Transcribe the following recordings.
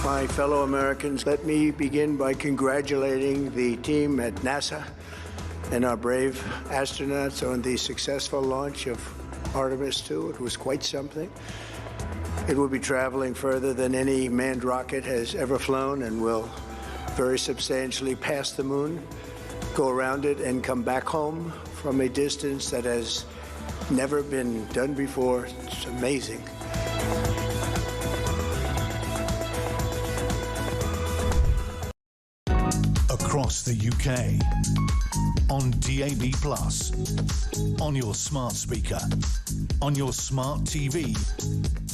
My fellow Americans, let me begin by congratulating the team at NASA and our brave astronauts on the successful launch of Artemis 2. It was quite something. It will be traveling further than any manned rocket has ever flown and will very substantially pass the moon, go around it, and come back home from a distance that has never been done before. It's amazing. Across the UK, on DAB+, on your smart speaker, on your smart TV,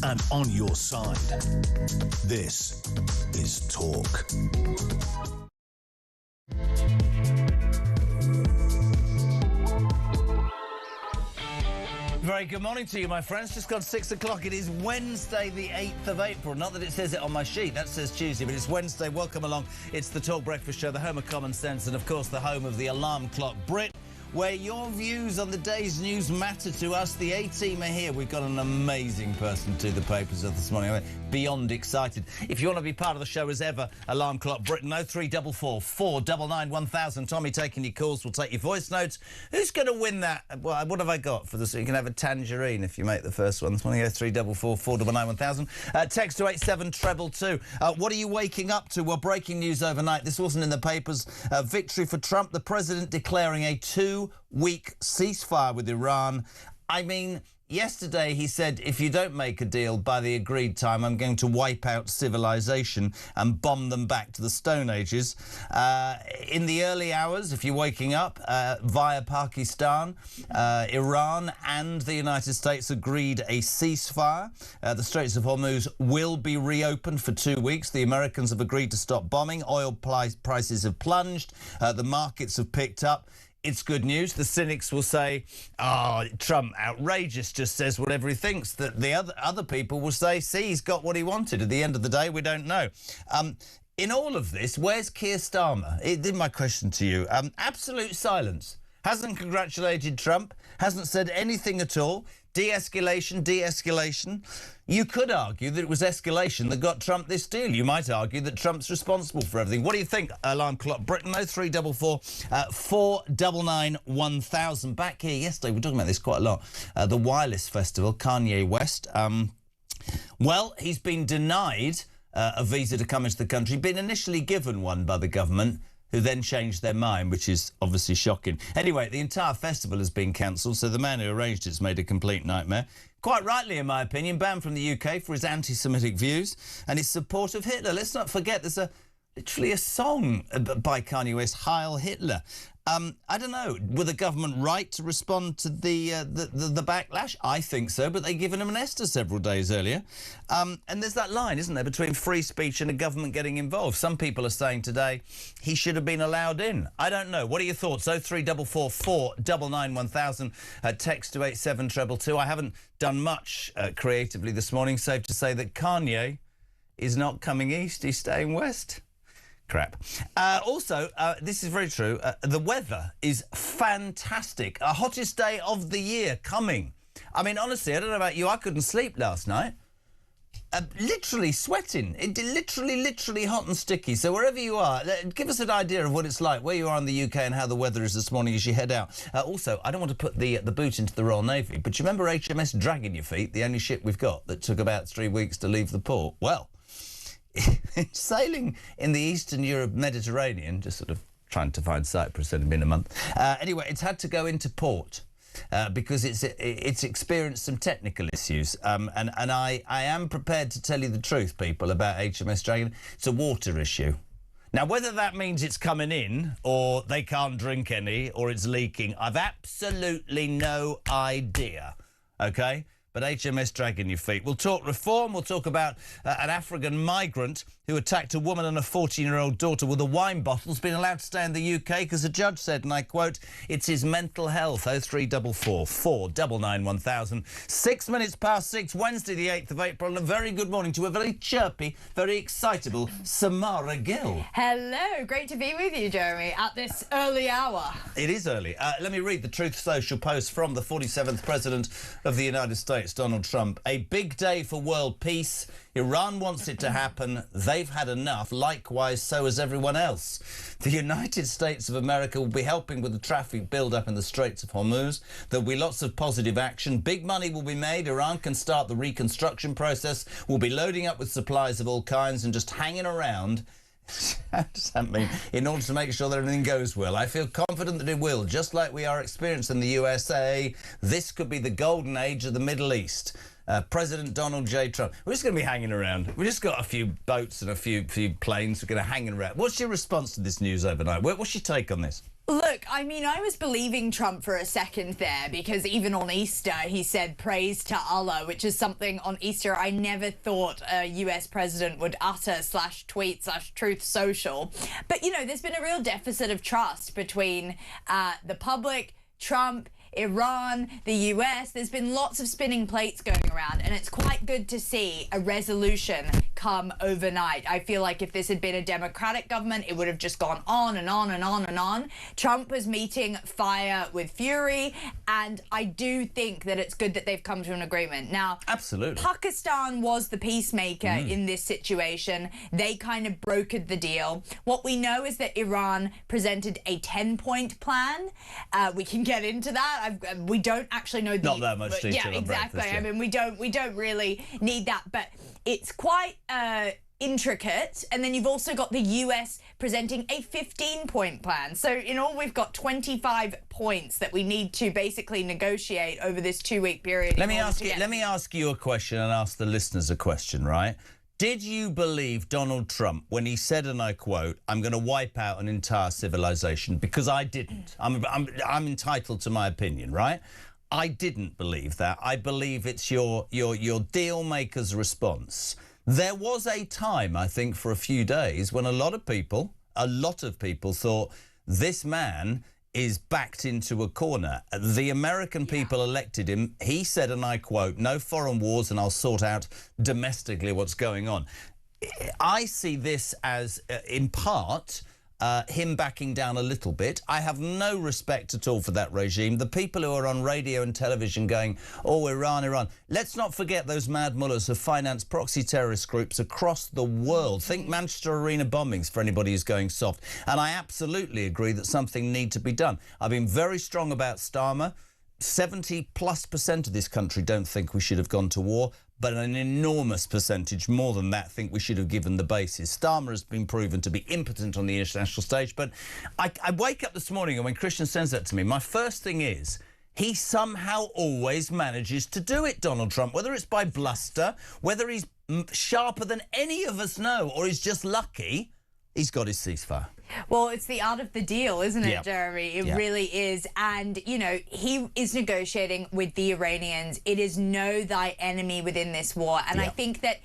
and on your side. This is Talk. Very good morning to you, my friends. Just gone 6 o'clock. It is Wednesday, the 8th of April. Not that it says it on my sheet. That says Tuesday, but it's Wednesday. Welcome along. It's the Talk Breakfast Show, the home of common sense, and, of course, the home of the alarm clock Brit, where your views on the day's news matter to us. The A-team are here. We've got an amazing person to the papers of this morning. I'm beyond excited. If you want to be part of the show as ever, Alarm Clock Britain, 0344 499 1000. Tommy taking your calls. We'll take your voice notes. Who's going to win that? Well, what have I got for this? You can have a tangerine if you make the first one this morning. 0344 499 1000. Text to 87222. What are you waking up to? Well, breaking news overnight. This wasn't in the papers. Victory for Trump. The president declaring a two-week ceasefire with Iran. I mean, yesterday he said, if you don't make a deal by the agreed time, I'm going to wipe out civilization and bomb them back to the Stone Ages. In the early hours, if you're waking up, via Pakistan, Iran and the United States agreed a ceasefire. The Straits of Hormuz will be reopened for 2 weeks. The Americans have agreed to stop bombing. Oil prices have plunged. The markets have picked up. It's good news. The cynics will say, oh, Trump, outrageous, just says whatever he thinks. The other people will say, see, he's got what he wanted. At the end of the day, we don't know. In all of this, where's Keir Starmer? It did my question to you. Absolute silence. Hasn't congratulated Trump. Hasn't said anything at all. De-escalation, de-escalation. You could argue that it was escalation that got Trump this deal. You might argue that Trump's responsible for everything. What do you think, Alarm Clock Britain? 0344 499 1000. Back here yesterday, we were talking about this quite a lot. The Wireless Festival, Kanye West. Well, he's been denied a visa to come into the country. Been initially given one by the government, who then changed their mind, which is obviously shocking. Anyway, the entire festival has been cancelled, so the man who arranged it's made a complete nightmare. Quite rightly, in my opinion, banned from the UK for his anti-Semitic views and his support of Hitler. Let's not forget, there's literally a song by Kanye West, Heil Hitler. I don't know, were the government right to respond to the backlash? I think so, but they'd given him an Esther several days earlier. And there's that line, isn't there, between free speech and the government getting involved. Some people are saying today he should have been allowed in. I don't know. What are your thoughts? 0344 499 1000. Text to 87222. I haven't done much creatively this morning, safe to say that Kanye is not coming east, he's staying west. Crap. Also, this is very true, the weather is fantastic. A hottest day of the year coming. I mean, honestly, I don't know about you, I couldn't sleep last night. Literally sweating. Literally hot and sticky. So wherever you are, give us an idea of what it's like, where you are in the UK and how the weather is this morning as you head out. Also, I don't want to put the boot into the Royal Navy, but you remember HMS Dragon Your Feet, the only ship we've got that took about 3 weeks to leave the port? Well, sailing in the Eastern Europe Mediterranean, just sort of trying to find Cyprus, it's been a month. Anyway, it's had to go into port because it's experienced some technical issues. And I am prepared to tell you the truth, people, about HMS Dragon. It's a water issue. Now, whether that means it's coming in or they can't drink any or it's leaking, I've absolutely no idea, OK? But HMS Dragon Your Feet. We'll talk reform. We'll talk about an African migrant who attacked a woman and a 14-year-old daughter with a wine bottle. Has been allowed to stay in the UK because the judge said, and I quote, it's his mental health. 0344 499 1000. 6 minutes past 6, Wednesday the 8th of April. And a very good morning to a very chirpy, very excitable Samara Gill. Hello. Great to be with you, Jeremy, at this early hour. It is early. Let me read the Truth Social post from the 47th President of the United States. writes Donald Trump, a big day for world peace. Iran wants it to happen. They've had enough. Likewise, so has everyone else. The United States of America will be helping with the traffic build-up in the Straits of Hormuz. There'll be lots of positive action. Big money will be made. Iran can start the reconstruction process. We'll be loading up with supplies of all kinds and just hanging around. How does that mean? In order to make sure that everything goes well. I feel confident that it will, just like we are experienced in the USA. This could be the golden age of the Middle East. President Donald J. Trump. We're just going to be hanging around. We've just got a few boats and a few planes. We're going to hang around. What's your response to this news overnight? What's your take on this? Look, I mean, I was believing Trump for a second there because even on Easter, he said praise to Allah, which is something on Easter I never thought a US president would utter /tweet/Truth Social. But, you know, there's been a real deficit of trust between the public, Trump, Iran, the US. There's been lots of spinning plates going around, and it's quite good to see a resolution come overnight. I feel like if this had been a Democratic government, it would have just gone on and on and on and on. Trump was meeting fire with fury, and I do think that it's good that they've come to an agreement. Now, absolutely, Pakistan was the peacemaker in this situation. They kind of brokered the deal. What we know is that Iran presented a 10-point plan. We can get into that. We don't actually know the... Not that much detail. Yeah, exactly. I mean, we don't really need that, but it's quite intricate. And then you've also got the US presenting a 15-point plan. So in all, we've got 25 points that we need to basically negotiate over this 2-week period. Let me ask you a question and ask the listeners a question, right? Did you believe Donald Trump when he said, and I quote, "I'm going to wipe out an entire civilization"? Because I didn't. I'm entitled to my opinion, right? I didn't believe that. I believe it's your deal maker's response. There was a time, I think, for a few days when a lot of people thought this man is backed into a corner. The American people elected him. He said, and I quote, "No foreign wars and I'll sort out domestically what's going on." I see this as, in part, him backing down a little bit. I have no respect at all for that regime. The people who are on radio and television going, "Oh, Iran, Iran." Let's not forget those mad mullahs who finance proxy terrorist groups across the world. Think Manchester Arena bombings for anybody who's going soft. And I absolutely agree that something needs to be done. I've been very strong about Starmer. 70+% of this country don't think we should have gone to war, but an enormous percentage, more than that, think we should have given the bases. Starmer has been proven to be impotent on the international stage, but I wake up this morning and when Christian sends that to me, my first thing is, he somehow always manages to do it, Donald Trump, whether it's by bluster, whether he's sharper than any of us know, or he's just lucky, he's got his ceasefire. Well, it's the art of the deal, isn't it, Jeremy? It really is. And, you know, he is negotiating with the Iranians. It is know thy enemy within this war. And I think that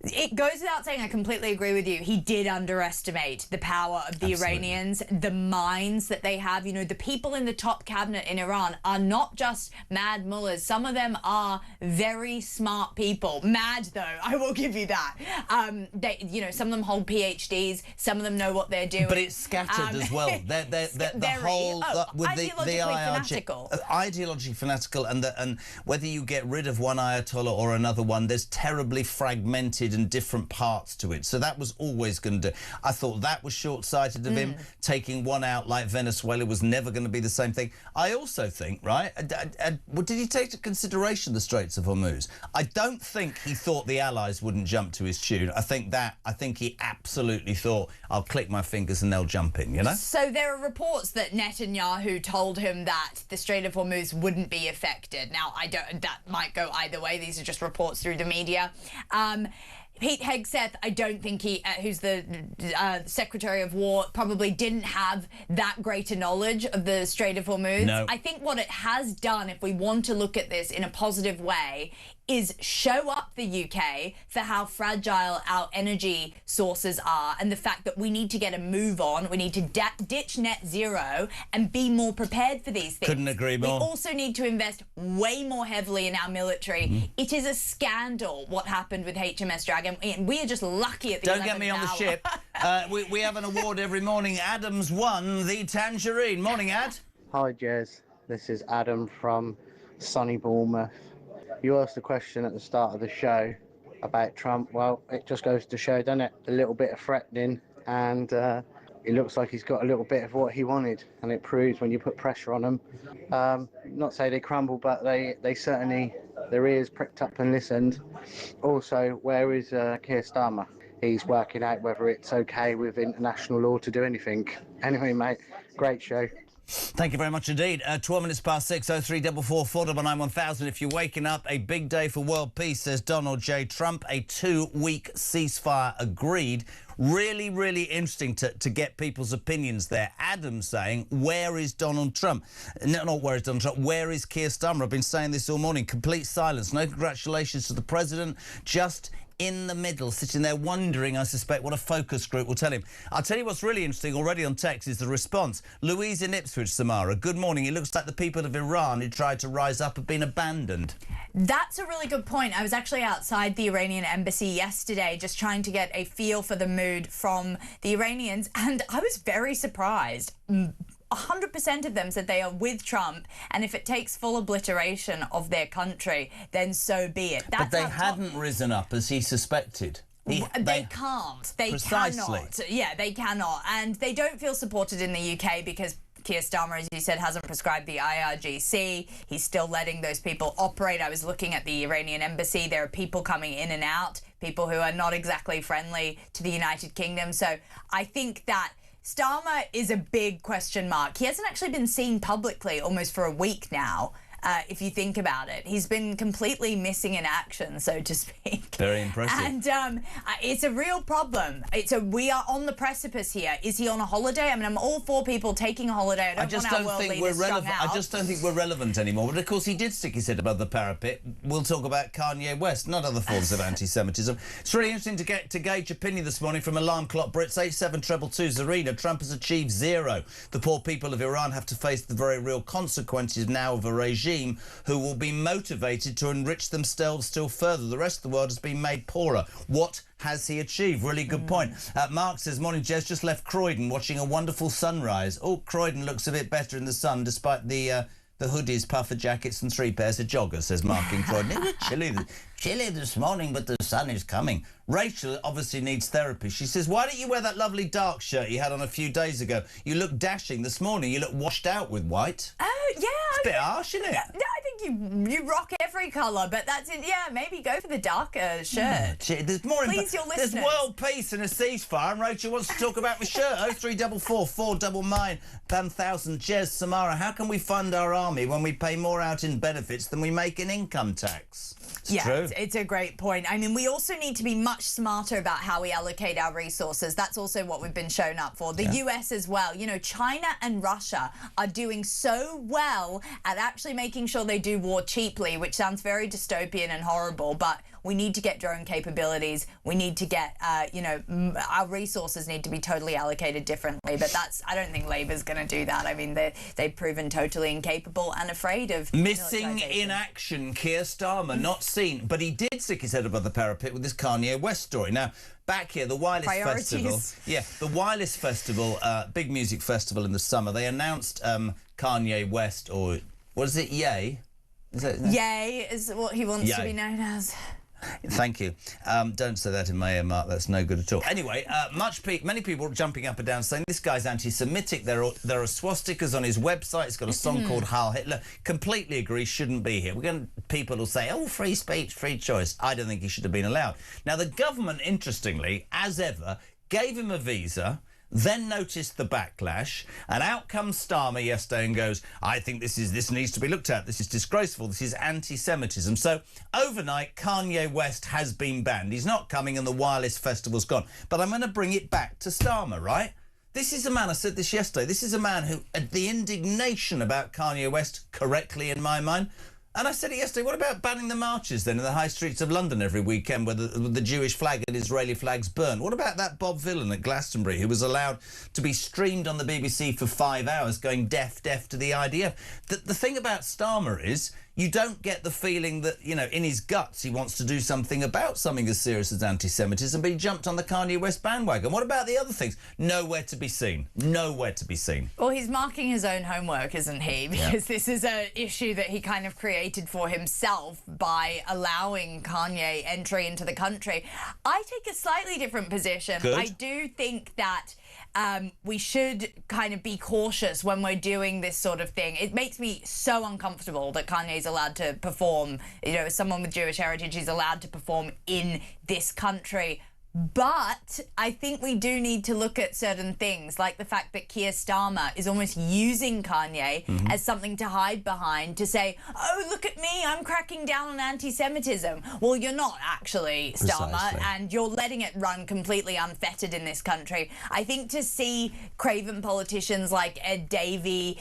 it goes without saying, I completely agree with you. He did underestimate the power of the Iranians, the minds that they have. You know, the people in the top cabinet in Iran are not just mad mullahs. Some of them are very smart people. Mad, though, I will give you that. They, you know, some of them hold PhDs. Some of them know what they're doing. But it's scattered as well. The whole with the fanatical. Ideologically fanatical, and whether you get rid of one Ayatollah or another one, there's terribly fragmented and different parts to it. So that was always going to do. I thought that was short-sighted of him. Taking one out like Venezuela was never going to be the same thing. I also think, right, did he take into consideration the Straits of Hormuz? I don't think he thought the Allies wouldn't jump to his tune. I think he absolutely thought, I'll click my fingers and they'll jump in, you know? So there are reports that Netanyahu told him that the Strait of Hormuz wouldn't be affected. Now, that might go either way. These are just reports through the media. Pete Hegseth, I don't think who's the Secretary of War, probably didn't have that greater knowledge of the Strait of Hormuz. No. I think what it has done, if we want to look at this in a positive way, is show up the UK for how fragile our energy sources are and the fact that we need to get a move on. We need to ditch net zero and be more prepared for these things. Couldn't agree more. We also need to invest way more heavily in our military. It is a scandal what happened with HMS Dragon. We are just lucky at the Don't get me on the ship. We have an award every morning. Adam's won the Tangerine. Morning, Ad. Hi, Jez. This is Adam from sunny Bournemouth. You asked the question at the start of the show about Trump. Well, it just goes to show, doesn't it? A little bit of threatening, and it looks like he's got a little bit of what he wanted, and it proves when you put pressure on them. Not say they crumble, but they certainly, their ears pricked up and listened. Also, where is Keir Starmer? He's working out whether it's okay with international law to do anything. Anyway, mate, great show. Thank you very much indeed. 12 minutes past 6, 0344 499 1000. If you're waking up, a big day for world peace, says Donald J. Trump. A 2-week ceasefire agreed. Really, really interesting to get people's opinions there. Adam saying, where is Donald Trump? No, not where is Donald Trump, where is Keir Starmer? I've been saying this all morning. Complete silence. No congratulations to the president. Just in the middle, sitting there wondering, I suspect, what a focus group will tell him. I'll tell you what's really interesting already on text is the response. Louise in Ipswich, Samara, good morning. It looks like the people of Iran who tried to rise up have been abandoned. That's a really good point. I was actually outside the Iranian embassy yesterday just trying to get a feel for the mood from the Iranians, and I was very surprised. 100% of them said they are with Trump, and if it takes full obliteration of their country, then so be it. But they hadn't risen up as he suspected. They can't. They precisely. cannot. Yeah, they cannot. And they don't feel supported in the UK because Keir Starmer, as you said, hasn't prescribed the IRGC. He's still letting those people operate. I was looking at the Iranian embassy. There are people coming in and out, people who are not exactly friendly to the United Kingdom. So I think that Starmer is a big question mark. He hasn't actually been seen publicly almost for a week now, if you think about it. He's been completely missing in action, so to speak. Very impressive. And it's a real problem. We are on the precipice here. Is he on a holiday? I mean, I'm all for people taking a holiday. I don't want our world leaders strung out. I just don't think we're relevant anymore. But of course, he did stick his head above the parapet. We'll talk about Kanye West, not other forms of anti-Semitism. It's really interesting to gauge opinion this morning from Alarm Clock Brits 87222 Zarina. Trump has achieved zero. The poor people of Iran have to face the very real consequences now of a regime who will be motivated to enrich themselves still further. The rest of the world has been made poorer. What has he achieved? Really good point. Mark says, morning, Jez, just left Croydon watching a wonderful sunrise. Oh, Croydon looks a bit better in the sun despite the hoodies, puffer jackets and 3 pairs of joggers, says Mark in Croydon. It was chilly this morning, but the sun is coming. Rachel obviously needs therapy. She says, why don't you wear that lovely dark shirt you had on a few days ago? You look dashing this morning. You look washed out with white. Oh, yeah. It's a bit harsh, isn't it? No, I think you rock every colour, but that's it. Yeah, maybe go for the darker shirt. There's more. Please, your listeners. There's world peace and a ceasefire, and Rachel wants to talk about my shirt. 0344 499 1000. Jez, Samara, how can we fund our army when we pay more out in benefits than we make in income tax? It's true. It's a great point. I mean, we also need to be much smarter about how we allocate our resources. That's also what we've been shown up for. The US as well. You know, China and Russia are doing so well at actually making sure they do war cheaply, which sounds very dystopian and horrible, but we need to get drone capabilities. We need to get, our resources need to be totally allocated differently. But I don't think Labour's going to do that. I mean, they've proven totally incapable and afraid of missing in action. Keir Starmer, not seen. But he did stick his head above the parapet with this Kanye West story. Now, back here, the Wireless Festival. Yeah, the Wireless Festival, big music festival in the summer. They announced Kanye West, or what is it, Ye? Ye is what he wants to be known as. Thank you. Don't say that in my ear, Mark. That's no good at all. Anyway, many people jumping up and down saying this guy's anti-Semitic. There are swastikas on his website. He's got a song called Heil Hitler. Completely agree, shouldn't be here. We're going people will say, oh, free speech, free choice. I don't think he should have been allowed. Now, the government, interestingly, as ever, gave him a visa, then noticed the backlash, and out comes Starmer yesterday and goes, I think this needs to be looked at. This is disgraceful. This is anti-Semitism. So overnight, Kanye West has been banned. He's not coming and the Wireless Festival's gone. But I'm going to bring it back to Starmer, right? This is a man, I said this yesterday, this is a man who, the indignation about Kanye West, correctly in my mind, and I said it yesterday, what about banning the marches then in the high streets of London every weekend where the Jewish flag and Israeli flags burn? What about that Bob Villan at Glastonbury who was allowed to be streamed on the BBC for 5 hours going deaf to the IDF? The thing about Starmer is you don't get the feeling that, you know, in his guts he wants to do something about something as serious as anti-Semitism, but he jumped on the Kanye West bandwagon. What about the other things? Nowhere to be seen. Nowhere to be seen. Well, he's marking his own homework, isn't he? Because this is an issue that he kind of created for himself by allowing Kanye entry into the country. I take a slightly different position. Good. I do think that we should kind of be cautious when we're doing this sort of thing. It makes me so uncomfortable that Kanye's allowed to perform, you know, as someone with Jewish heritage, he's allowed to perform in this country. But I think we do need to look at certain things, like the fact that Keir Starmer is almost using Kanye as something to hide behind, to say, oh, look at me, I'm cracking down on anti-Semitism. Well, you're not actually, Starmer, Precisely. and you're letting it run completely unfettered in this country. I think to see craven politicians like Ed Davey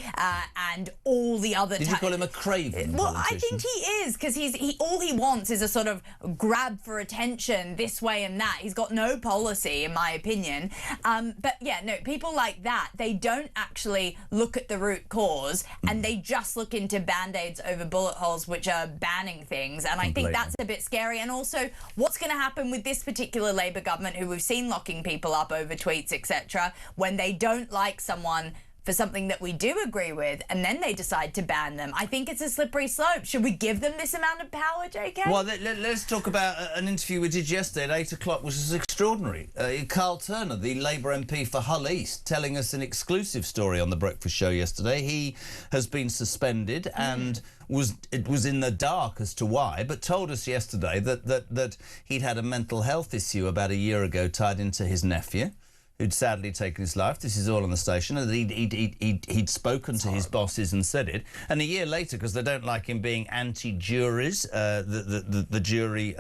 and all the other... Did you call him a craven Well, politician? I think he is, because all he wants is a sort of grab for attention this way and that. He's got no policy, in my opinion. But yeah, no, people like that, they don't actually look at the root cause and they just look into band-aids over bullet holes, which are banning things. And I think that's a bit scary. And also, what's going to happen with this particular Labour government, who we've seen locking people up over tweets, etc., when they don't like someone for something that we do agree with, and then they decide to ban them? I think it's a slippery slope. Should we give them this amount of power, JK? Well, let's talk about an interview we did yesterday at 8 o'clock, which was extraordinary. Carl Turner, the Labour MP for Hull East, telling us an exclusive story on The Breakfast Show yesterday. He has been suspended and was in the dark as to why, but told us yesterday that he'd had a mental health issue about a year ago tied into his nephew, who'd sadly taken his life. This is all on the station. And he'd spoken to his bosses and said it. And a year later, because they don't like him being anti-juries, the jury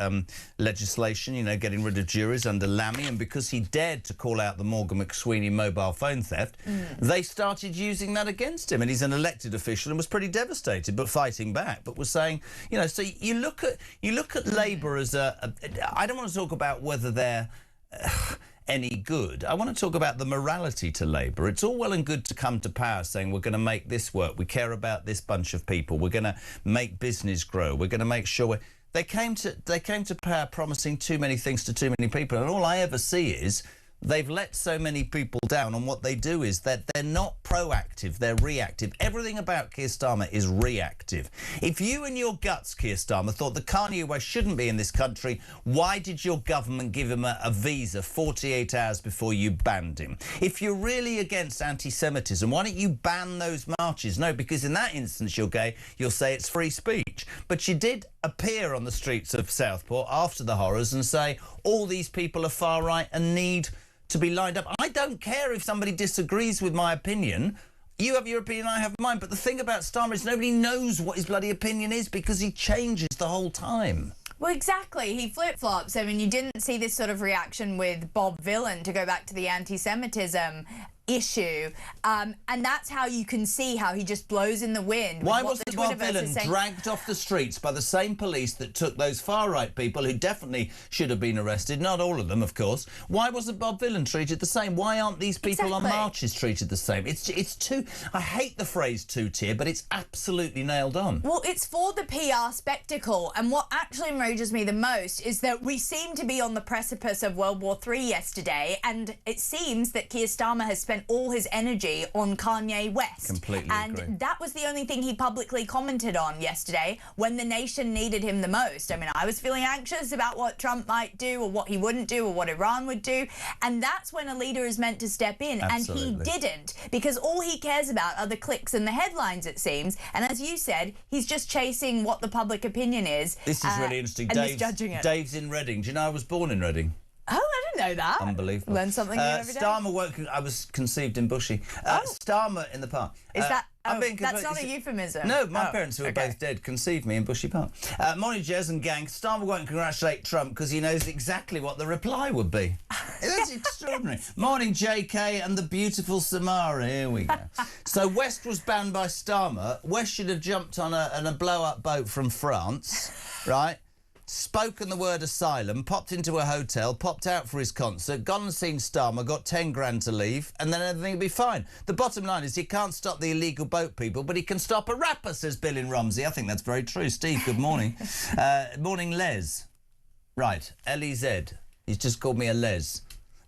legislation, you know, getting rid of juries under Lammy, and because he dared to call out the Morgan McSweeney mobile phone theft, they started using that against him. And he's an elected official and was pretty devastated, but fighting back, but was saying, you know, so you look at Labour as I don't want to talk about whether they're any good. I want to talk about the morality to Labour. It's all well and good to come to power saying we're going to make this work, we care about this bunch of people, we're going to make business grow, we're going to make sure they came to power promising too many things to too many people, and all I ever see is they've let so many people down, and what they do is that they're not proactive, they're reactive. Everything about Keir Starmer is reactive. If you in your guts, Keir Starmer, thought that Kanye West shouldn't be in this country, why did your government give him a visa 48 hours before you banned him? If you're really against anti-Semitism, why don't you ban those marches? No, because in that instance you'll say it's free speech. But you did appear on the streets of Southport after the horrors and say all these people are far right and need to be lined up. I don't care if somebody disagrees with my opinion. You have your opinion, I have mine. But the thing about Starmer is nobody knows what his bloody opinion is because he changes the whole time. Well, exactly. He flip-flops. I mean, you didn't see this sort of reaction with Bob Villan, to go back to the anti-Semitism issue, and that's how you can see how he just blows in the wind. Why wasn't Bob Villan dragged off the streets by the same police that took those far-right people who definitely should have been arrested? Not all of them, of course. Why wasn't Bob Villan treated the same? Why aren't these people on marches treated the same? It's too... I hate the phrase two-tier, but it's absolutely nailed on. Well, it's for the PR spectacle, and what actually enrages me the most is that we seem to be on the precipice of World War III yesterday, and it seems that Keir Starmer has spent all his energy on Kanye West. Completely and agree. That was the only thing he publicly commented on yesterday when the nation needed him the most. I mean, I was feeling anxious about what Trump might do or what he wouldn't do or what Iran would do, and that's when a leader is meant to step in. Absolutely. And he didn't, because all he cares about are the clicks and the headlines, it seems. And as you said, he's just chasing what the public opinion is. This is really interesting. And misjudging it. Dave's in Reading. Do you know I was born in Reading? Oh, I didn't know that. Unbelievable. Learn something new every day. Starmer I was conceived in Bushy. Starmer in the park. Is that... I'm being that's not a euphemism. No, my parents, who are both dead, conceived me in Bushy Park. Morning, Jez and gang. Starmer won't congratulate Trump because he knows exactly what the reply would be. That's extraordinary. Morning, JK and the beautiful Samara. Here we go. So West was banned by Starmer. West should have jumped on a blow-up boat from France, right? spoken the word asylum, popped into a hotel, popped out for his concert, gone and seen Starmer, got 10 grand to leave, and then everything will be fine. The bottom line is he can't stop the illegal boat people, but he can stop a rapper, says Bill in Romsey. I think that's very true. Steve, good morning. Morning, Les. Right, L-E-Z. He's just called me a Les.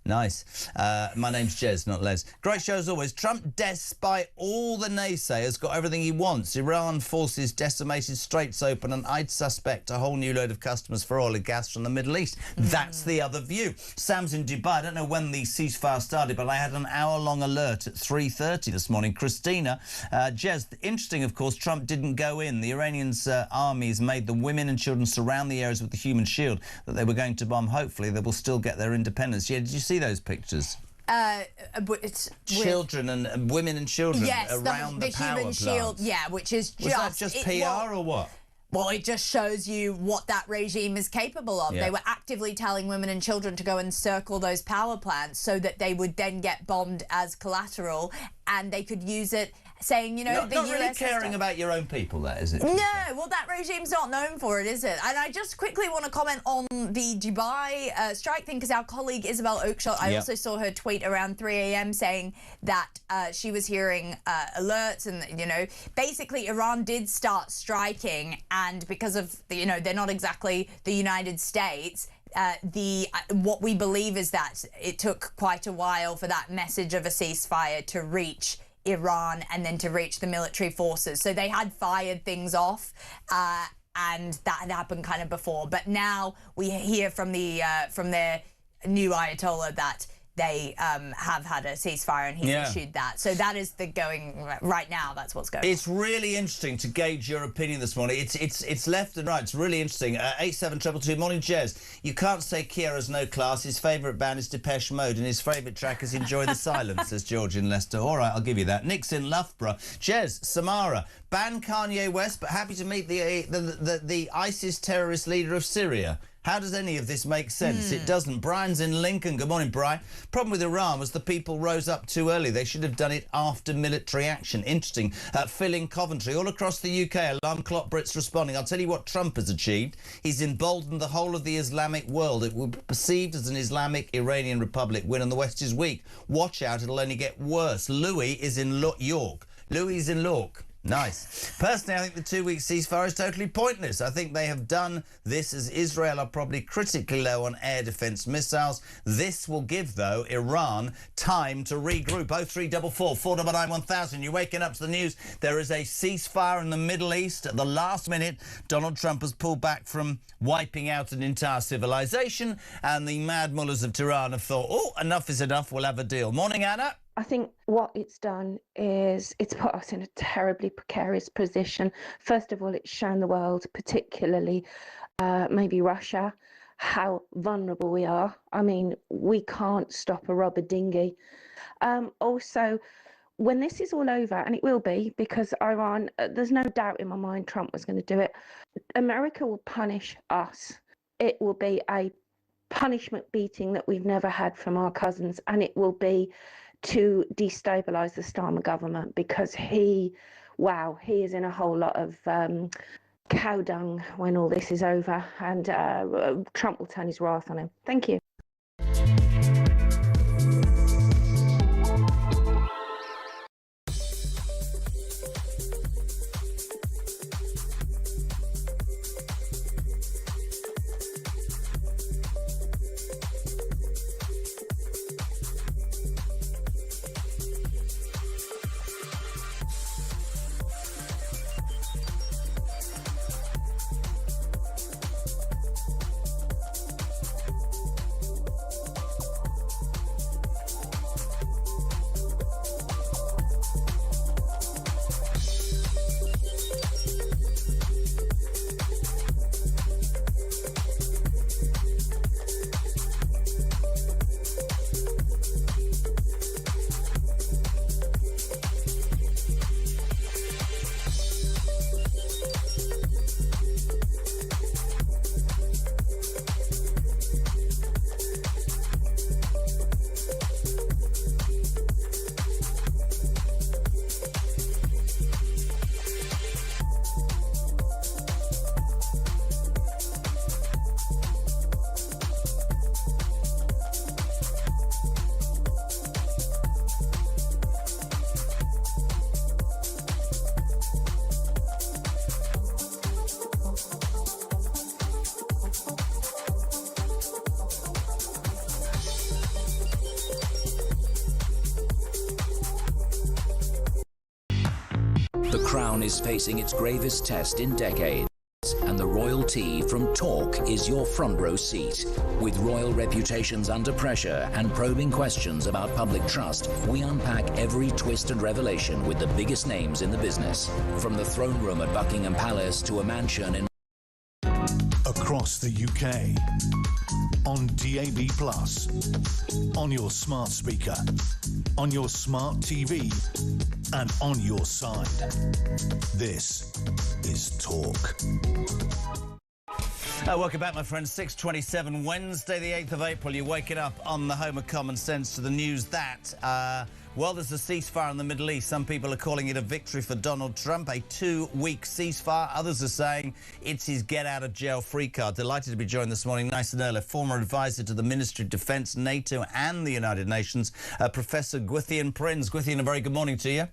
Nice. My name's Jez, not Les. Great show as always. Trump, despite all the naysayers, got everything he wants. Iran forces decimated Straits open, and I'd suspect a whole new load of customers for oil and gas from the Middle East. That's the other view. Sam's in Dubai. I don't know when the ceasefire started, but I had an hour-long alert at 3:30 this morning. Christina, Jez, interesting, of course, Trump didn't go in. The Iranians' armies made the women and children surround the areas with the human shield that they were going to bomb. Hopefully, they will still get their independence. Yeah, did you see those pictures? It's children and women and children around the power human shield, plants. yeah, which is Was that just PR or what? Well, it just shows you what that regime is capable of. Yeah. They were actively telling women and children to go and circle those power plants so that they would then get bombed as collateral, and they could use it, saying, you know, Not the really US caring about your own people, that is it? No, well, that regime's not known for it, is it? And I just quickly want to comment on the Dubai strike thing, because our colleague Isabel Oakeshott, I also saw her tweet around 3 a.m. saying that she was hearing alerts, and, you know, basically Iran did start striking, and because of, you know, they're not exactly the United States, what we believe is that it took quite a while for that message of a ceasefire to reach Iran and then to reach the military forces. So they had fired things off, and that had happened kind of before. But now we hear from their new Ayatollah that they have had a ceasefire, and he's issued that. So that is the going right now. That's what's going on. It's really interesting to gauge your opinion this morning. It's left and right. It's really interesting. 87222. Morning, Jez. You can't say Keir has no class. His favourite band is Depeche Mode, and his favourite track is Enjoy the Silence, says George in Leicester. All right, I'll give you that. Nick's in Loughborough. Jez, Samara, ban Kanye West, but happy to meet the ISIS terrorist leader of Syria. How does any of this make sense? It doesn't. Brian's in Lincoln. Good morning, Brian. Problem with Iran was the people rose up too early. They should have done it after military action. Interesting. Phil in Coventry. All across the UK, alarm clock Brits responding. I'll tell you what Trump has achieved. He's emboldened the whole of the Islamic world. It will be perceived as an Islamic Iranian Republic win, and the West is weak. Watch out, it'll only get worse. Louis is in York. Louis is in York. Nice. Personally, I think the 2-week ceasefire is totally pointless. I think they have done this as Israel are probably critically low on air defence missiles. This will give, though, Iran time to regroup. 0344 499 1000. You're waking up to the news. There is a ceasefire in the Middle East. At the last minute, Donald Trump has pulled back from wiping out an entire civilization, and the mad mullahs of Tehran have thought, oh, enough is enough, we'll have a deal. Morning, Anna. I think what it's done is it's put us in a terribly precarious position. First of all, it's shown the world, particularly maybe Russia, how vulnerable we are. I mean, we can't stop a robber dinghy. Also, when this is all over, and it will be, because Iran, there's no doubt in my mind Trump was going to do it, America will punish us. It will be a punishment beating that we've never had from our cousins, and it will be to destabilise the Starmer government, because he is in a whole lot of cow dung when all this is over, and Trump will turn his wrath on him. Thank you. The crown is facing its gravest test in decades, and the royalty from talk is your front row seat. With royal reputations under pressure and probing questions about public trust, we unpack every twist and revelation with the biggest names in the business. From the throne room at Buckingham Palace to a mansion in across the UK, on DAB+, on your smart speaker, on your smart TV, and on your side. This is Talk. Welcome back, my friends. 6:27, Wednesday, the 8th of April. You're waking up on the home of common sense to the news that, well, there's a ceasefire in the Middle East. Some people are calling it a victory for Donald Trump, a 2-week ceasefire. Others are saying it's his get-out-of-jail-free card. Delighted to be joined this morning, nice and early, former advisor to the Ministry of Defence, NATO and the United Nations, Professor Gwythian Prinz. Gwythian, a very good morning to you.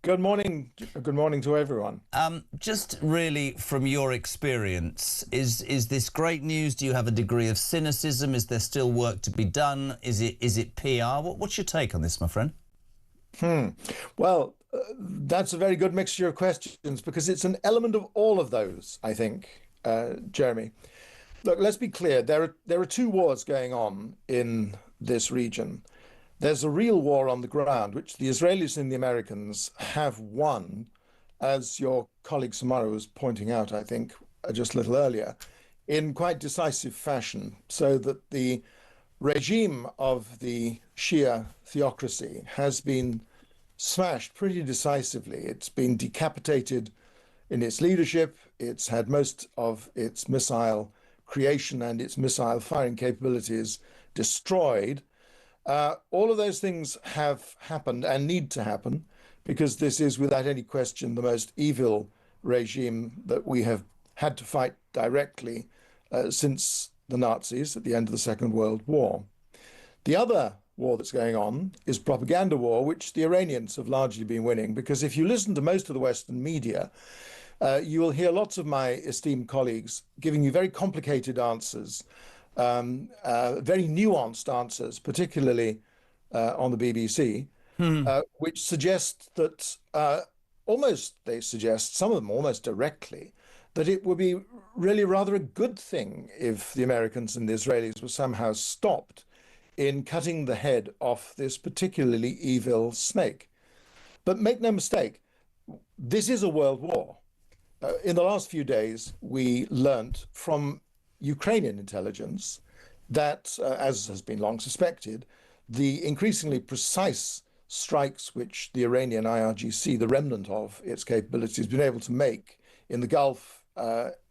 Good morning. Good morning to everyone. Just really from your experience, is this great news? Do you have a degree of cynicism? Is there still work to be done? Is it PR? What's your take on this, my friend? Well, that's a very good mixture of questions because it's an element of all of those, I think, Jeremy. Look, let's be clear. There are two wars going on in this region. There's a real war on the ground, which the Israelis and the Americans have won, as your colleague Samara was pointing out, I think, just a little earlier, in quite decisive fashion, so that the regime of the Shia theocracy has been smashed pretty decisively. It's been decapitated in its leadership. It's had most of its missile creation and its missile firing capabilities destroyed. All of those things have happened and need to happen because this is, without any question, the most evil regime that we have had to fight directly since the Nazis at the end of the Second World War. The other war that's going on is propaganda war, which the Iranians have largely been winning, because if you listen to most of the Western media, you will hear lots of my esteemed colleagues giving you very complicated answers, very nuanced answers, particularly on the BBC, which suggest that they suggest, some of them almost directly, that it would be really rather a good thing if the Americans and the Israelis were somehow stopped in cutting the head off this particularly evil snake. But make no mistake, this is a world war. In the last few days, we learnt from Ukrainian intelligence that, as has been long suspected, the increasingly precise strikes which the Iranian IRGC, the remnant of its capabilities, has been able to make in the Gulf,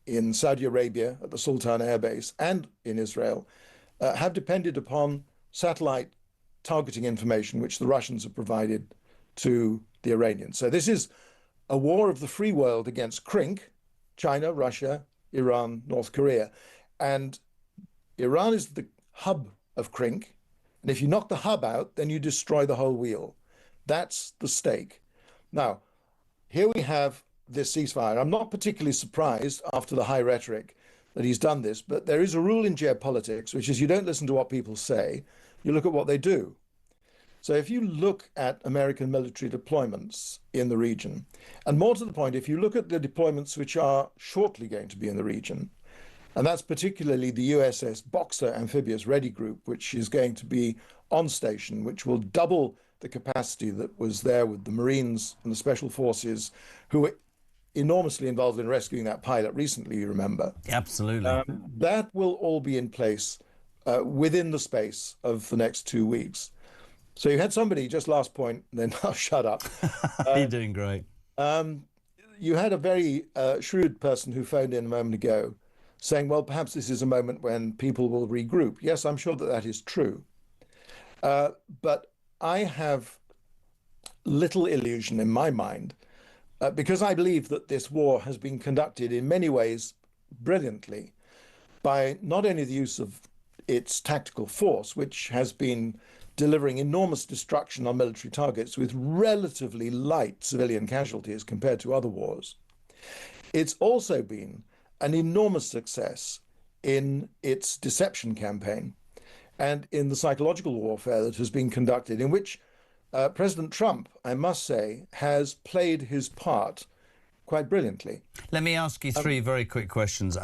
in Saudi Arabia, at the Sultan Air Base, and in Israel, have depended upon satellite targeting information which the Russians have provided to the Iranians. So this is a war of the free world against CRINC, China, Russia, Iran, North Korea. And Iran is the hub of CRINC. And if you knock the hub out, then you destroy the whole wheel. That's the stake. Now, here we have this ceasefire. I'm not particularly surprised after the high rhetoric that he's done this, but there is a rule in geopolitics, which is you don't listen to what people say, you look at what they do. So if you look at American military deployments in the region, and more to the point, if you look at the deployments which are shortly going to be in the region, and that's particularly the USS Boxer Amphibious Ready Group, which is going to be on station, which will double the capacity that was there with the Marines and the Special Forces, who were enormously involved in rescuing that pilot recently, you remember. Absolutely. That will all be in place within the space of the next 2 weeks. So you had somebody, just last point, then I'll shut up. You're doing great. You had a very shrewd person who phoned in a moment ago saying, well, perhaps this is a moment when people will regroup. Yes, I'm sure that that is true. But I have little illusion in my mind, because I believe that this war has been conducted in many ways brilliantly by not only the use of its tactical force, which has been delivering enormous destruction on military targets with relatively light civilian casualties compared to other wars. It's also been an enormous success in its deception campaign and in the psychological warfare that has been conducted, in which President Trump, I must say, has played his part quite brilliantly. Let me ask you three very quick questions.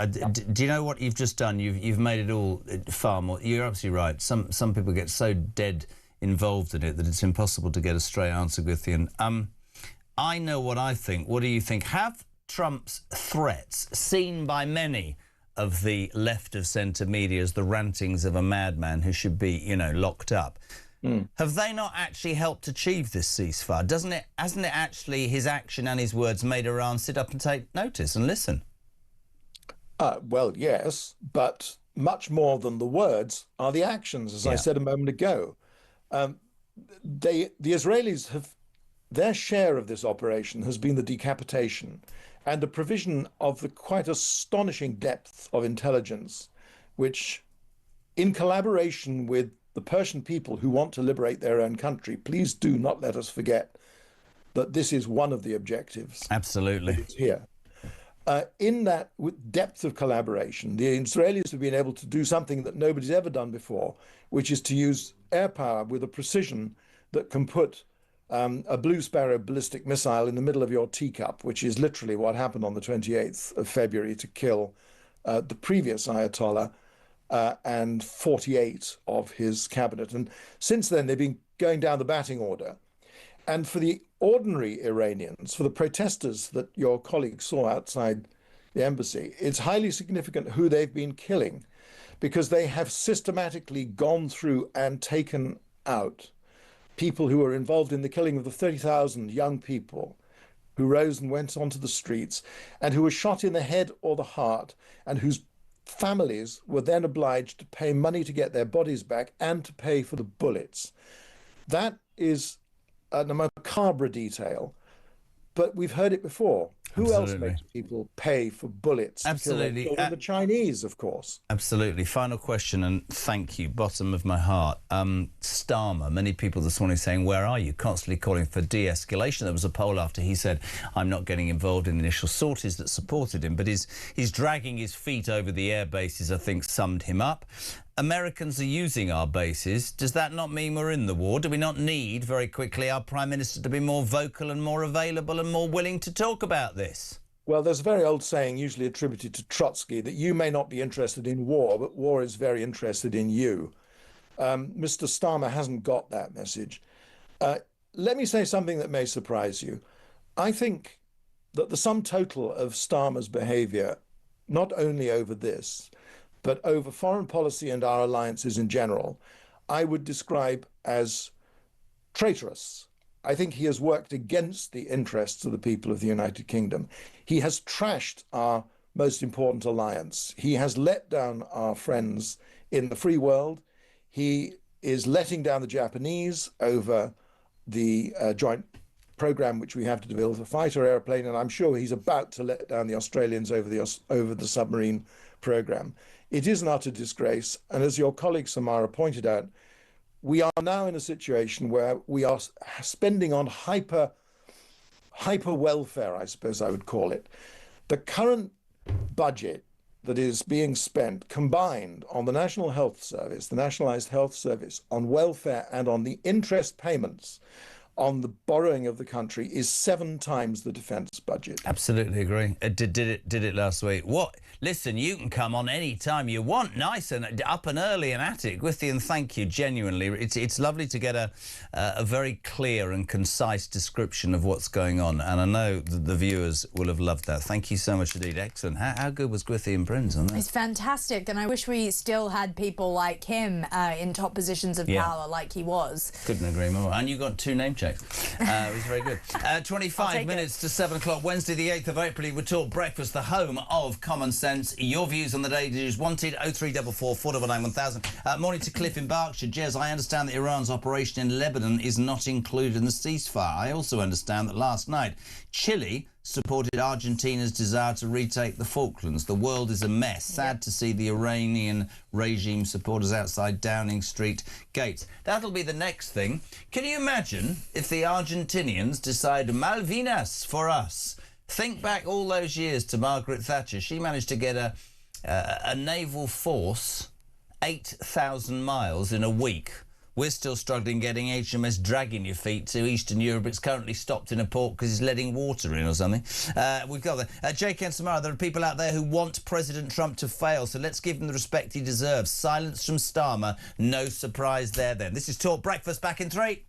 Do you know what you've just done? You've made it all far more. You're absolutely right. Some people get so dead involved in it that it's impossible to get a straight answer, Gwythian. I know what I think. What do you think? Have Trump's threats, seen by many of the left of centre media as the rantings of a madman who should be, you know, locked up, have they not actually helped achieve this ceasefire? Hasn't it actually, his action and his words, made Iran sit up and take notice and listen? Well, yes, but much more than the words are the actions, as I said a moment ago. The Israelis have, their share of this operation has been the decapitation and the provision of the quite astonishing depth of intelligence, which, in collaboration with the Persian people who want to liberate their own country, please do not let us forget that this is one of the objectives. Absolutely. Here. In that depth of collaboration, the Israelis have been able to do something that nobody's ever done before, which is to use air power with a precision that can put a Blue Sparrow ballistic missile in the middle of your teacup, which is literally what happened on the 28th of February to kill the previous Ayatollah and 48 of his cabinet. And since then, they've been going down the batting order. And for the ordinary Iranians, for the protesters that your colleague saw outside the embassy, it's highly significant who they've been killing, because they have systematically gone through and taken out people who were involved in the killing of the 30,000 young people who rose and went onto the streets and who were shot in the head or the heart, and whose families were then obliged to pay money to get their bodies back and to pay for the bullets. That is a macabre detail, but we've heard it before. Who else makes people pay for bullets? Absolutely. The Chinese, of course. Absolutely. Final question, and thank you, bottom of my heart. Starmer, many people this morning saying, where are you? Constantly calling for de-escalation. There was a poll after he said, I'm not getting involved in the initial sorties that supported him, but his dragging his feet over the air bases, I think, summed him up. Americans are using our bases. Does that not mean we're in the war? Do we not need, very quickly, our Prime Minister to be more vocal and more available and more willing to talk about this? Well, there's a very old saying, usually attributed to Trotsky, that you may not be interested in war, but war is very interested in you. Mr. Starmer hasn't got that message. Let me say something that may surprise you. I think that the sum total of Starmer's behaviour, not only over this, but over foreign policy and our alliances in general, I would describe as traitorous. I think he has worked against the interests of the people of the United Kingdom. He has trashed our most important alliance. He has let down our friends in the free world. He is letting down the Japanese over the joint program which we have to develop a fighter airplane, and I'm sure he's about to let down the Australians over the submarine program. It is an utter disgrace, and as your colleague Samara pointed out, we are now in a situation where we are spending on hyper welfare, I suppose I would call it. The current budget that is being spent combined on the National Health Service, the Nationalised Health Service, on welfare and on the interest payments on the borrowing of the country is 7 times the defence budget. Absolutely agree. Did it last week. What? Listen, you can come on any time you want, nice and up and early and at it. Gwythian, thank you, genuinely. It's lovely to get a very clear and concise description of what's going on, and I know the viewers will have loved that. Thank you so much indeed. Excellent. How good was Gwythian Prince on that? It's fantastic, and I wish we still had people like him in top positions of power like he was. Couldn't agree more. And you got 2 name checks. It was very good. 25 minutes to 7 o'clock, Wednesday the 8th of April. We talk breakfast, the home of common sense. Your views on the day is wanted. 0344 499 1000. Morning to Cliff in Berkshire. Jez, I understand that Iran's operation in Lebanon is not included in the ceasefire. I also understand that last night Chile supported Argentina's desire to retake the Falklands. The world is a mess. Sad to see the Iranian regime supporters outside Downing Street gates. That'll be the next thing. Can you imagine if the Argentinians decide Malvinas for us? Think back all those years to Margaret Thatcher. She managed to get a naval force 8,000 miles in a week. We're still struggling getting HMS Dragon Your Feet to Eastern Europe. It's currently stopped in a port because it's letting water in or something. We've got that. JK and Samara, there are people out there who want President Trump to fail, so let's give him the respect he deserves. Silence from Starmer. No surprise there then. This is Talk Breakfast, back in 3.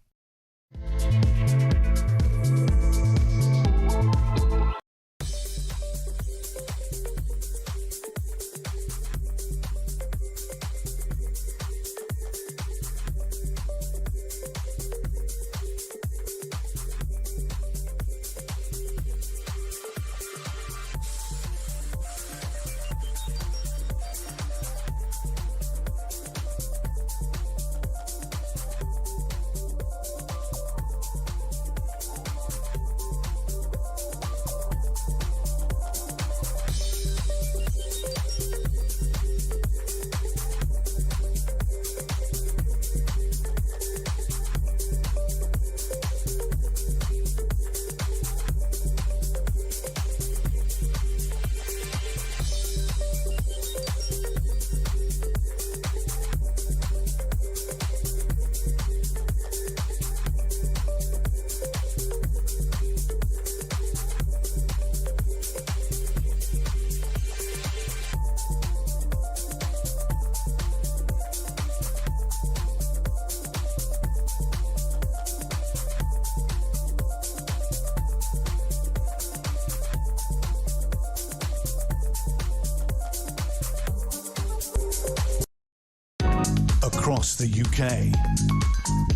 Across the UK,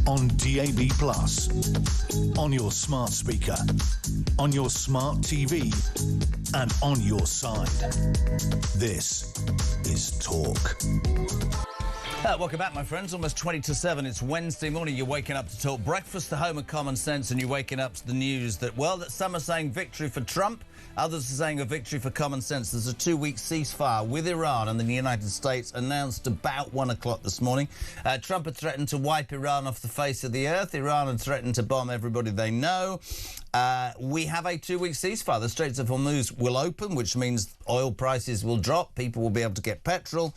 on DAB+, on your smart speaker, on your smart TV, and on your side. This is Talk. Welcome back, my friends. Almost 20 to 7. It's Wednesday morning. You're waking up to Talk Breakfast, the home of common sense, and you're waking up to the news that, well, that some are saying victory for Trump, others are saying a victory for common sense. There's a 2-week ceasefire with Iran and the United States announced about 1 o'clock this morning. Trump had threatened to wipe Iran off the face of the earth. Iran had threatened to bomb everybody they know. We have a 2-week ceasefire. The Straits of Hormuz will open, which means oil prices will drop. People will be able to get petrol.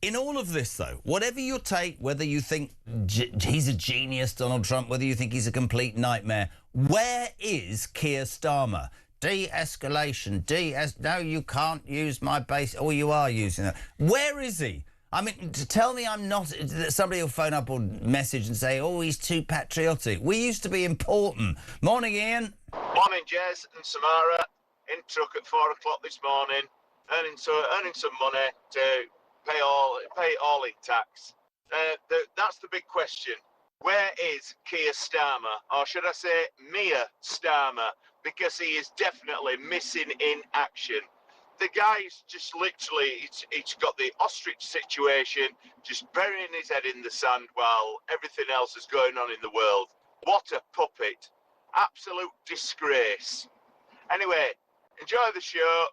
In all of this, though, whatever your take, whether you think he's a genius, Donald Trump, whether you think he's a complete nightmare, where is Keir Starmer? De-escalation, no, you can't use my base, or you are using that. Where is he? I mean, to tell me I'm not, somebody will phone up or message and say, oh, he's too patriotic. We used to be important. Morning, Ian. Morning, Jez and Samara. In truck at 4 o'clock this morning, earning some money to pay all in tax. That's the big question. Where is Keir Starmer, or should I say Mia Starmer, because he is definitely missing in action. The guy's just literally, he's got the ostrich situation, just burying his head in the sand while everything else is going on in the world. What a puppet. Absolute disgrace. Anyway, enjoy the show.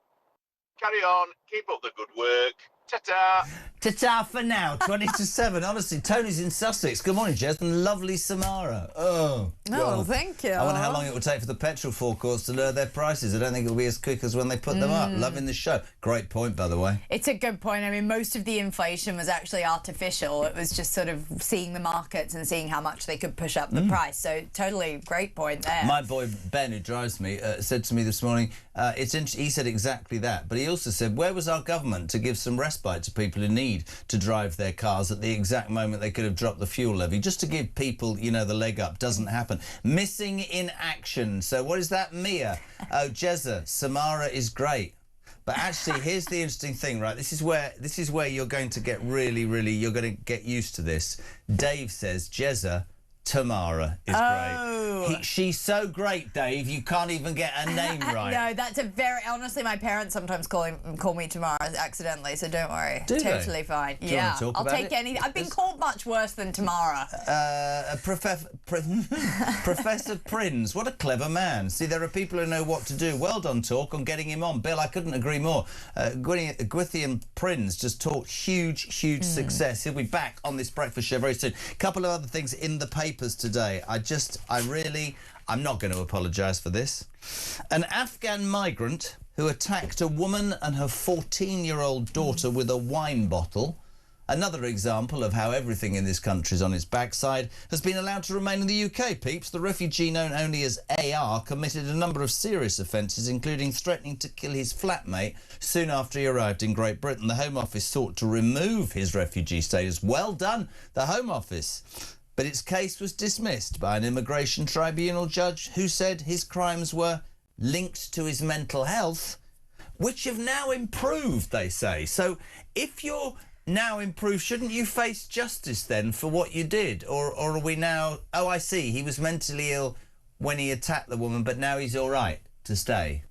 Carry on. Keep up the good work. Ta-ta. Ta-ta for now. 20 to 7. Honestly, Tony's in Sussex. Good morning, Jez. And lovely Samara. Oh, God. Thank you. I wonder how long it will take for the petrol forecourts to lower their prices. I don't think it will be as quick as when they put them up. Loving the show. Great point, by the way. It's a good point. I mean, most of the inflation was actually artificial. It was just sort of seeing the markets and seeing how much they could push up the price. So totally great point there. My boy Ben, who drives me, said to me this morning, he said exactly that. But he also said, where was our government to give some respite to people who need to drive their cars at the exact moment they could have dropped the fuel levy? Just to give people, you know, the leg up. Doesn't happen. Missing in action. So what is that, Mia? Oh, Jezza, Samara is great. But actually, here's the interesting thing, right? This is where you're going to get really, you're going to get used to this. Dave says, Jezza, Tamara is great. She's so great, Dave, you can't even get her name right. No, that's a very... Honestly, my parents sometimes call me Tamara accidentally, so don't worry. Do totally they? Fine. Do you want to talk I'll about take it? anything. I've been called much worse than Tamara. Professor Prins, what a clever man. See, there are people who know what to do. Well done, Talk, on getting him on. Bill, I couldn't agree more. Gwithian Prins just taught huge success. He'll be back on this breakfast show very soon. A couple of other things in the papers today. I'm not going to apologise for this. An Afghan migrant who attacked a woman and her 14-year-old daughter with a wine bottle Another example of how everything in this country is on its backside has been allowed to remain in the UK, peeps. The refugee known only as AR committed a number of serious offences, including threatening to kill his flatmate soon after he arrived in Great Britain. The Home Office sought to remove his refugee status. Well done, the Home Office. But its case was dismissed by an immigration tribunal judge who said his crimes were linked to his mental health, which have now improved, they say. So if you're now improved, shouldn't you face justice then for what you did? Or are we now, oh, I see, he was mentally ill when he attacked the woman, but now he's all right to stay?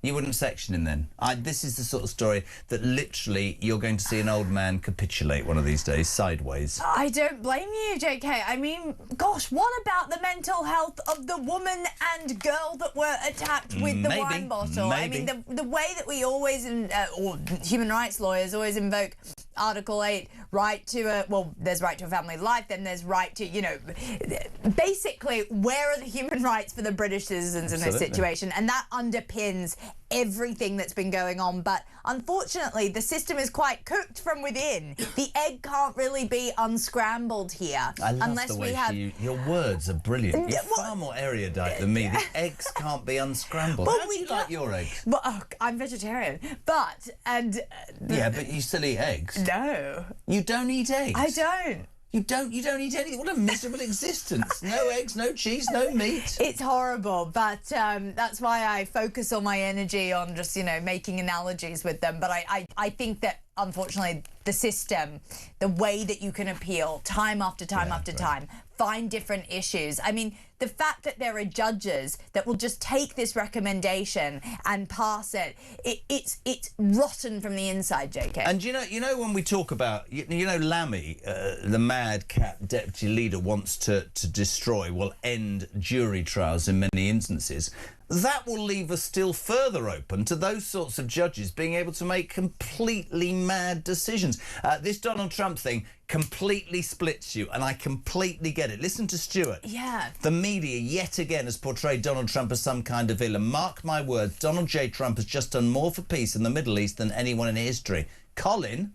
You wouldn't section him then? This is the sort of story that literally you're going to see an old man capitulate one of these days, sideways. I don't blame you, JK. I mean, gosh, what about the mental health of the woman and girl that were attacked with the wine bottle? I mean, the way that we always, or human rights lawyers always invoke Article 8, right to a, well, there's right to a family life, then there's right to, you know, basically, where are the human rights for the British citizens in this situation? And that underpins everything that's been going on. But unfortunately, the system is quite cooked from within. The egg can't really be unscrambled here. I love unless the way we have... your words are brilliant. You're far more erudite than me. The eggs can't be unscrambled. Well, How do you like your eggs? Well, oh, I'm vegetarian, but... yeah, but you still eat eggs. No. You don't eat eggs? I don't. You don't eat anything? What a miserable existence. No eggs, no cheese, no meat. It's horrible, but that's why I focus all my energy on just, you know, making analogies with them. But I think that, unfortunately, the system, the way that you can appeal time after time after time, find different issues. I mean, the fact that there are judges that will just take this recommendation and pass it, it's rotten from the inside, JK. And you know when we talk about, you know, Lammy, the mad cat deputy leader, wants to destroy, will end jury trials in many instances. That will leave us still further open to those sorts of judges being able to make completely mad decisions. This Donald Trump thing completely splits you, and I completely get it. Listen to Stuart. Yeah. The media yet again has portrayed Donald Trump as some kind of villain. Mark my words, Donald J. Trump has just done more for peace in the Middle East than anyone in history. Colin,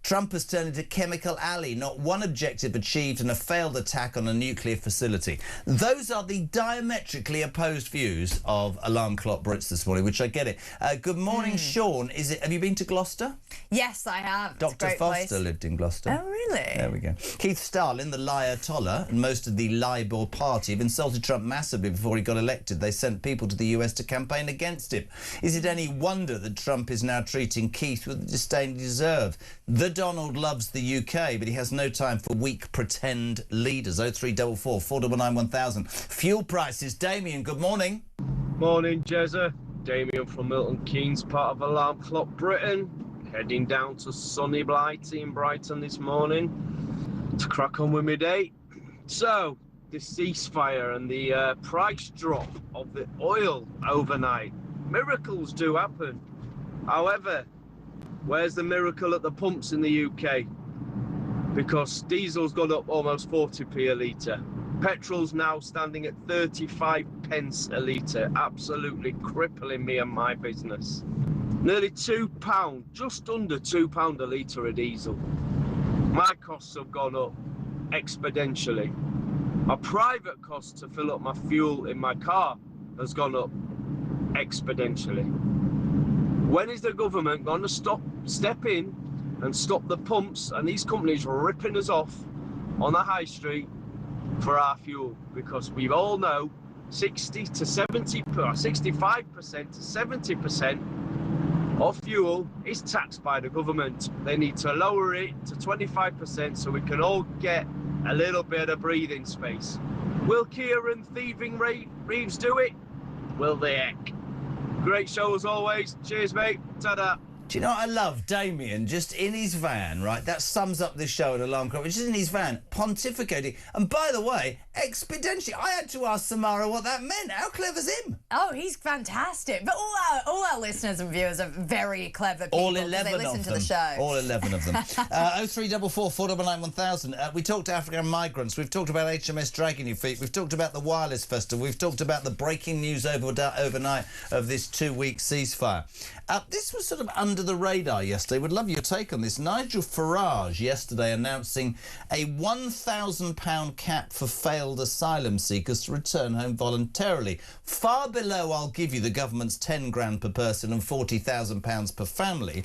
Trump has turned into Chemical Alley, not one objective achieved, and a failed attack on a nuclear facility. Those are the diametrically opposed views of Alarm Clock Brits this morning, which I get it. Good morning, Sean. Have you been to Gloucester? Yes, I have. Dr. Foster lived in Gloucester. Oh, really? There we go. Keith Starlin, the Ayatollah, and most of the Labour Party have insulted Trump massively before he got elected. They sent people to the US to campaign against him. Is it any wonder that Trump is now treating Keith with the disdain he deserves? The Donald loves the UK, but he has no time for weak pretend leaders. 0344 499 1000. Fuel prices. Damien, good morning. Morning, Jezza. Damien from Milton Keynes, part of Alarm Clock Britain. Heading down to sunny Blighty in Brighton this morning to crack on with my day. So, the ceasefire and the price drop of the oil overnight. Miracles do happen. However, where's the miracle at the pumps in the UK? Because diesel's gone up almost 40p a litre. Petrol's now standing at 35 pence a litre, absolutely crippling me and my business. Nearly £2, just under £2 a litre of diesel. My costs have gone up exponentially. My private cost to fill up my fuel in my car has gone up exponentially. When is the government going to step in and stop the pumps and these companies ripping us off on the high street for our fuel? Because we all know 60 to 70, 65% to 70% of fuel is taxed by the government. They need to lower it to 25% so we can all get a little bit of breathing space. Will Kieran Thieving Reeves do it? Will they heck? Great show as always. Cheers, mate. Ta-da. Do you know what I love? Damien, just in his van, right? That sums up this show at Alarm Clock. Just in his van, pontificating. And by the way, exponentially. I had to ask Samara what that meant. How clever's him? Oh, he's fantastic. But all our listeners and viewers are very clever people. All 11 they listen of to them. the show. All 11 of them. 0344 499 1000. We've talked to African migrants. We've talked about HMS Dragging Your Feet. We've talked about the Wireless Festival. We've talked about the breaking news overnight of this 2-week ceasefire. This was sort of under the radar yesterday. Would love your take on this. Nigel Farage yesterday announcing a £1,000 cap for failed asylum seekers to return home voluntarily. Far below, I'll give you, the government's 10 grand per person and £40,000 per family.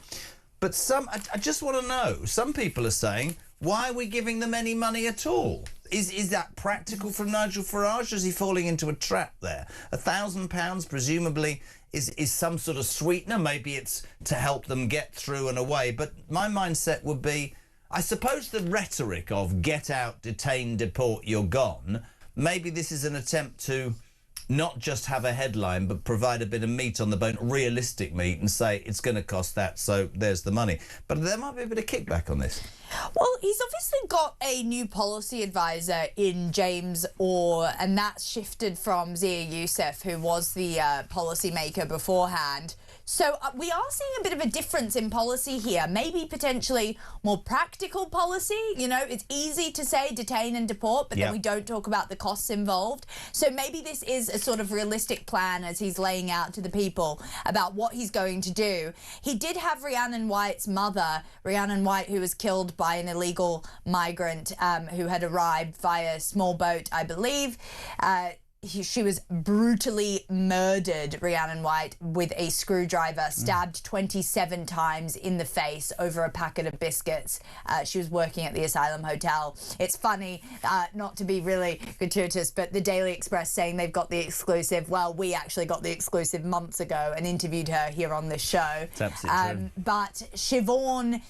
But I just want to know, some people are saying, why are we giving them any money at all? Is that practical from Nigel Farage? Is he falling into a trap there? £1,000 presumably is some sort of sweetener. Maybe it's to help them get through and away. But my mindset would be, I suppose the rhetoric of get out, detain, deport, you're gone. Maybe this is an attempt to not just have a headline, but provide a bit of meat on the bone, realistic meat, and say it's going to cost that, so there's the money. But there might be a bit of kickback on this. Well, he's obviously got a new policy advisor in James Orr, and that's shifted from Zia Youssef, who was the policy maker beforehand. So we are seeing a bit of a difference in policy here, maybe potentially more practical policy. You know, it's easy to say detain and deport, but then we don't talk about the costs involved. So maybe this is a sort of realistic plan as he's laying out to the people about what he's going to do. He did have Rhiannon White's mother, Rhiannon White, who was killed by an illegal migrant who had arrived via small boat, I believe. She was brutally murdered, Rhiannon White, with a screwdriver, stabbed 27 times in the face over a packet of biscuits. She was working at the asylum hotel. It's funny, not to be really gratuitous, but the Daily Express saying they've got the exclusive. Well, we actually got the exclusive months ago and interviewed her here on this show. It's absolutely true. But Siobhan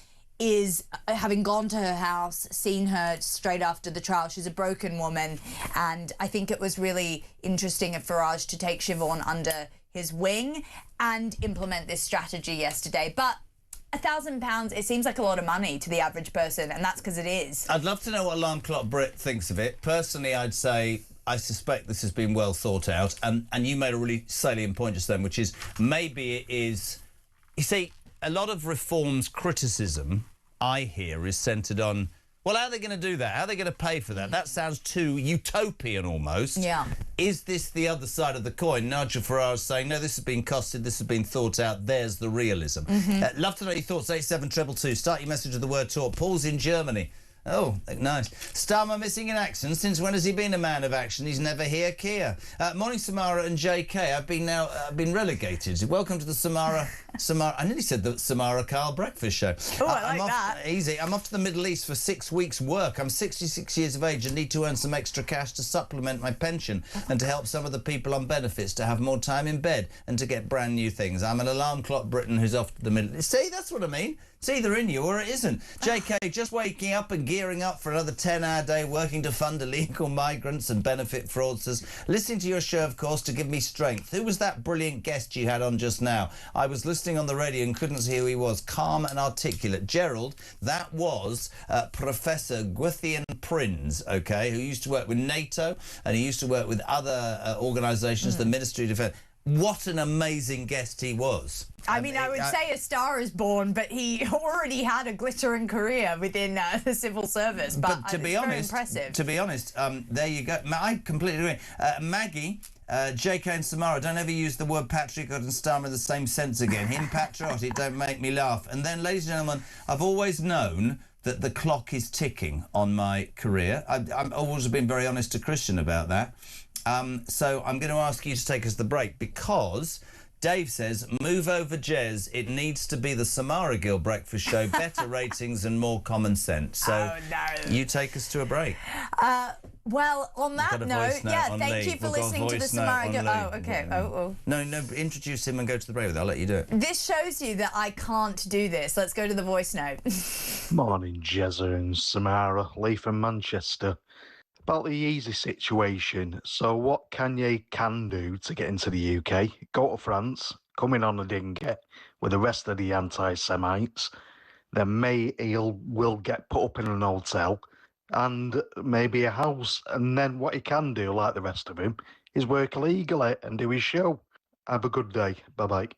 is, having gone to her house, seen her straight after the trial. She's a broken woman, and I think it was really interesting of Farage to take Siobhan under his wing and implement this strategy yesterday. But £1,000, it seems like a lot of money to the average person, and that's because it is. I'd love to know what Alarm Clock Brit thinks of it. Personally, I'd say I suspect this has been well thought out, and you made a really salient point just then, which is maybe it is... You see, a lot of reforms criticism I hear is centred on, well, how are they going to do that? How are they going to pay for that? That sounds too utopian almost. Yeah. Is this the other side of the coin? Nigel Farage saying, no, this has been costed, this has been thought out, there's the realism. Love to know your thoughts, 87222. Start your message with the word talk. Paul's in Germany. Oh, nice. Starmer missing in action. Since when has he been a man of action? He's never here. Kia. Morning, Samara and JK. I've been relegated. Welcome to the Samara. I nearly said the Samara Carl breakfast show. Oh, I like that. Easy. I'm off to the Middle East for 6 weeks' work. I'm 66 years of age and need to earn some extra cash to supplement my pension and to help some of the people on benefits to have more time in bed and to get brand new things. I'm an alarm clock Briton who's off to the Middle East. See, that's what I mean. It's either in you or it isn't. JK, just waking up and gearing up for another 10-hour day working to fund illegal migrants and benefit fraudsters. Listening to your show, of course, to give me strength. Who was that brilliant guest you had on just now? I was listening on the radio and couldn't see who he was. Calm and articulate. Gerald, that was Professor Gwythian Prinz, OK, who used to work with NATO and he used to work with other organisations, the Ministry of Defence. What an amazing guest he was. I mean, I would say a star is born, but he already had a glittering career within the civil service. But to be honest, there you go. I completely agree. Maggie, JK and Samara, don't ever use the word patriotic and Starmer in the same sense again. Him patriotic, don't make me laugh. And then, ladies and gentlemen, I've always known that the clock is ticking on my career. I've always been very honest to Christian about that. So I'm going to ask you to take us to the break because Dave says, move over, Jez. It needs to be the Samara Gill breakfast show, better ratings and more common sense. So you take us to a break. Well, on that note, thank you for listening to the Samara Gill. Oh, okay. No, introduce him and go to the break with it. I'll let you do it. This shows you that I can't do this. Let's go to the voice note. Morning, Jezza and Samara. Lee from Manchester. About the easy situation, so what Kanye can do to get into the UK, go to France, come in on a dinghy with the rest of the anti-Semites, then will get put up in an hotel and maybe a house, and then what he can do, like the rest of him, is work illegally and do his show. Have a good day. Bye-bye.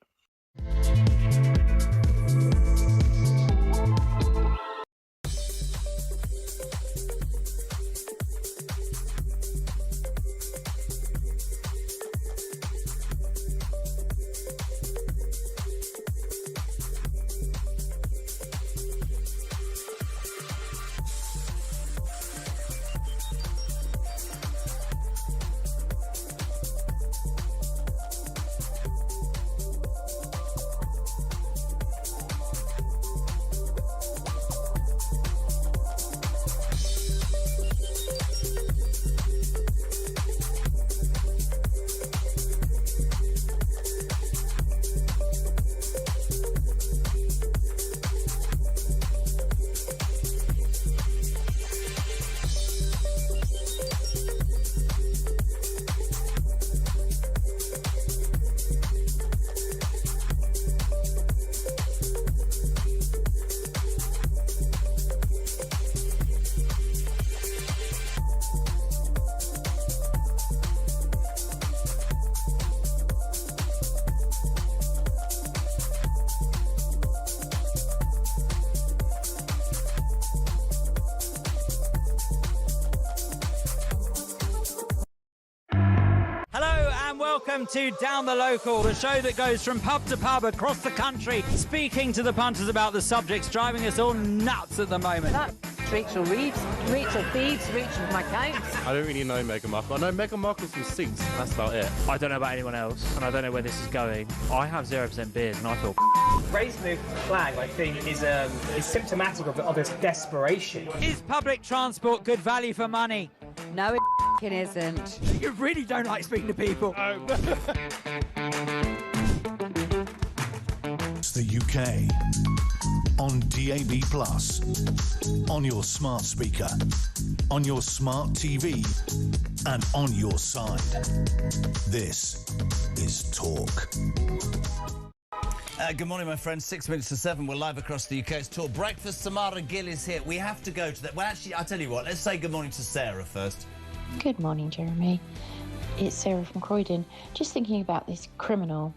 welcome to Down the Local, the show that goes from pub to pub across the country, speaking to the punters about the subjects driving us all nuts at the moment. Rachel Reeves, Rachel Beeves, Rachel McCounts. I don't really know Meghan Markle. I know Meghan Markle's from Suits. That's about it. I don't know about anyone else, and I don't know where this is going. I have 0% beers, and I feel Raising the flag, I think, is symptomatic of its desperation. Is public transport good value for money? No, it isn't. You really don't like speaking to people. It's the UK on DAB+, on your smart speaker, on your smart TV, and on your side. This is Talk. Good morning, my friends. 6 minutes to 7. We're live across the UK. It's Talk Breakfast. Samara Gill is here. We have to go to that. Well, actually, I'll tell you what. Let's say good morning to Sarah first. Good morning, Jeremy. It's Sarah from Croydon. Just thinking about this criminal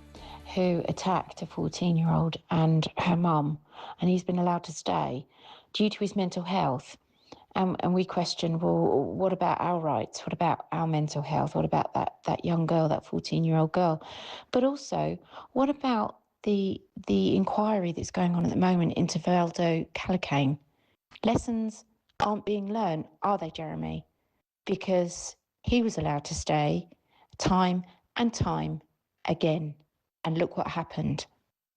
who attacked a 14-year-old and her mum, and he's been allowed to stay due to his mental health. And we question, well, what about our rights? What about our mental health? What about that young girl, that 14-year-old girl? But also, what about the inquiry that's going on at the moment into Valdo Calacane? Lessons aren't being learned, are they, Jeremy? Because he was allowed to stay time and time again. And look what happened.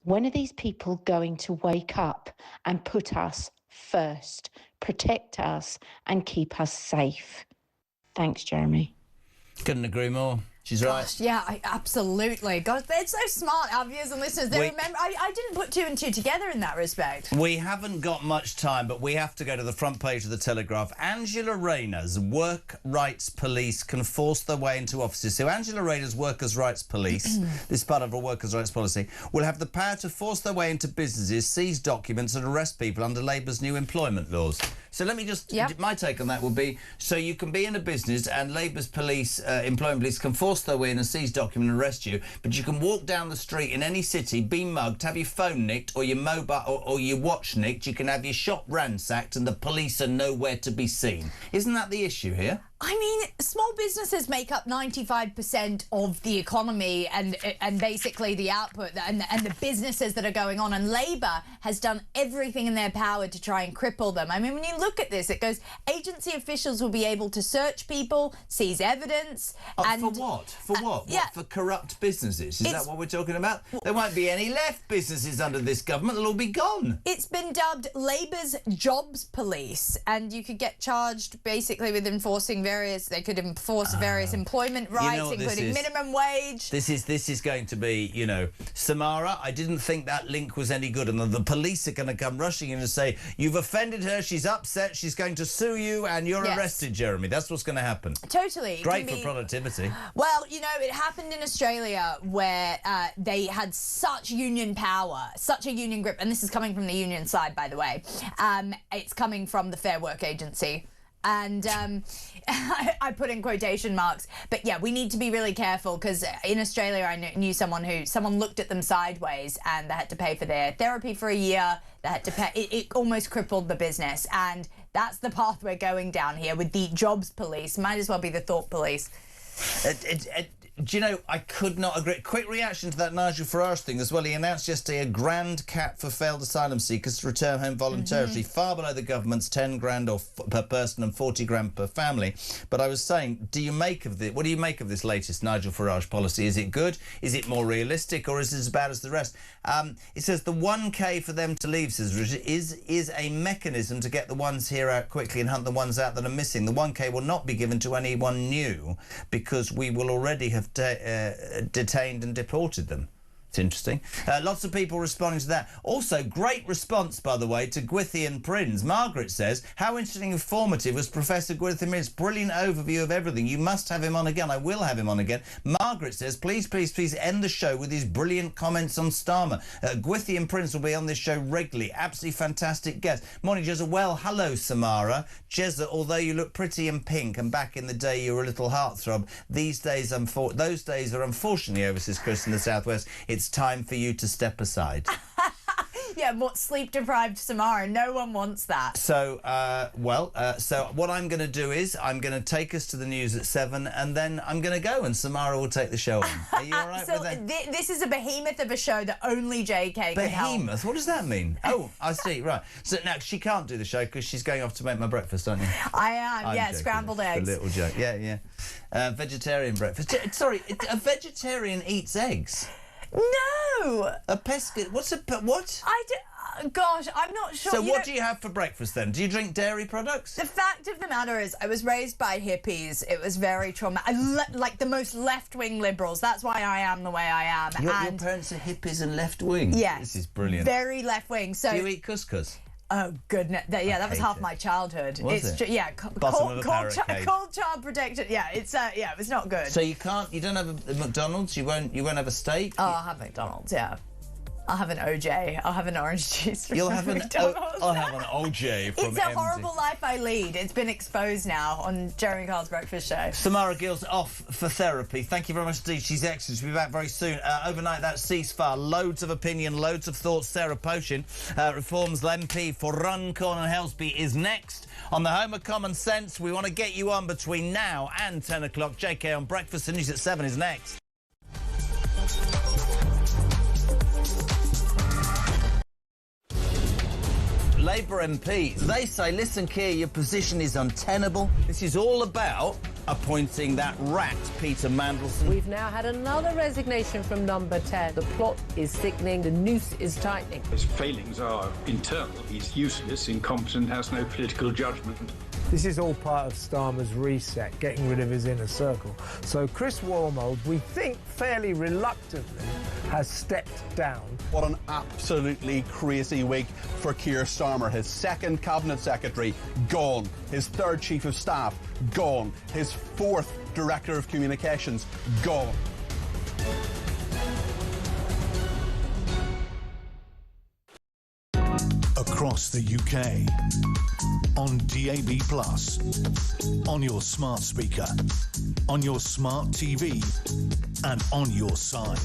When are these people going to wake up and put us first, protect us and keep us safe? Thanks, Jeremy. Couldn't agree more. She's right. Gosh, yeah, absolutely. God, they're so smart, our viewers and listeners. They remember. I didn't put two and two together in that respect. We haven't got much time, but we have to go to the front page of the Telegraph. Angela Rayner's work rights police can force their way into offices. So Angela Rayner's workers' rights police, this is part of a workers' rights policy, will have the power to force their way into businesses, seize documents and arrest people under Labour's new employment laws. So let me just, my take on that would be, so you can be in a business and Labour's police, employment police can force their way in and seize document and arrest you, but you can walk down the street in any city, be mugged, have your phone nicked or your mobile or your watch nicked, you can have your shop ransacked and the police are nowhere to be seen. Isn't that the issue here? I mean, small businesses make up 95% of the economy and basically the output and the businesses that are going on. And Labour has done everything in their power to try and cripple them. I mean, when you look at this, it goes, agency officials will be able to search people, seize evidence. And for what? For what? Yeah. What, for corrupt businesses? Is that what we're talking about? There won't be any left businesses under this government. They'll all be gone. It's been dubbed Labour's jobs police, and you could get charged basically with enforcing they could enforce various employment rights, including minimum wage. This is going to be, you know, Samara, I didn't think that link was any good, and the police are going to come rushing in and say, you've offended her, she's upset, she's going to sue you, and you're arrested, Jeremy. That's what's going to happen. Totally. Great for productivity. Well, you know, it happened in Australia where they had such union power, such a union grip, and this is coming from the union side, by the way. It's coming from the Fair Work Agency. And I put in quotation marks, but yeah, we need to be really careful because in Australia I knew someone looked at them sideways and they had to pay for their therapy for a year. They had to pay. It almost crippled the business, and that's the path we're going down here with the jobs police. Might as well be the thought police. Do you know, I could not agree. Quick reaction to that Nigel Farage thing as well. He announced yesterday a grand cap for failed asylum seekers to return home voluntarily, far below the government's 10 grand per person and 40 grand per family. But I was saying, what do you make of this latest Nigel Farage policy? Is it good? Is it more realistic, or is it as bad as the rest? It says the 1K for them to leave, says Richard, is a mechanism to get the ones here out quickly and hunt the ones out that are missing. The 1K will not be given to anyone new because we will already have detained and deported them. It's interesting. Lots of people responding to that. Also, great response, by the way, to Gwithian Prince. Margaret says, how interesting and informative was Professor Gwithian Prince? Brilliant overview of everything. You must have him on again. I will have him on again. Margaret says, please, please, please end the show with his brilliant comments on Starmer. Gwithian Prince will be on this show regularly. Absolutely fantastic guest. Morning, Jezza. Well, hello, Samara. Jezza, although you look pretty and pink, and back in the day you were a little heartthrob, these days, those days are unfortunately over, says Chris in the Southwest. It's time for you to step aside. Yeah, what sleep-deprived Samara? No one wants that. So, so what I'm going to do is I'm going to take us to the news at 7, and then I'm going to go, and Samara will take the show on. Are you all right So with that? this is a behemoth of a show that only JK can help. Behemoth? What does that mean? Oh, I see. Right. So now she can't do the show because she's going off to make my breakfast, aren't you? I am. I'm Yeah, joking. scrambled It's eggs. a little joke. Yeah. Vegetarian breakfast. Sorry, a vegetarian eats eggs. No. A pesca. What's a what? Gosh, I'm not sure. So what do you have for breakfast then? Do you drink dairy products? The fact of the matter is, I was raised by hippies. It was very traumatic. Like the most left-wing liberals. That's why I am the way I am. Your parents are hippies and left-wing? Yes. This is brilliant. Very left-wing. So. Do you eat couscous? Oh, goodness. Yeah, that was half my childhood. Was it? Yeah, Bottom of a parrot cage. cold child protected. Yeah, it was not good. So you don't have a McDonald's? You won't have a steak? Oh, I'll have McDonald's, yeah. I'll have an OJ. I'll have an orange juice. You'll have an I'll have an OJ from It's a horrible life I lead. It's been exposed now on Jeremy Carl's breakfast show. Samara Gill's off for therapy. Thank you very much indeed. She's excellent. She'll be back very soon. Overnight, that ceasefire. Loads of opinion, loads of thoughts. Sarah Potion, Reform's MP for Runcorn and Helsby, is next. On the home of common sense, we want to get you on between now and 10 o'clock. JK on breakfast. The news at 7 is next. Labour MPs, they say, listen, Keir, your position is untenable. This is all about appointing that rat, Peter Mandelson. We've now had another resignation from number 10. The plot is thickening, the noose is tightening. His failings are internal. He's useless, incompetent, has no political judgment. This is all part of Starmer's reset, getting rid of his inner circle. So Chris Wormold, we think fairly reluctantly, has stepped down. What an absolutely crazy week for Keir Starmer. His second cabinet secretary, gone. His third chief of staff, gone. His fourth director of communications, gone. Across the UK, on DAB+, on your smart speaker, on your smart TV, and on your side.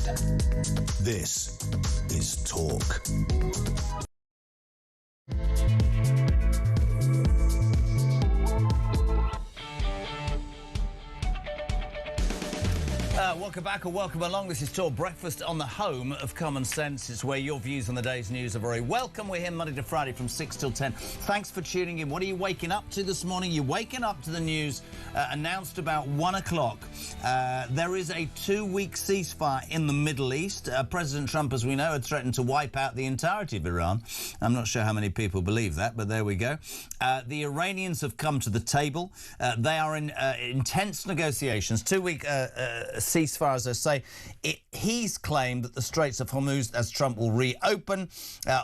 This is Talk. Welcome back or welcome along. This is Talk Breakfast on the home of common sense. It's where your views on the day's news are very welcome. We're here Monday to Friday from 6 till 10. Thanks for tuning in. What are you waking up to this morning? You're waking up to the news announced about 1 o'clock. There is a 2-week ceasefire in the Middle East. President Trump, as we know, had threatened to wipe out the entirety of Iran. I'm not sure how many people believe that, but there we go. The Iranians have come to the table. They are in intense negotiations. 2-week ceasefire, as I say. He's claimed that the Straits of Hormuz, as Trump will reopen.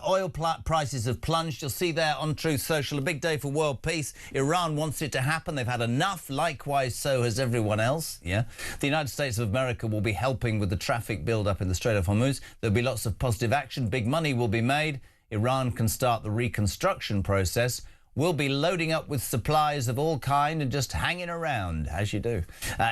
Oil prices have plunged. You'll see there on Truth Social. A big day for world peace. Iran wants it to happen. They've had enough. Likewise, so has everyone else. Yeah. The United States of America will be helping with the traffic build-up in the Strait of Hormuz. There'll be lots of positive action. Big money will be made. Iran can start the reconstruction process. We'll be loading up with supplies of all kind and just hanging around, as you do,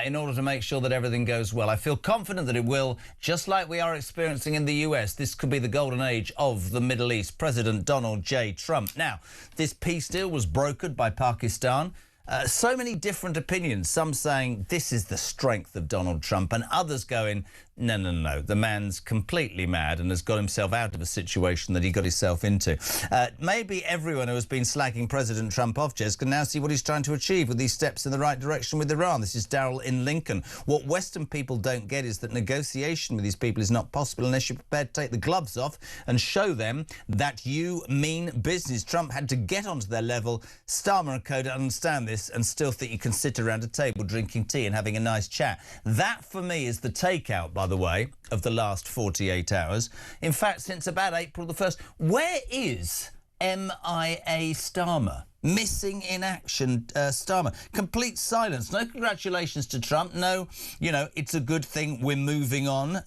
in order to make sure that everything goes well. I feel confident that it will, just like we are experiencing in the US. This could be the golden age of the Middle East. President Donald J. Trump. Now, this peace deal was brokered by Pakistan. So many different opinions, some saying this is the strength of Donald Trump and others going, no, the man's completely mad and has got himself out of a situation that he got himself into. Maybe everyone who has been slagging President Trump off, Jez, can now see what he's trying to achieve with these steps in the right direction with Iran. This is Darrell in Lincoln. What Western people don't get is that negotiation with these people is not possible unless you're prepared to take the gloves off and show them that you mean business. Trump had to get onto their level. Starmer and co don't understand this and still think you can sit around a table drinking tea and having a nice chat. That, for me, is the takeout, by the way, of the last 48 hours. In fact, since about April the 1st. Where is MIA Starmer? Missing in action, Starmer. Complete silence. No congratulations to Trump. No, you know, it's a good thing. We're moving on.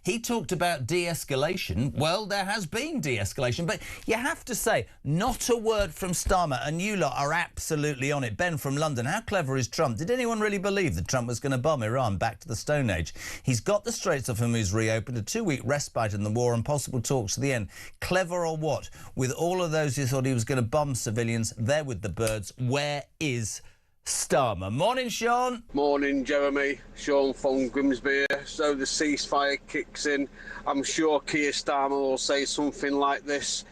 He talked about de-escalation. Well, there has been de-escalation, but you have to say, not a word from Starmer, and you lot are absolutely on it. Ben from London, how clever is Trump? Did anyone really believe that Trump was going to bomb Iran back to the Stone Age? He's got the Straits of Hormuz reopened, a 2-week respite in the war and possible talks to the end. Clever or what? With all of those who thought he was going to bomb civilians, there with the birds. Where is Starmer? Morning, Sean. Morning, Jeremy. Sean from Grimsby. So the ceasefire kicks in. I'm sure Keir Starmer will say something like this.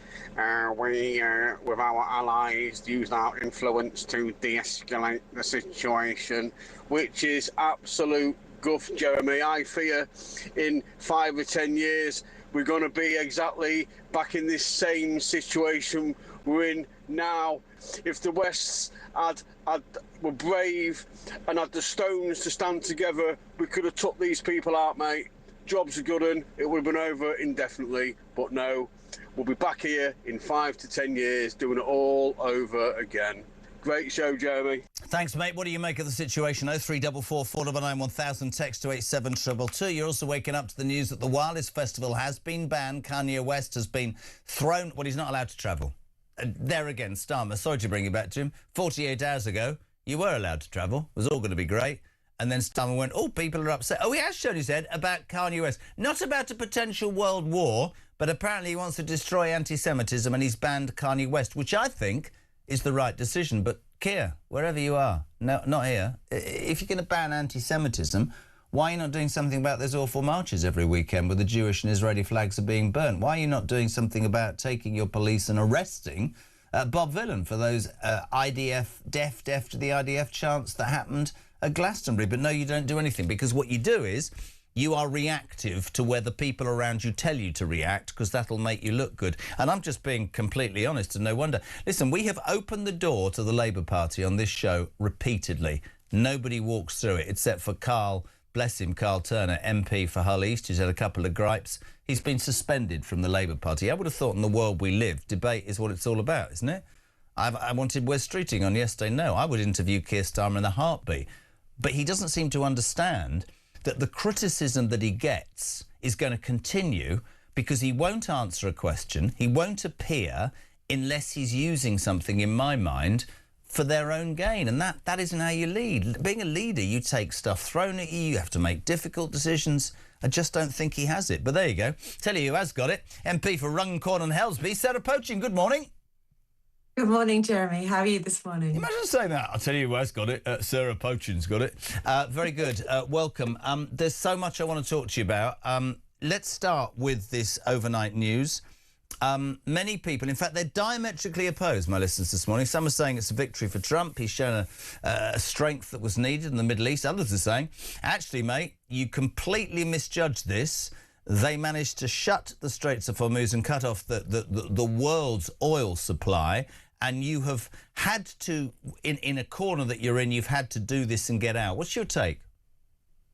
We, with our allies, use our influence to de-escalate the situation, which is absolute guff, Jeremy. I fear in 5 or 10 years we're going to be exactly back in this same situation we're in now. If the West were brave and had the stones to stand together, we could have took these people out, mate. Jobs are good and it would have been over indefinitely. But no, we'll be back here in 5 to 10 years doing it all over again. Great show, Jeremy. Thanks, mate. What do you make of the situation? 0344 499 1000, text to 87222. You're also waking up to the news that the Wildest Festival has been banned. Kanye West has been thrown... Well, he's not allowed to travel. There again, Starmer, sorry to bring you back to him. 48 hours ago, you were allowed to travel. It was all going to be great. And then Starmer went, oh, people are upset. Oh, he has shown his head about Kanye West. Not about a potential world war, but apparently he wants to destroy anti-Semitism and he's banned Kanye West, which I think is the right decision. But, Keir, wherever you are, no, not here, if you're going to ban anti-Semitism, why are you not doing something about those awful marches every weekend where the Jewish and Israeli flags are being burnt? Why are you not doing something about taking your police and arresting Bob Villan for those IDF, deaf to the IDF chants that happened at Glastonbury? But no, you don't do anything, because what you do is you are reactive to where the people around you tell you to react, because that'll make you look good. And I'm just being completely honest, and no wonder. Listen, we have opened the door to the Labour Party on this show repeatedly. Nobody walks through it except for Carl... Bless him, Carl Turner, MP for Hull East, who's had a couple of gripes. He's been suspended from the Labour Party. I would have thought in the world we live, debate is what it's all about, isn't it? I wanted Wes Streeting on yesterday. No, I would interview Keir Starmer in a heartbeat. But he doesn't seem to understand that the criticism that he gets is going to continue because he won't answer a question, he won't appear unless he's using something, in my mind, for their own gain. And that isn't how you lead. Being a leader, you take stuff thrown at you, you have to make difficult decisions. I just don't think he has it. But there you go. Tell you who has got it. MP for Runcorn and Helsby, Sarah Poaching, good morning. Good morning, Jeremy. How are you this morning? Imagine saying that. I'll tell you who has got it. Sarah Poaching's got it. Very good. Welcome. There's so much I want to talk to you about. Let's start with this overnight news. Many people, in fact, they're diametrically opposed, my listeners, this morning. Some are saying it's a victory for Trump. He's shown a strength that was needed in the Middle East. Others are saying, actually, mate, you completely misjudged this. They managed to shut the Straits of Hormuz and cut off the world's oil supply. And you have had to, in a corner that you're in, you've had to do this and get out. What's your take?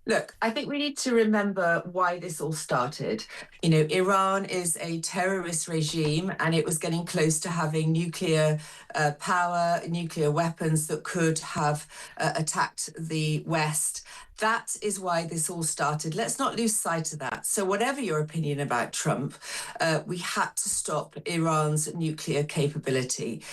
Look, I think we need to remember why this all started. You know, Iran is a terrorist regime and it was getting close to having nuclear power, nuclear weapons that could have attacked the West. That is why this all started. Let's not lose sight of that. So whatever your opinion about Trump, we had to stop Iran's nuclear capability.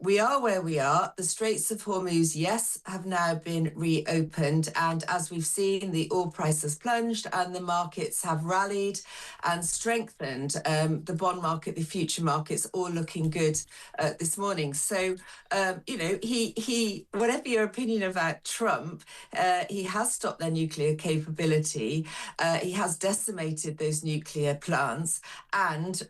We are where we are. The Straits of Hormuz, yes, have now been reopened. And as we've seen, the oil price has plunged and the markets have rallied and strengthened. The bond market, the future markets, all looking good this morning. So, you know, he whatever your opinion about Trump, he has stopped their nuclear capability. He has decimated those nuclear plants. And,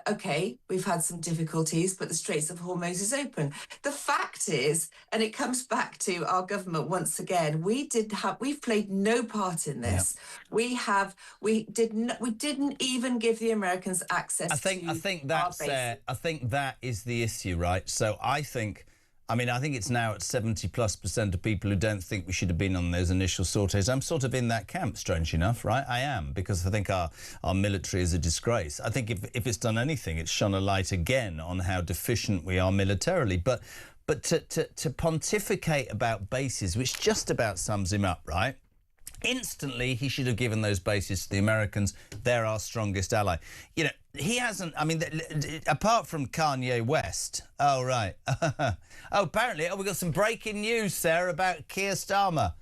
OK, we've had some difficulties, but the Straits of Hormuz is open. The fact is, and it comes back to our government once again, we've played no part in this. Yeah. We didn't even give the Americans access I think that is the issue, right? So I think I mean, I think it's now at 70+% of people who don't think we should have been on those initial sorties. I'm sort of in that camp, strange enough, right? I am, because I think our military is a disgrace. I think if it's done anything, it's shone a light again on how deficient we are militarily. But to pontificate about bases, which just about sums him up, right? Instantly, he should have given those bases to the Americans. They're our strongest ally. You know, he hasn't, I mean, apart from Kanye West. Oh, right. Oh, apparently, we've got some breaking news, Sarah, about Keir Starmer.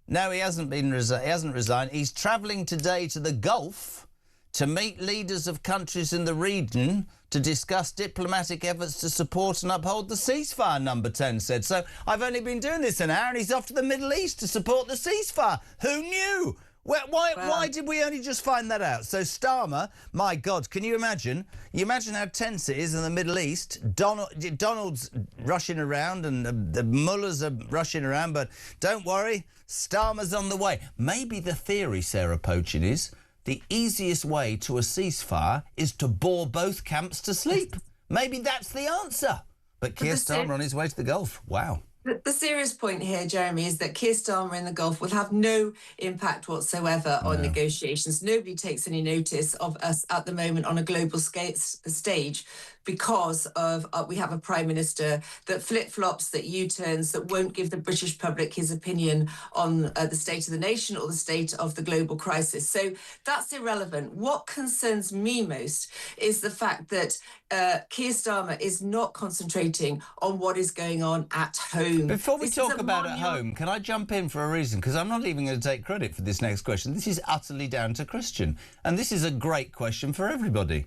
No, he hasn't resigned. He's travelling today to the Gulf to meet leaders of countries in the region to discuss diplomatic efforts to support and uphold the ceasefire, Number 10 said. So I've only been doing this an hour and he's off to the Middle East to support the ceasefire. Who knew? Why did we only just find that out? So Starmer, my God, can you imagine? You imagine how tense it is in the Middle East. Donald's rushing around and the mullahs are rushing around, but don't worry, Starmer's on the way. Maybe the theory, Sarah Pochin, is the easiest way to a ceasefire is to bore both camps to sleep. Maybe that's the answer. But Keir Starmer on his way to the Gulf. Wow. The serious point here, Jeremy, is that Keir Starmer in the Gulf will have no impact whatsoever on negotiations. Nobody takes any notice of us at the moment on a global stage because of we have a Prime Minister that flip-flops, that U-turns, that won't give the British public his opinion on the state of the nation or the state of the global crisis. So that's irrelevant. What concerns me most is the fact that Keir Starmer is not concentrating on what is going on at home. Before we talk about at home, can I jump in for a reason? Because I'm not even going to take credit for this next question. This is utterly down to Christian. And this is a great question for everybody.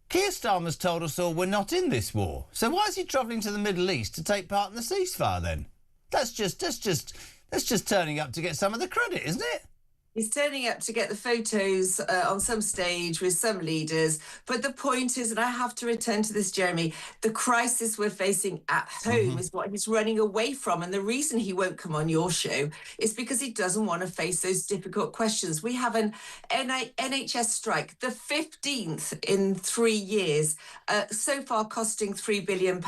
Keir Starmer's told us all we're not in this war. So why is he travelling to the Middle East to take part in the ceasefire then? That's just turning up to get some of the credit, isn't it? He's turning up to get the photos on some stage with some leaders. But the point is, and I have to return to this, Jeremy, the crisis we're facing at home is what he's running away from. And the reason he won't come on your show is because he doesn't want to face those difficult questions. We have an NHS strike, the 15th in 3 years, so far costing £3 billion.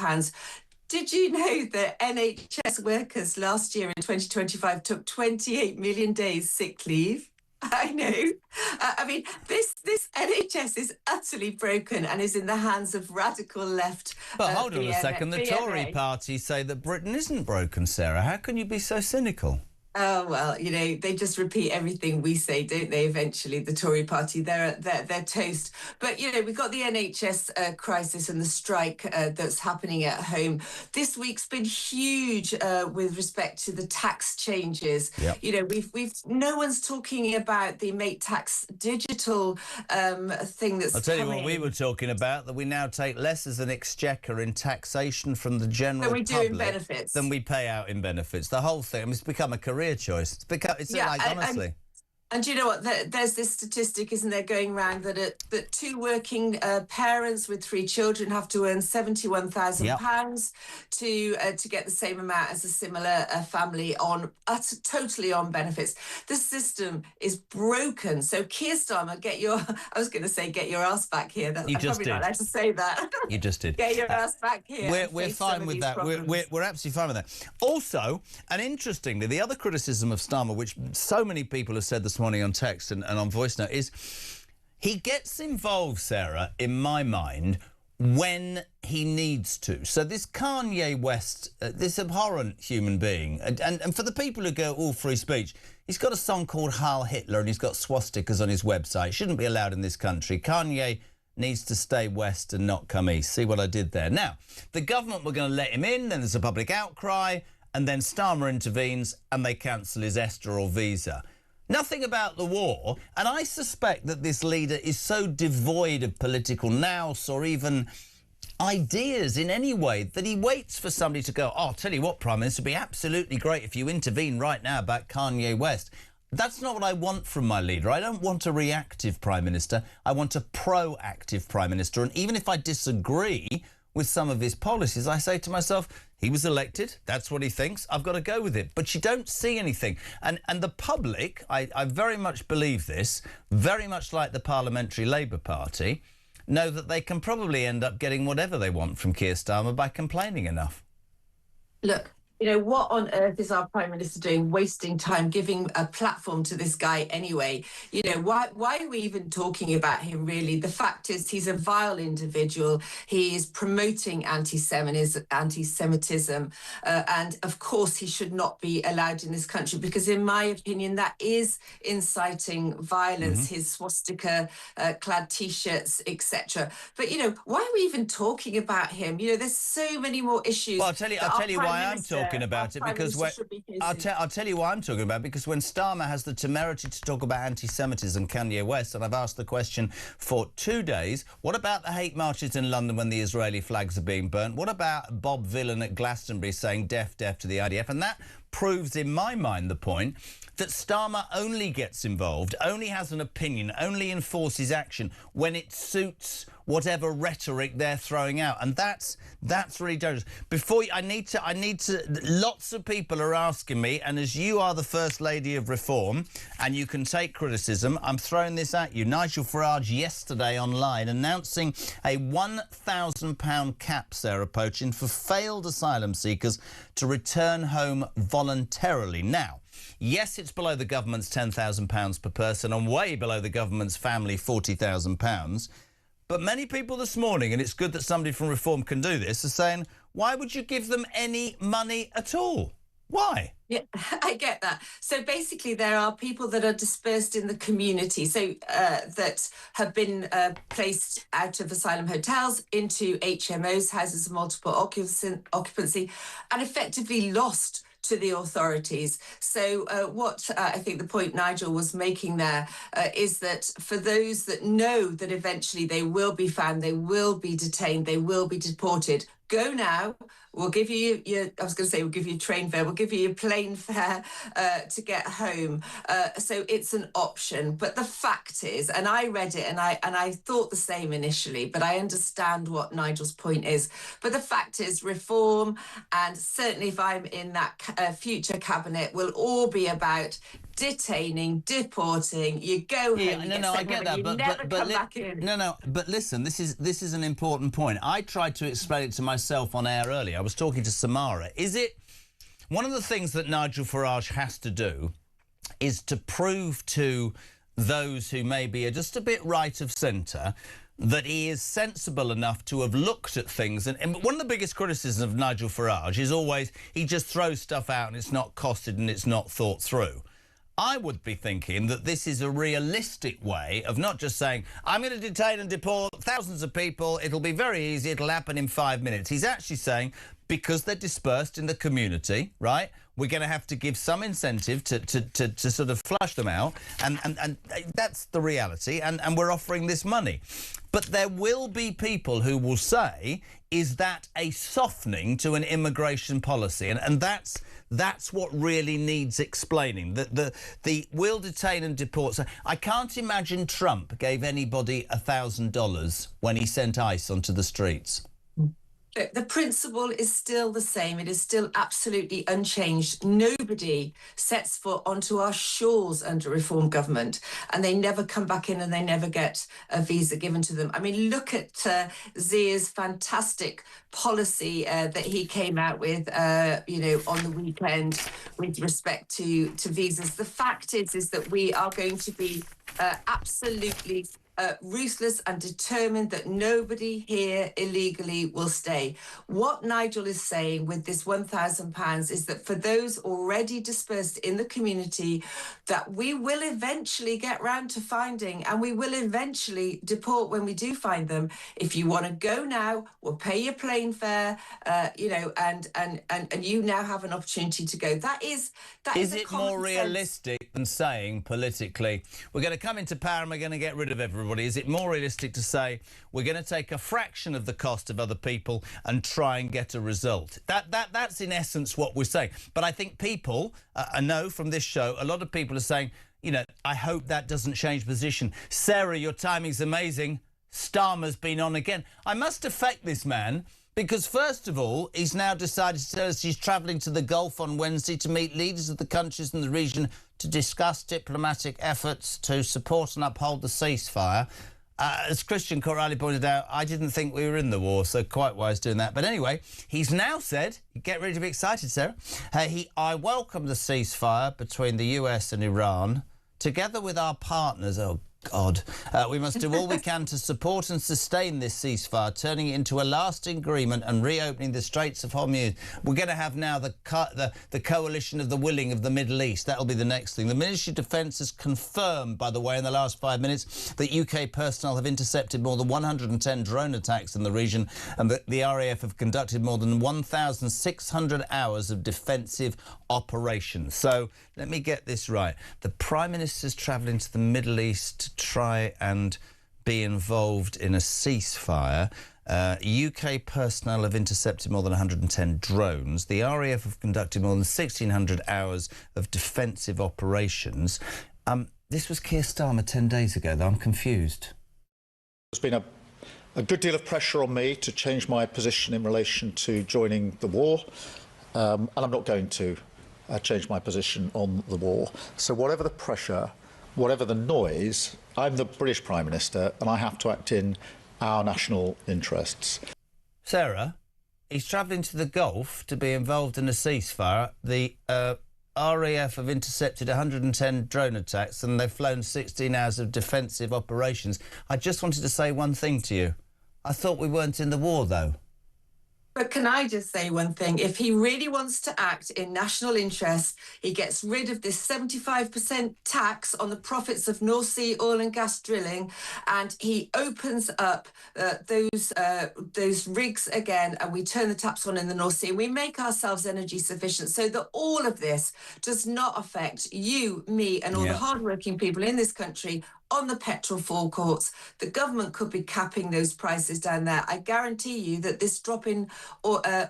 Did you know that NHS workers last year in 2025 took 28 million days sick leave? I know. I mean, this NHS is utterly broken and is in the hands of radical left. But hold on a second. The Tory party say that Britain isn't broken, Sarah. How can you be so cynical? Oh, well, you know, they just repeat everything we say, don't they, eventually, the Tory party. They're toast. But, you know, we've got the NHS crisis and the strike that's happening at home. This week's been huge with respect to the tax changes. Yep. You know, we've no one's talking about the Make Tax Digital thing that's I'll tell you what we were talking about, that we now take less as an exchequer in taxation from the general public do in benefits than we pay out in benefits. The whole thing, I mean, it's become a career choice. Honestly. And you know what? There's this statistic, isn't there, going around that two working parents with 3 children have to earn £71,000 to get the same amount as a similar family totally on benefits. The system is broken. So Keir Starmer, get your ass back here. I'm probably not allowed to say that. You just did. Get your ass back here. We're fine with that. We're absolutely fine with that. Also, and interestingly, the other criticism of Starmer, which so many people have said this morning on text and on voice note, is he gets involved, Sarah, in my mind, when he needs to. So this Kanye West, this abhorrent human being, and for the people who go, all free speech, he's got a song called Heil Hitler and he's got swastikas on his website. Shouldn't be allowed in this country. Kanye needs to stay west and not come east. See what I did there? Now, the government were going to let him in, then there's a public outcry, and then Starmer intervenes and they cancel his estuarial visa. Nothing about the war, and I suspect that this leader is so devoid of political nous or even ideas in any way that he waits for somebody to go, oh, I'll tell you what, Prime Minister, it'd be absolutely great if you intervene right now about Kanye West. That's not what I want from my leader. I don't want a reactive Prime Minister. I want a proactive Prime Minister, and even if I disagree with some of his policies, I say to myself, he was elected, that's what he thinks, I've got to go with it. But you don't see anything. And the public, I very much believe this, very much like the Parliamentary Labour Party, know that they can probably end up getting whatever they want from Keir Starmer by complaining enough. Look, you know, what on earth is our Prime Minister doing, wasting time, giving a platform to this guy anyway? You know, why are we even talking about him, really? The fact is he's a vile individual. He is promoting anti-Semitism, and of course he should not be allowed in this country because, in my opinion, that is inciting violence, his swastika clad T-shirts, etc. But, you know, why are we even talking about him? You know, there's so many more issues. Well, I'll tell you why I'm talking about it, because I'll tell you why I'm talking about it, because when Starmer has the temerity to talk about anti-Semitism, Kanye West, and I've asked the question for 2 days, what about the hate marches in London when the Israeli flags are being burnt? What about Bob Villan at Glastonbury saying deaf to the IDF? And that proves in my mind the point that Starmer only gets involved, only has an opinion, only enforces action when it suits whatever rhetoric they're throwing out, and that's really dangerous. I need to. Lots of people are asking me, and as you are the First Lady of Reform, and you can take criticism, I'm throwing this at you. Nigel Farage yesterday online announcing a £1,000 cap, Sarah Pochin, for failed asylum seekers to return home voluntarily. Now, yes, it's below the government's £10,000 per person and way below the government's family £40,000. But many people this morning, and it's good that somebody from Reform can do this, are saying, why would you give them any money at all? Why? Yeah, I get that. So basically, there are people that are dispersed in the community, so that have been placed out of asylum hotels into HMOs, houses of multiple occupancy, and effectively lost to the authorities. So what I think the point Nigel was making there is that for those that know that eventually they will be found, they will be detained, they will be deported, go now. We'll give you we'll give you train fare, we'll give you your plane fare to get home. So it's an option. But the fact is, and I read it and I thought the same initially, but I understand what Nigel's point is. But the fact is, Reform, and certainly if I'm in that future cabinet, will all be about detaining, deporting. You go home. I get that, but come back in. But listen, this is an important point. I tried to explain it to myself on air earlier. I was talking to Samara. Is it one of the things that Nigel Farage has to do is to prove to those who maybe are just a bit right of centre that he is sensible enough to have looked at things. And one of the biggest criticisms of Nigel Farage is always he just throws stuff out and it's not costed and it's not thought through. I would be thinking that this is a realistic way of not just saying, I'm going to detain and deport thousands of people, it'll be very easy, it'll happen in 5 minutes. He's actually saying, because they're dispersed in the community, right, we're going to have to give some incentive to sort of flush them out, and that's the reality, and we're offering this money. But there will be people who will say, is that a softening to an immigration policy? And that's what really needs explaining. The will detain and deport. So I can't imagine Trump gave anybody $1,000 when he sent ICE onto the streets. The principle is still the same. It is still absolutely unchanged. Nobody sets foot onto our shores under Reform government, and they never come back in and they never get a visa given to them. I mean, look at Zia's fantastic policy that he came out with, on the weekend with respect to visas. The fact is that we are going to be absolutely ruthless and determined that nobody here illegally will stay. What Nigel is saying with this £1,000 is that for those already dispersed in the community, that we will eventually get round to finding, and we will eventually deport when we do find them. If you want to go now, we'll pay your plane fare, and you now have an opportunity to go. That is it more realistic than saying politically, we're going to come into power and we're going to get rid of everyone? Is it more realistic to say we're going to take a fraction of the cost of other people and try and get a result? That's in essence what we're saying. But I think people, I know from this show, a lot of people are saying, I hope that doesn't change position. Sarah, your timing's amazing. Starmer's been on again. I must affect this man, because first of all, he's now decided to tell us he's travelling to the Gulf on Wednesday to meet leaders of the countries in the region to discuss diplomatic efforts to support and uphold the ceasefire. As Christian Corrali pointed out, I didn't think we were in the war, so quite wise doing that. But anyway, he's now said, get ready to be excited, Sarah, I welcome the ceasefire between the US and Iran, together with our partners. Oh, God. We must do all we can to support and sustain this ceasefire, turning it into a lasting agreement and reopening the Straits of Hormuz. We're going to have now the coalition of the willing of the Middle East. That'll be the next thing. The Ministry of Defence has confirmed, by the way, in the last 5 minutes, that UK personnel have intercepted more than 110 drone attacks in the region and that the RAF have conducted more than 1,600 hours of defensive operations. So let me get this right. The Prime Minister's travelling to the Middle East to try and be involved in a ceasefire. UK personnel have intercepted more than 110 drones. The RAF have conducted more than 1,600 hours of defensive operations. This was Keir Starmer 10 days ago, though. I'm confused. There's been a good deal of pressure on me to change my position in relation to joining the war, and I'm not going to change my position on the war. So whatever the pressure, whatever the noise, I'm the British Prime Minister and I have to act in our national interests. Sarah, he's travelling to the Gulf to be involved in a ceasefire. The RAF have intercepted 110 drone attacks and they've flown 16 hours of defensive operations. I just wanted to say one thing to you. I thought we weren't in the war, though. But can I just say one thing? If he really wants to act in national interest, he gets rid of this 75% tax on the profits of North Sea oil and gas drilling, and he opens up those rigs again, and we turn the taps on in the North Sea. We make ourselves energy sufficient so that all of this does not affect you, me, and all the hardworking people in this country on the petrol forecourts. The government could be capping those prices down there. I guarantee you that this drop in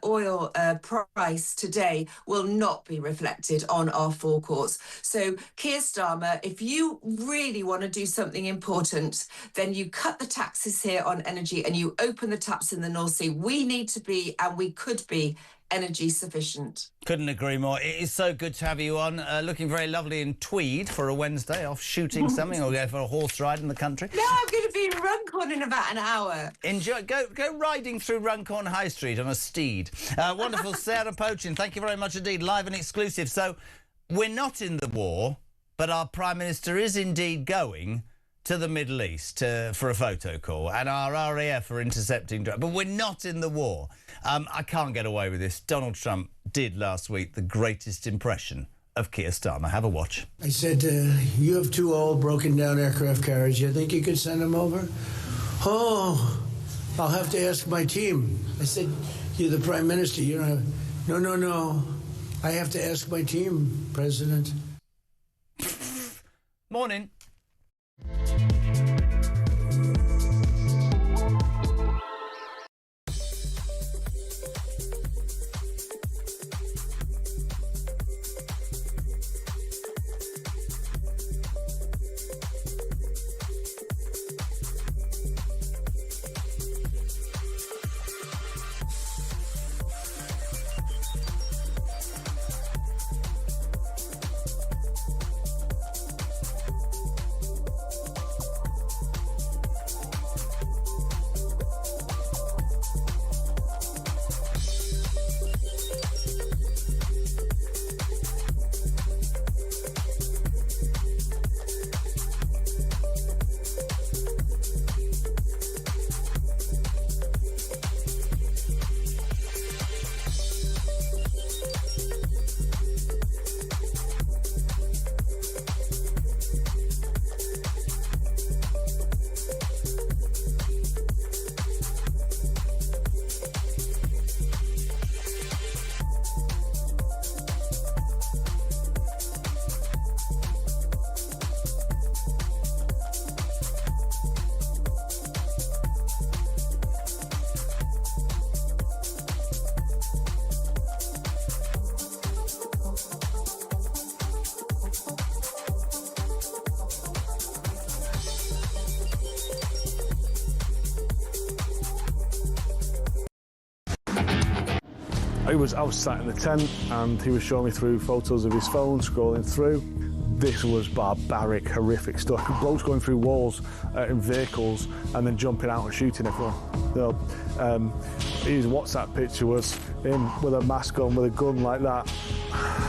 oil price today will not be reflected on our forecourts. So, Keir Starmer, if you really want to do something important, then you cut the taxes here on energy and you open the taps in the North Sea. We need to be, and we could be, energy sufficient. Couldn't agree more. It is so good to have you on. Looking very lovely in tweed for a Wednesday, off shooting something or go for a horse ride in the country. No, I'm going to be in Runcorn in about an hour. Enjoy. Go riding through Runcorn High Street on a steed. Wonderful. Sarah Pochin, thank you very much indeed. Live and exclusive. So we're not in the war, but our Prime Minister is indeed going to the Middle East for a photo call, and our RAF are intercepting drugs. But we're not in the war. I can't get away with this. Donald Trump did last week the greatest impression of Keir Starmer. Have a watch. I said, you have 2 old broken down aircraft carriers. You think you could send them over? Oh, I'll have to ask my team. I said, you're the Prime Minister. You don't have... No. I have to ask my team, President. Morning. I was sat in the tent and he was showing me through photos of his phone, scrolling through. this was barbaric, horrific stuff. Blokes going through walls in vehicles and then jumping out and shooting everyone. His WhatsApp picture was him with a mask on, with a gun like that.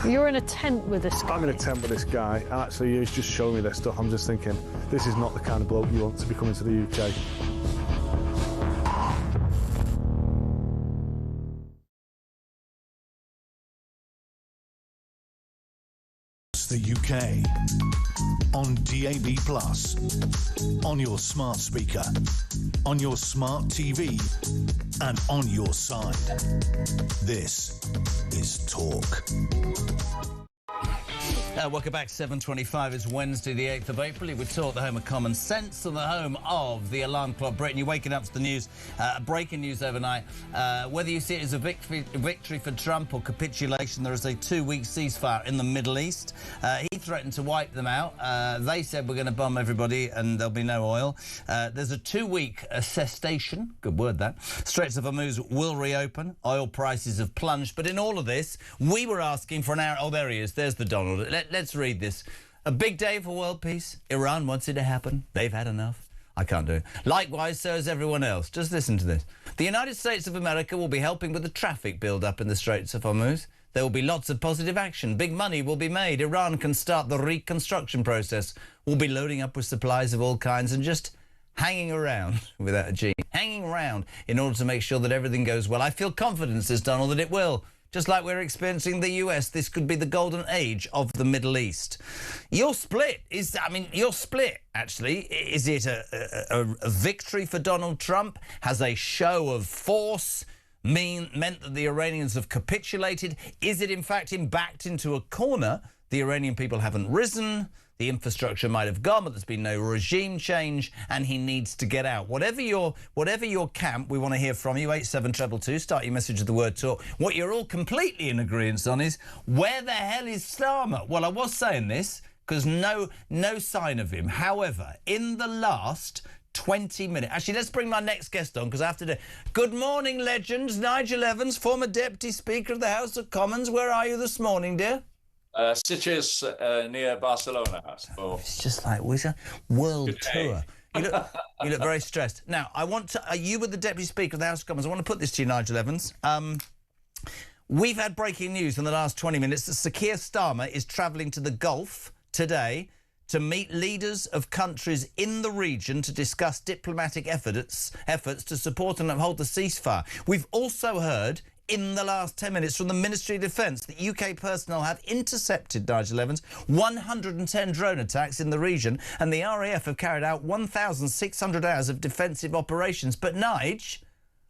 You're in a tent with this guy? I'm in a tent with this guy, and actually he's just showing me this stuff. I'm just thinking, this is not the kind of bloke you want to be coming to the UK. The UK on DAB+, on your smart speaker, on your smart TV, and on your side. This is Talk. Welcome back, 7:25. It's Wednesday, the 8th of April. We talk the home of common sense and the home of the alarm clock Britain. You're waking up to the news, breaking news overnight. Whether you see it as a victory for Trump or capitulation, there is a 2-week ceasefire in the Middle East. He threatened to wipe them out. They said we're going to bomb everybody and there'll be no oil. There's a 2-week cessation. Good word, that. Straits of Hormuz will reopen. Oil prices have plunged. But in all of this, we were asking for an hour. Oh, there he is. There's the Donald. Let's read this. A big day for world peace. Iran wants it to happen. They've had enough. I can't do it. Likewise, so has everyone else. Just listen to this. The United States of America will be helping with the traffic build-up in the Straits of Hormuz. There will be lots of positive action. Big money will be made. Iran can start the reconstruction process. We'll be loading up with supplies of all kinds and just hanging around, without a G, hanging around in order to make sure that everything goes well. I feel confident, says Donald, that it will. Just like we're experiencing the US, this could be the golden age of the Middle East. You're split. You're split, actually. Is it a victory for Donald Trump? Has a show of force meant that the Iranians have capitulated? Is it, in fact, backed into a corner? The Iranian people haven't risen. The infrastructure might have gone, but there's been no regime change, and he needs to get out. Whatever your camp, we want to hear from you. 87222. Start your message with the word talk. What you're all completely in agreement on is, where the hell is Starmer? Well, I was saying this because no sign of him. However, in the last 20 minutes. Actually, let's bring my next guest on because I have to do. Good morning, legends. Nigel Evans, former Deputy Speaker of the House of Commons. Where are you this morning, dear? Sitges near Barcelona. So. It's just like world tour. You look very stressed. Now, you were the Deputy Speaker of the House of Commons. I want to put this to you, Nigel Evans. We've had breaking news in the last 20 minutes that Sir Keir Starmer is travelling to the Gulf today to meet leaders of countries in the region to discuss diplomatic efforts to support and uphold the ceasefire. We've also heard in the last 10 minutes from the Ministry of Defence that UK personnel have intercepted, Nigel Evans, 110 drone attacks in the region, and the RAF have carried out 1,600 hours of defensive operations. But, Nige,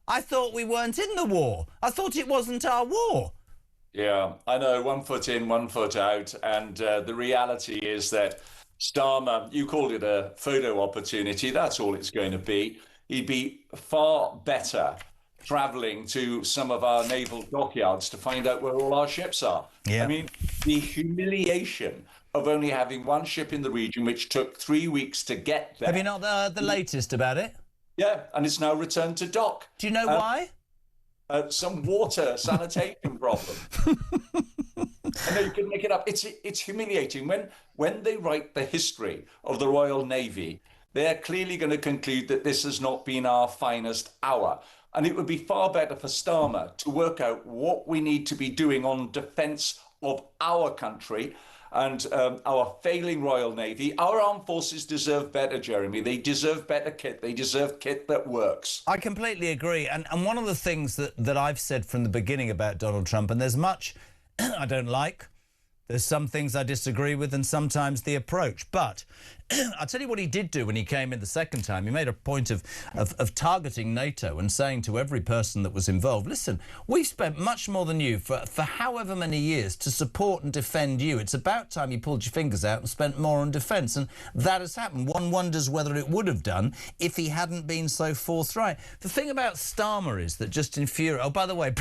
I thought we weren't in the war. I thought it wasn't our war. Yeah, I know, 1 foot in, 1 foot out, and the reality is that Starmer, you called it a photo opportunity, that's all it's going to be. He'd be far better travelling to some of our naval dockyards to find out where all our ships are. Yeah. I mean, the humiliation of only having one ship in the region, which took 3 weeks to get there. Have you not the latest about it? Yeah, and it's now returned to dock. Do you know why? Some water sanitation problem. I know you can make it up. It's humiliating. When they write the history of the Royal Navy, they're clearly going to conclude that this has not been our finest hour. And it would be far better for Starmer to work out what we need to be doing on defence of our country and our failing Royal Navy. Our armed forces deserve better, Jeremy. They deserve better kit. They deserve kit that works. I completely agree. And one of the things that I've said from the beginning about Donald Trump, and there's much I don't like, there's some things I disagree with, and sometimes the approach. But I'll tell you what he did do when he came in the second time. He made a point of targeting NATO and saying to every person that was involved, listen, we've spent much more than you for however many years to support and defend you. It's about time you pulled your fingers out and spent more on defence. And that has happened. One wonders whether it would have done if he hadn't been so forthright. The thing about Starmer is that just infuriates... Oh, by the way,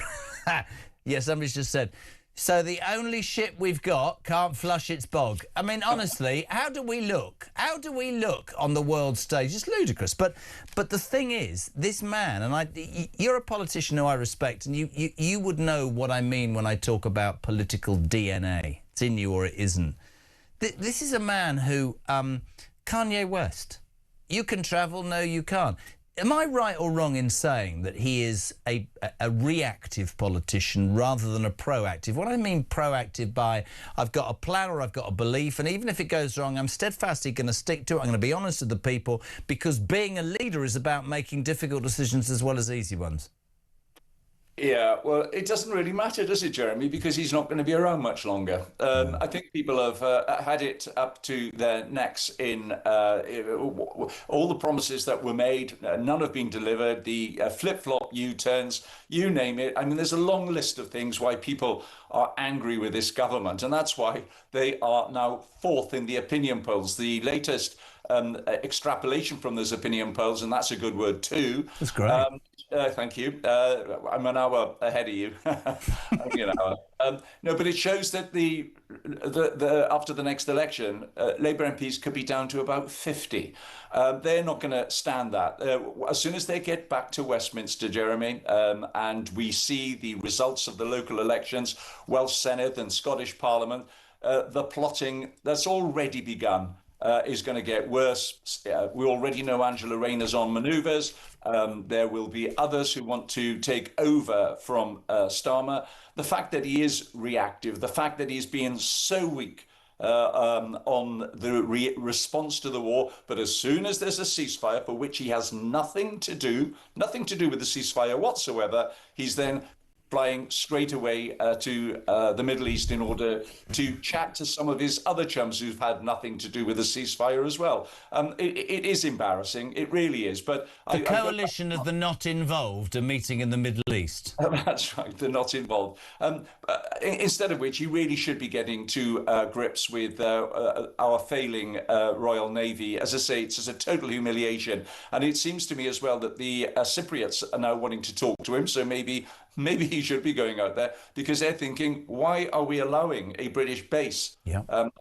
yeah, somebody's just said... So the only ship we've got can't flush its bog. I mean, honestly, how do we look? How do we look on the world stage? It's ludicrous. But the thing is, this man, and you're a politician who I respect, and you would know what I mean when I talk about political DNA. It's in you or it isn't. This is a man who, Kanye West, you can travel, no you can't. Am I right or wrong in saying that he is a reactive politician rather than a proactive? What I mean proactive by, I've got a plan or I've got a belief, and even if it goes wrong, I'm steadfastly going to stick to it. I'm going to be honest with the people, because being a leader is about making difficult decisions as well as easy ones. Yeah, well, it doesn't really matter, does it, Jeremy? Because he's not going to be around much longer. I think people have had it up to their necks in all the promises that were made. None have been delivered. The flip-flop U-turns, you name it. I mean, there's a long list of things why people are angry with this government, and that's why they are now fourth in the opinion polls. The latest extrapolation from those opinion polls, and that's a good word too. That's great. Thank you. I'm an hour ahead of you. Only an hour. No, but it shows that the after the next election, Labour MPs could be down to about 50. They're not going to stand that. As soon as they get back to Westminster, Jeremy, and we see the results of the local elections, Welsh Senedd and Scottish Parliament, the plotting that's already begun is going to get worse. We already know Angela Rayner's on manoeuvres. There will be others who want to take over from Starmer. The fact that he is reactive, the fact that he's being so weak on the response to the war, but as soon as there's a ceasefire for which he has nothing to do with the ceasefire whatsoever, he's then flying straight away to the Middle East in order to chat to some of his other chums who've had nothing to do with the ceasefire as well. It is embarrassing, it really is. But the coalition of the not involved are meeting in the Middle East. That's right, they're not involved. Instead of which, he really should be getting to grips with our failing Royal Navy. As I say, it's just a total humiliation. And it seems to me as well that the Cypriots are now wanting to talk to him, so maybe he should be going out there, because they're thinking, why are we allowing a British base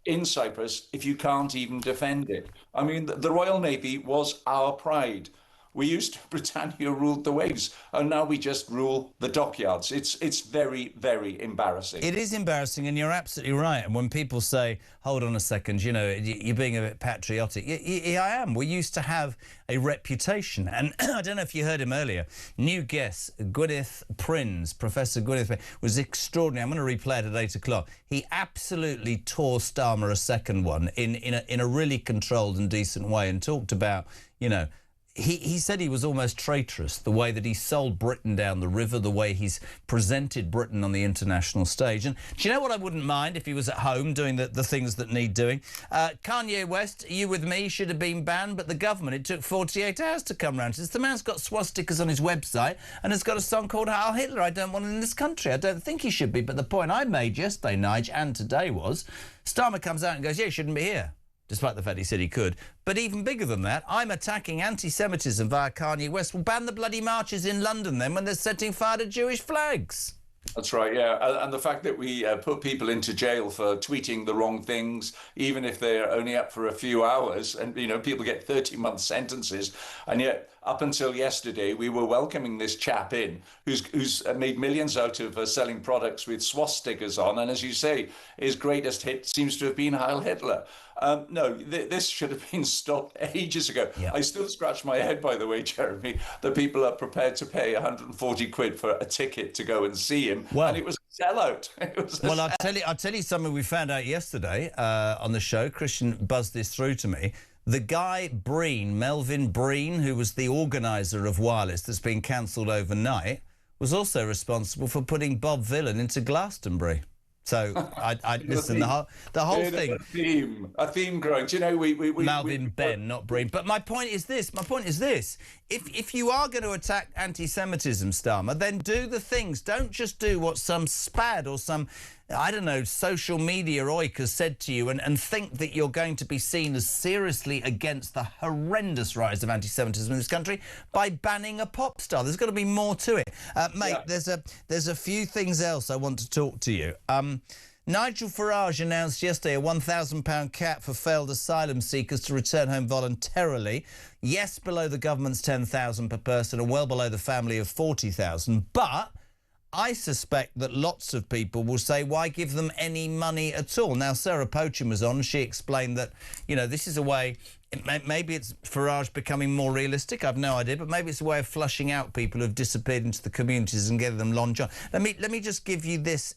in Cyprus if you can't even defend it? I mean, the Royal Navy was our pride. We used to, Britannia ruled the waves, and now we just rule the dockyards. It's very, very embarrassing. It is embarrassing, and you're absolutely right. And when people say, hold on a second, you know, you're being a bit patriotic, I am. We used to have a reputation, and I don't know if you heard him earlier. New guest, Gwyneth Prince, Professor Gwyneth Prince, was extraordinary. I'm going to replay it at 8 o'clock. He absolutely tore Starmer a second one in a really controlled and decent way, and talked about, you know, He said he was almost traitorous, the way that he sold Britain down the river, the way he's presented Britain on the international stage. And do you know what I wouldn't mind if he was at home doing the things that need doing? Kanye West, you with me, should have been banned, but the government, it took 48 hours to come round to this. The man's got swastikas on his website and has got a song called Heil Hitler. I don't want him in this country. I don't think he should be. But the point I made yesterday, Nige, and today was, Starmer comes out and goes, yeah, he shouldn't be here, despite the fact he said he could. But even bigger than that, I'm attacking anti-Semitism via Kanye West. Well, ban the bloody marches in London then when they're setting fire to Jewish flags. That's right, yeah. And the fact that we put people into jail for tweeting the wrong things, even if they're only up for a few hours, and, you know, people get 30-month sentences, and yet up until yesterday, we were welcoming this chap in who's made millions out of selling products with swastikas on. And as you say, his greatest hit seems to have been Heil Hitler. No, this should have been stopped ages ago. Yeah. I still scratch my head, by the way, Jeremy, that people are prepared to pay 140 quid for a ticket to go and see him. Well, and it was a sellout. Well, I'll tell you something we found out yesterday on the show. Christian buzzed this through to me. The guy Breen, Melvin Breen, who was the organiser of Wireless that's been cancelled overnight, was also responsible for putting Bob Vylan into Glastonbury. So I listen. The whole thing. A theme growing. Do you know we Melvin Ben, not Breen. But my point is this. If you are going to attack anti-Semitism, Starmer, then do the things. Don't just do what some spad or some, I don't know, social media oik has said to you and think that you're going to be seen as seriously against the horrendous rise of anti-Semitism in this country by banning a pop star. There's got to be more to it. Mate, yeah. There's a few things else I want to talk to you. Nigel Farage announced yesterday a £1,000 cap for failed asylum seekers to return home voluntarily. Yes, below the government's £10,000 per person and well below the family of £40,000. But I suspect that lots of people will say, why give them any money at all? Now, Sarah Pocham was on. She explained that, you know, this is a way... Maybe it's Farage becoming more realistic. I've no idea, but maybe it's a way of flushing out people who've disappeared into the communities and getting them long john. Let me just give you this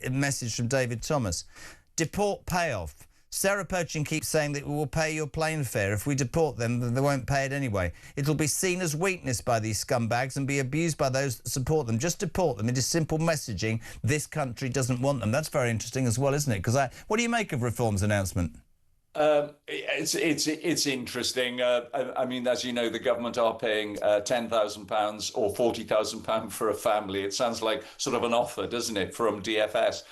message from David Thomas. Deport payoff. Sarah Pocham keeps saying that we will pay your plane fare. If we deport them, then they won't pay it anyway. It'll be seen as weakness by these scumbags and be abused by those that support them. Just deport them. It is simple messaging. This country doesn't want them. That's very interesting as well, isn't it? Because what do you make of Reform's announcement? It's interesting. I mean, as you know, the government are paying £10,000 or £40,000 for a family. It sounds like sort of an offer, doesn't it, from DFS?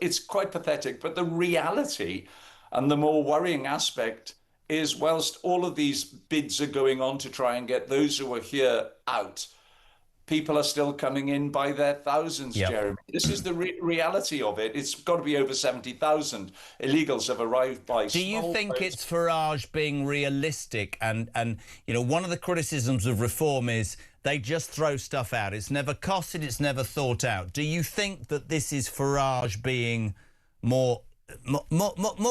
It's quite pathetic. But the reality and the more worrying aspect is, whilst all of these bids are going on to try and get those who are here out, people are still coming in by their thousands, yep. Jeremy. This is the reality of it. It's got to be over 70,000 illegals have arrived by... Do you think it's Farage being realistic? And you know, one of the criticisms of Reform is they just throw stuff out. It's never costed, it's never thought out. Do you think that this is Farage being more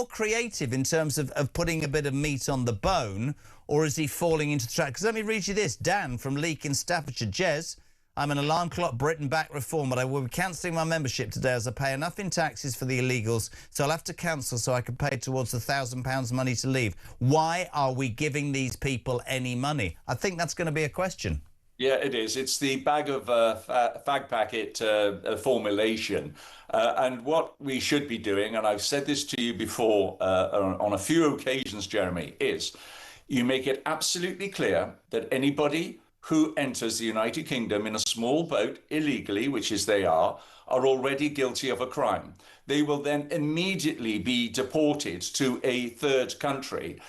creative in terms of putting a bit of meat on the bone, or is he falling into the trap? Because let me read you this. Dan from Leek in Staffordshire. Jez, I'm an alarm clock Britain back Reform, but I will be cancelling my membership today as I pay enough in taxes for the illegals, so I'll have to cancel so I can pay towards the £1,000 money to leave. Why are we giving these people any money? I think that's going to be a question. Yeah, it is. It's the bag of fag packet formulation. And what we should be doing, and I've said this to you before on a few occasions, Jeremy, is you make it absolutely clear that anybody who enters the United Kingdom in a small boat illegally, which is they are already guilty of a crime. They will then immediately be deported to a third country.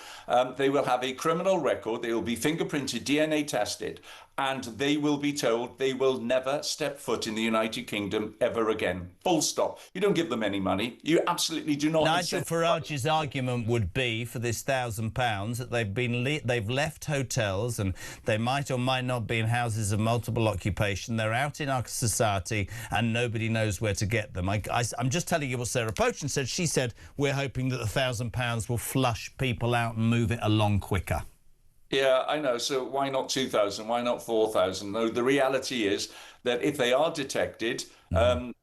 They will have a criminal record. They will be fingerprinted, DNA tested, and they will be told they will never step foot in the United Kingdom ever again. Full stop. You don't give them any money. You absolutely do not. Nigel Farage's argument would be for this £1,000 that they've left hotels and they might or might not be in houses of multiple occupation. They're out in our society and nobody knows where to get them. I'm just telling you what Sarah Pocham said. She said we're hoping that the £1,000 will flush people out and move it along quicker. Yeah, I know. So why not 2,000? Why not 4,000? No, the reality is that if they are detected, then,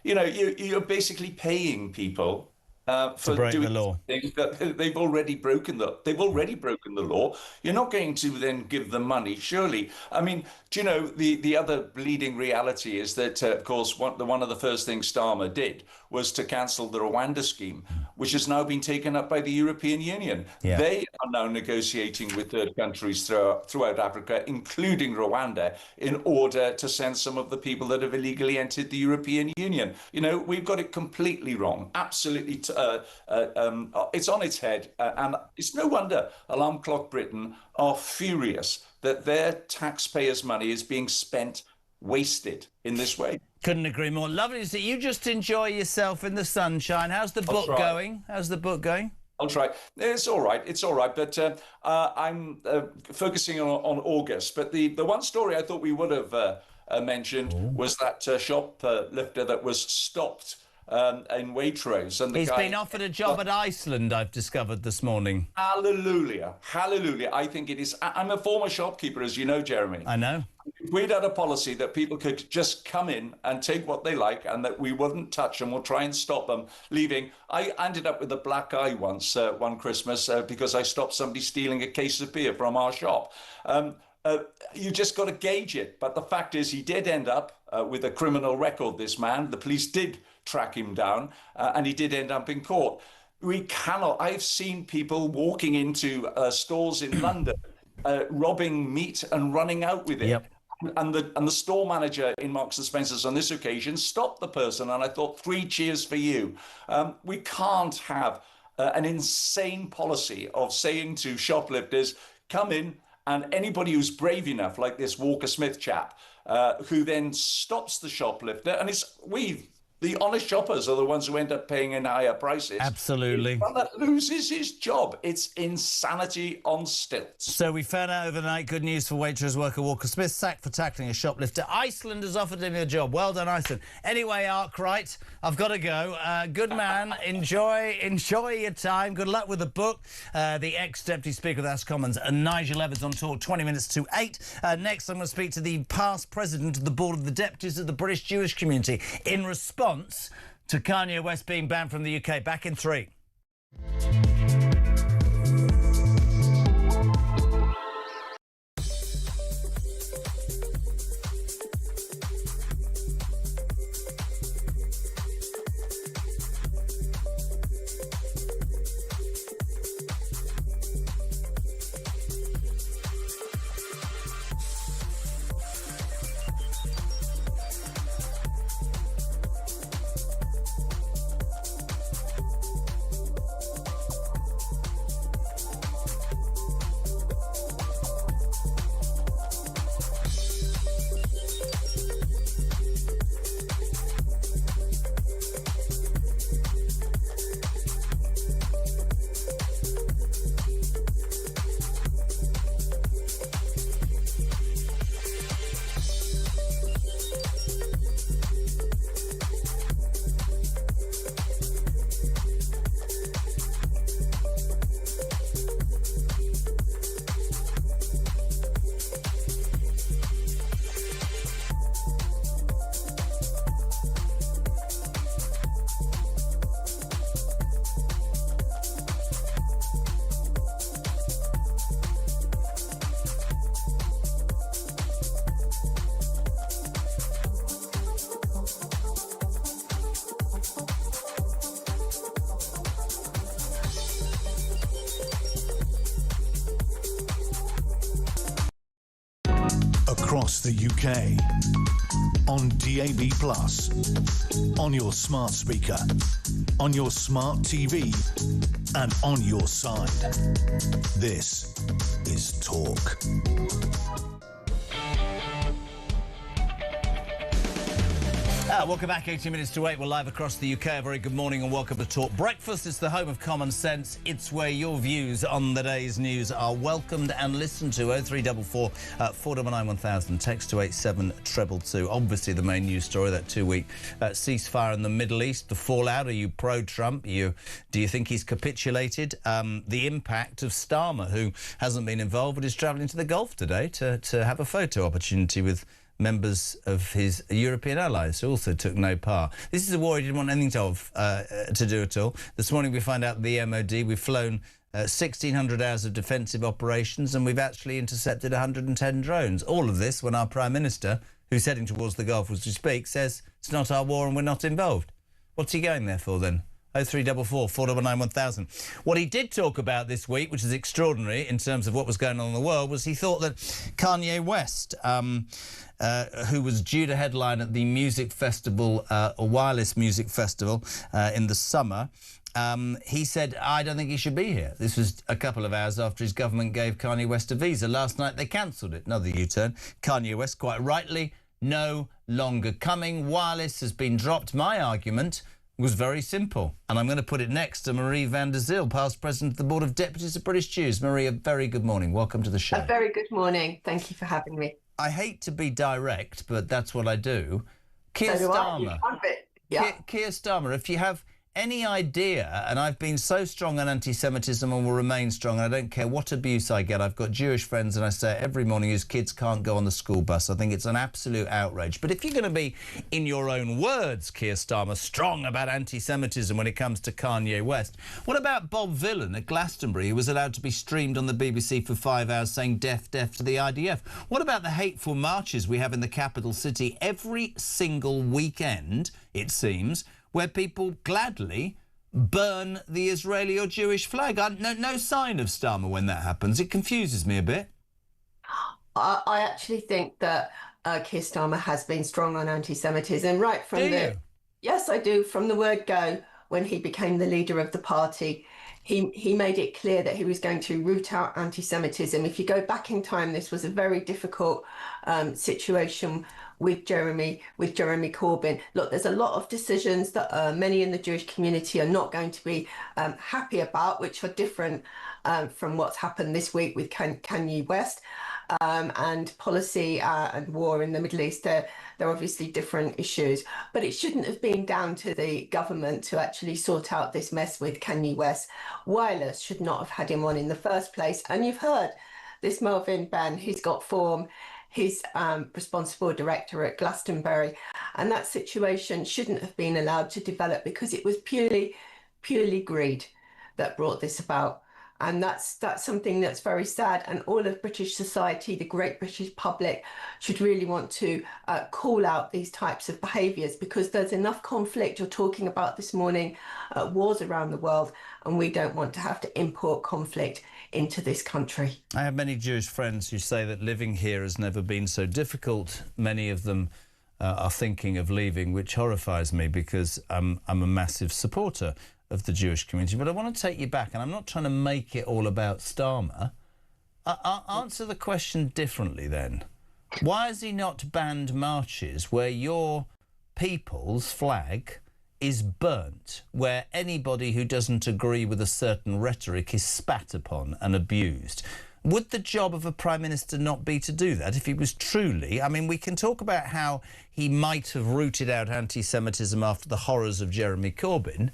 you know, you're basically paying people for break doing the law. Things that they've already broken the law. You're not going to then give them money, surely. I mean, do you know, the other bleeding reality is that, of course, one of the first things Starmer did was to cancel the Rwanda scheme, which has now been taken up by the European Union. Yeah. They are now negotiating with third countries throughout Africa, including Rwanda, in order to send some of the people that have illegally entered the European Union. You know, we've got it completely wrong. Absolutely, it's on its head. And it's no wonder Alarm Clock Britain are furious that their taxpayers' money is being spent, wasted in this way. Couldn't agree more. Lovely to see you. Just enjoy yourself in the sunshine. How's the book going? How's the book going? I'll try. It's all right. It's all right. But I'm focusing on August. But the one story I thought we would have mentioned was that shoplifter that was stopped in Waitrose. And he's been offered a job at Iceland, I've discovered this morning. Hallelujah. Hallelujah. I think it is. I'm a former shopkeeper, as you know, Jeremy. I know. If we'd had a policy that people could just come in and take what they like and that we wouldn't touch them, we'll try and stop them leaving. I ended up with a black eye once, one Christmas, because I stopped somebody stealing a case of beer from our shop. You just got to gauge it. But the fact is, he did end up with a criminal record, this man. The police did track him down, and he did end up in court. We cannot. I've seen people walking into stores in London, robbing meat and running out with it. Yep. And the store manager in Marks and Spencer's on this occasion stopped the person, and I thought, 3 cheers for you. We can't have an insane policy of saying to shoplifters, come in, and anybody who's brave enough, like this Walker Smith chap, who then stops the shoplifter, and The honest shoppers are the ones who end up paying in higher prices. Absolutely. One that loses his job. It's insanity on stilts. So we found out overnight, good news for Waitrose worker Walker Smith, sacked for tackling a shoplifter. Iceland has offered him a job. Well done, Iceland. Anyway, Arkwright, I've got to go. Good man. Enjoy your time. Good luck with the book. The ex-Deputy Speaker of the House of Commons, Nigel Evans, on talk 20 minutes to 8. Next, I'm going to speak to the past president of the Board of the Deputies of the British Jewish community in response to Kanye West being banned from the UK. Back in 3. Across the UK, on DAB+, on your smart speaker, on your smart TV, and on your side. This is Talk. Welcome back, 18 minutes to 8. We're live across the UK. A very good morning and welcome to Talk Breakfast. It's the home of common sense. It's where your views on the day's news are welcomed and listened to. 0344 499 1000. Text to 87222. Obviously, the main news story, that 2-week ceasefire in the Middle East. The fallout. Are you pro-Trump? Do you think he's capitulated? The impact of Starmer, who hasn't been involved but is travelling to the Gulf today to have a photo opportunity with members of his European allies who also took no part. This is a war he didn't want anything to do at all. This morning we find out the MOD, we've flown 1,600 hours of defensive operations and we've actually intercepted 110 drones. All of this when our Prime Minister, who's heading towards the Gulf as we speak, says it's not our war and we're not involved. What's he going there for then? 0344 499 1000. What he did talk about this week, which is extraordinary in terms of what was going on in the world, was he thought that Kanye West, who was due to headline at the music festival, a wireless music festival in the summer, he said, I don't think he should be here. This was a couple of hours after his government gave Kanye West a visa. Last night they cancelled it. Another U-turn. Kanye West, quite rightly, no longer coming. Wireless has been dropped. My argument was very simple, and I'm going to put it next to Marie van der Zyl, past president of the Board of Deputies of British Jews. Marie, a very good morning. Welcome to the show. A very good morning. Thank you for having me. I hate to be direct, but that's what I do. Keir So do I. Starmer. You can't be- Yeah. Keir Starmer, if you have any idea, and I've been so strong on anti-Semitism and will remain strong, and I don't care what abuse I get. I've got Jewish friends, and I say it every morning, whose kids can't go on the school bus. I think it's an absolute outrage. But if you're going to be, in your own words, Keir Starmer, strong about anti-Semitism when it comes to Kanye West, what about Bob Villan at Glastonbury, who was allowed to be streamed on the BBC for 5 hours saying death, death to the IDF? What about the hateful marches we have in the capital city every single weekend, it seems, where people gladly burn the Israeli or Jewish flag? No sign of Starmer when that happens. It confuses me a bit. I actually think that Keir Starmer has been strong on anti-Semitism right from Yes, I do. From the word go, when he became the leader of the party, he made it clear that he was going to root out anti-Semitism. If you go back in time, this was a very difficult situation with Jeremy Corbyn. Look, there's a lot of decisions that many in the Jewish community are not going to be happy about, which are different from what's happened this week with Kanye West. And policy and war in the Middle East, they're obviously different issues. But it shouldn't have been down to the government to actually sort out this mess with Kanye West. Wireless should not have had him on in the first place. And you've heard this Melvin Benn, he's got form, he's responsible director at Glastonbury. And that situation shouldn't have been allowed to develop because it was purely greed that brought this about. And that's something that's very sad. And all of British society, the great British public, should really want to call out these types of behaviours, because there's enough conflict you're talking about this morning, wars around the world, and we don't want to have to import conflict into this country. I have many Jewish friends who say that living here has never been so difficult. Many of them are thinking of leaving, which horrifies me because I'm a massive supporter of the Jewish community. But I want to take you back, and I'm not trying to make it all about Starmer. Answer the question differently then. Why has he not banned marches where your people's flag is burnt, where anybody who doesn't agree with a certain rhetoric is spat upon and abused? Would the job of a Prime Minister not be to do that if he was truly... I mean, we can talk about how he might have rooted out anti-Semitism after the horrors of Jeremy Corbyn,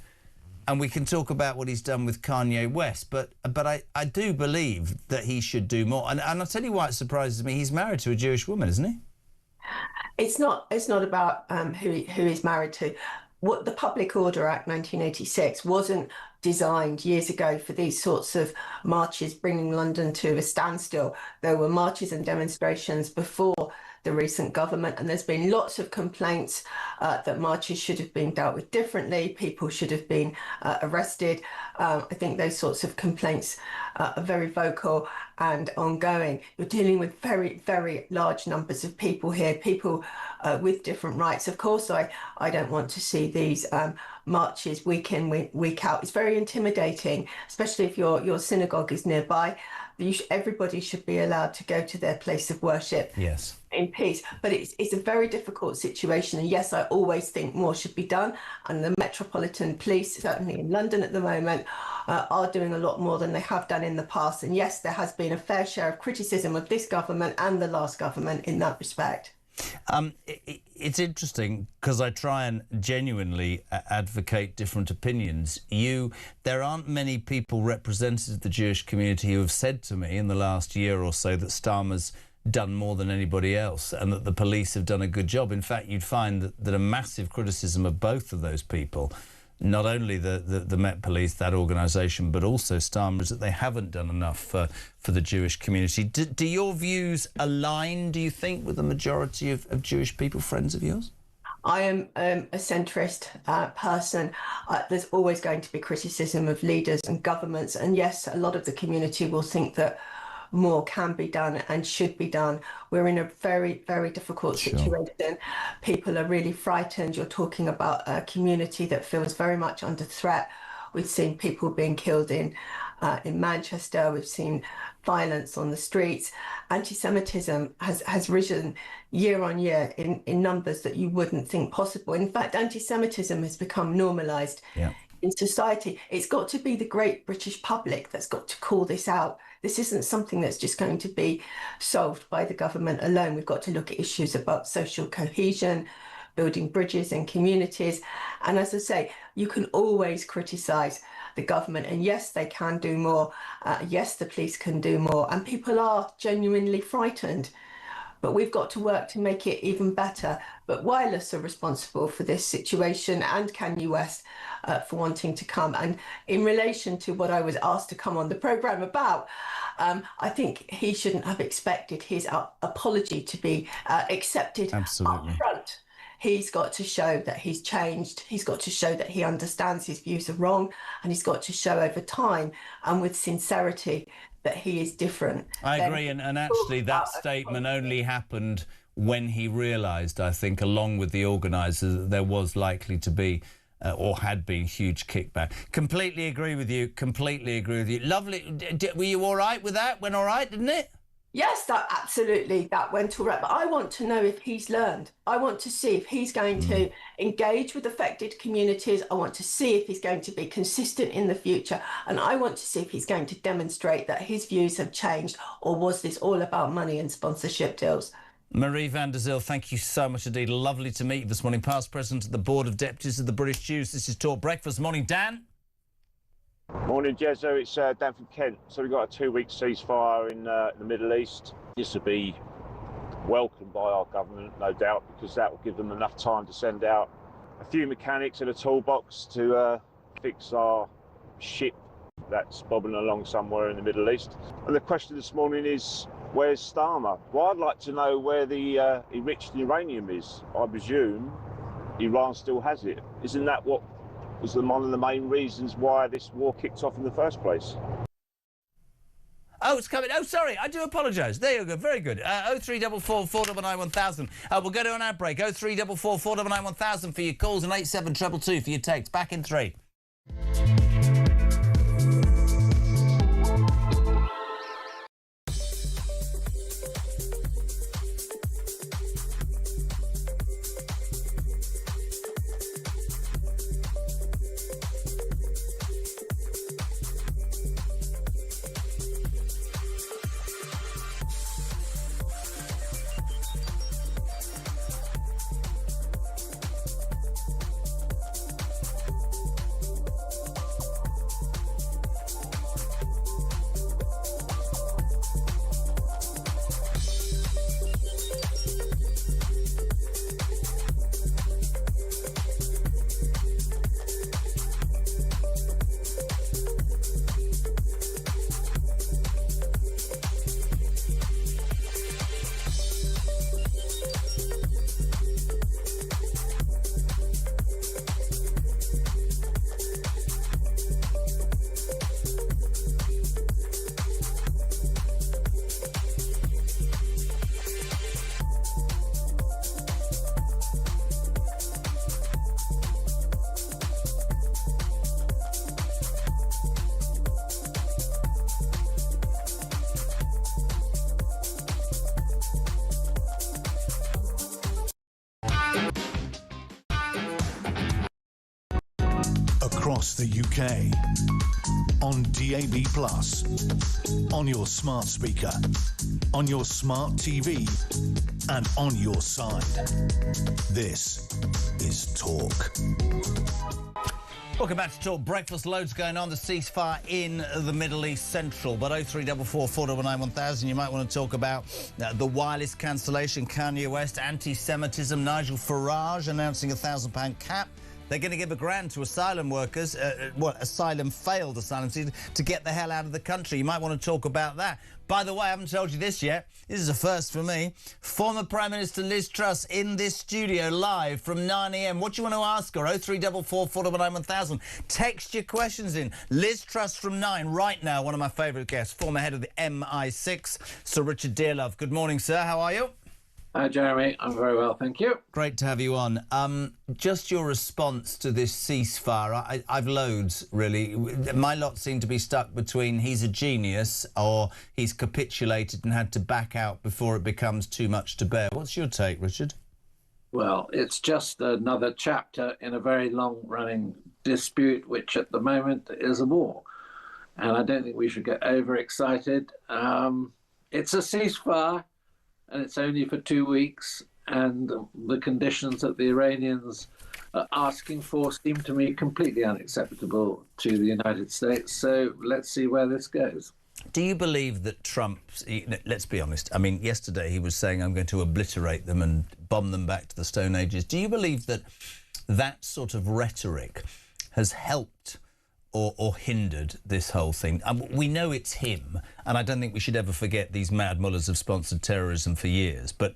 and we can talk about what he's done with Kanye West, but I do believe that he should do more. And I'll tell you why it surprises me. He's married to a Jewish woman, isn't he? It's not about who he's married to. What the Public Order Act 1986 wasn't designed years ago for these sorts of marches bringing London to a standstill. There were marches and demonstrations before the recent government, and there's been lots of complaints that marches should have been dealt with differently, people should have been arrested. I think those sorts of complaints are very vocal and ongoing. You're dealing with very, very large numbers of people here, people with different rights. Of course, I don't want to see these marches week in, week out. It's very intimidating, especially if your synagogue is nearby. Everybody should be allowed to go to their place of worship in peace. But it's a very difficult situation. And yes, I always think more should be done. And the Metropolitan Police, certainly in London at the moment, are doing a lot more than they have done in the past. And yes, there has been a fair share of criticism of this government and the last government in that respect. It's interesting because I try and genuinely advocate different opinions. There aren't many people representative of the Jewish community who have said to me in the last year or so that Starmer's done more than anybody else and that the police have done a good job. In fact, you'd find that a massive criticism of both of those people, not only the Met Police, that organisation, but also Starmer, is that they haven't done enough for the Jewish community. Do your views align, do you think, with the majority of Jewish people, friends of yours? I am a centrist person. There's always going to be criticism of leaders and governments. And yes, a lot of the community will think that more can be done and should be done. We're in a very, very difficult situation. People are really frightened. You're talking about a community that feels very much under threat. We've seen people being killed in Manchester. We've seen violence on the streets. Anti-Semitism has risen year on year in numbers that you wouldn't think possible. In fact, anti-Semitism has become normalised in society. It's got to be the great British public that's got to call this out. This isn't something that's just going to be solved by the government alone. We've got to look at issues about social cohesion, building bridges in communities. And as I say, you can always criticise the government. And yes, they can do more. Yes, the police can do more. And people are genuinely frightened. But we've got to work to make it even better. But Wireless are responsible for this situation, and Kanye West for wanting to come. And in relation to what I was asked to come on the programme about, I think he shouldn't have expected his apology to be accepted up front. He's got to show that he's changed. He's got to show that he understands his views are wrong, and he's got to show over time and with sincerity that he is different. I agree, and actually that statement only happened when he realised, I think, along with the organisers, that there was likely to be or had been huge kickback. Completely agree with you, completely agree with you. Lovely. Were you all right with that? Went all right, didn't it? Yes, that absolutely, that went all right. But I want to know if he's learned. I want to see if he's going to engage with affected communities. I want to see if he's going to be consistent in the future. And I want to see if he's going to demonstrate that his views have changed, or was this all about money and sponsorship deals? Marie van der Zyl, thank you so much indeed. Lovely to meet you this morning. Past president of the Board of Deputies of the British Jews. This is Talk Breakfast. Morning, Dan. Morning, Jezzo. It's Dan from Kent. So we've got a 2-week ceasefire in the Middle East. This will be welcomed by our government, no doubt, because that will give them enough time to send out a few mechanics in a toolbox to fix our ship that's bobbing along somewhere in the Middle East. And the question this morning is, where's Starmer? Well, I'd like to know where the enriched uranium is. I presume Iran still has it. Isn't that what was one of the main reasons why this war kicked off in the first place? Oh, it's coming. Oh, sorry. I do apologise. There you go. Very good. 0344 499 1000. We'll go to an ad break. 0344 499 1000 for your calls and 87222 for your texts. Back in 3. Across the UK, on DAB+, on your smart speaker, on your smart TV, and on your side. This is Talk. Welcome back to Talk Breakfast. Loads going on. The ceasefire in the Middle East Central. But 0344 499 1000, you might want to talk about the wireless cancellation, Kanye West, anti-Semitism, Nigel Farage announcing a £1,000 cap. They're going to give $1,000 to asylum workers, failed asylum seekers, to get the hell out of the country. You might want to talk about that. By the way, I haven't told you this yet. This is a first for me. Former Prime Minister Liz Truss in this studio live from 9 a.m. What do you want to ask her? 0344 499 1000. Text your questions in. Liz Truss from 9 right now. One of my favourite guests, former head of the MI6, Sir Richard Dearlove. Good morning, sir. How are you? Hi, Jeremy. I'm very well, thank you. Great to have you on. Just your response to this ceasefire. I've loads, really. My lot seem to be stuck between he's a genius or he's capitulated and had to back out before it becomes too much to bear. What's your take, Richard? Well, it's just another chapter in a very long-running dispute, which at the moment is a war. And I don't think we should get overexcited. It's a ceasefire, and it's only for 2 weeks, and the conditions that the Iranians are asking for seem to me completely unacceptable to the United States. So let's see where this goes. Do you believe that Trump, let's be honest, I mean, yesterday he was saying I'm going to obliterate them and bomb them back to the Stone Ages. Do you believe that that sort of rhetoric has helped or hindered this whole thing? We know it's him, and I don't think we should ever forget these mad mullahs have sponsored terrorism for years, but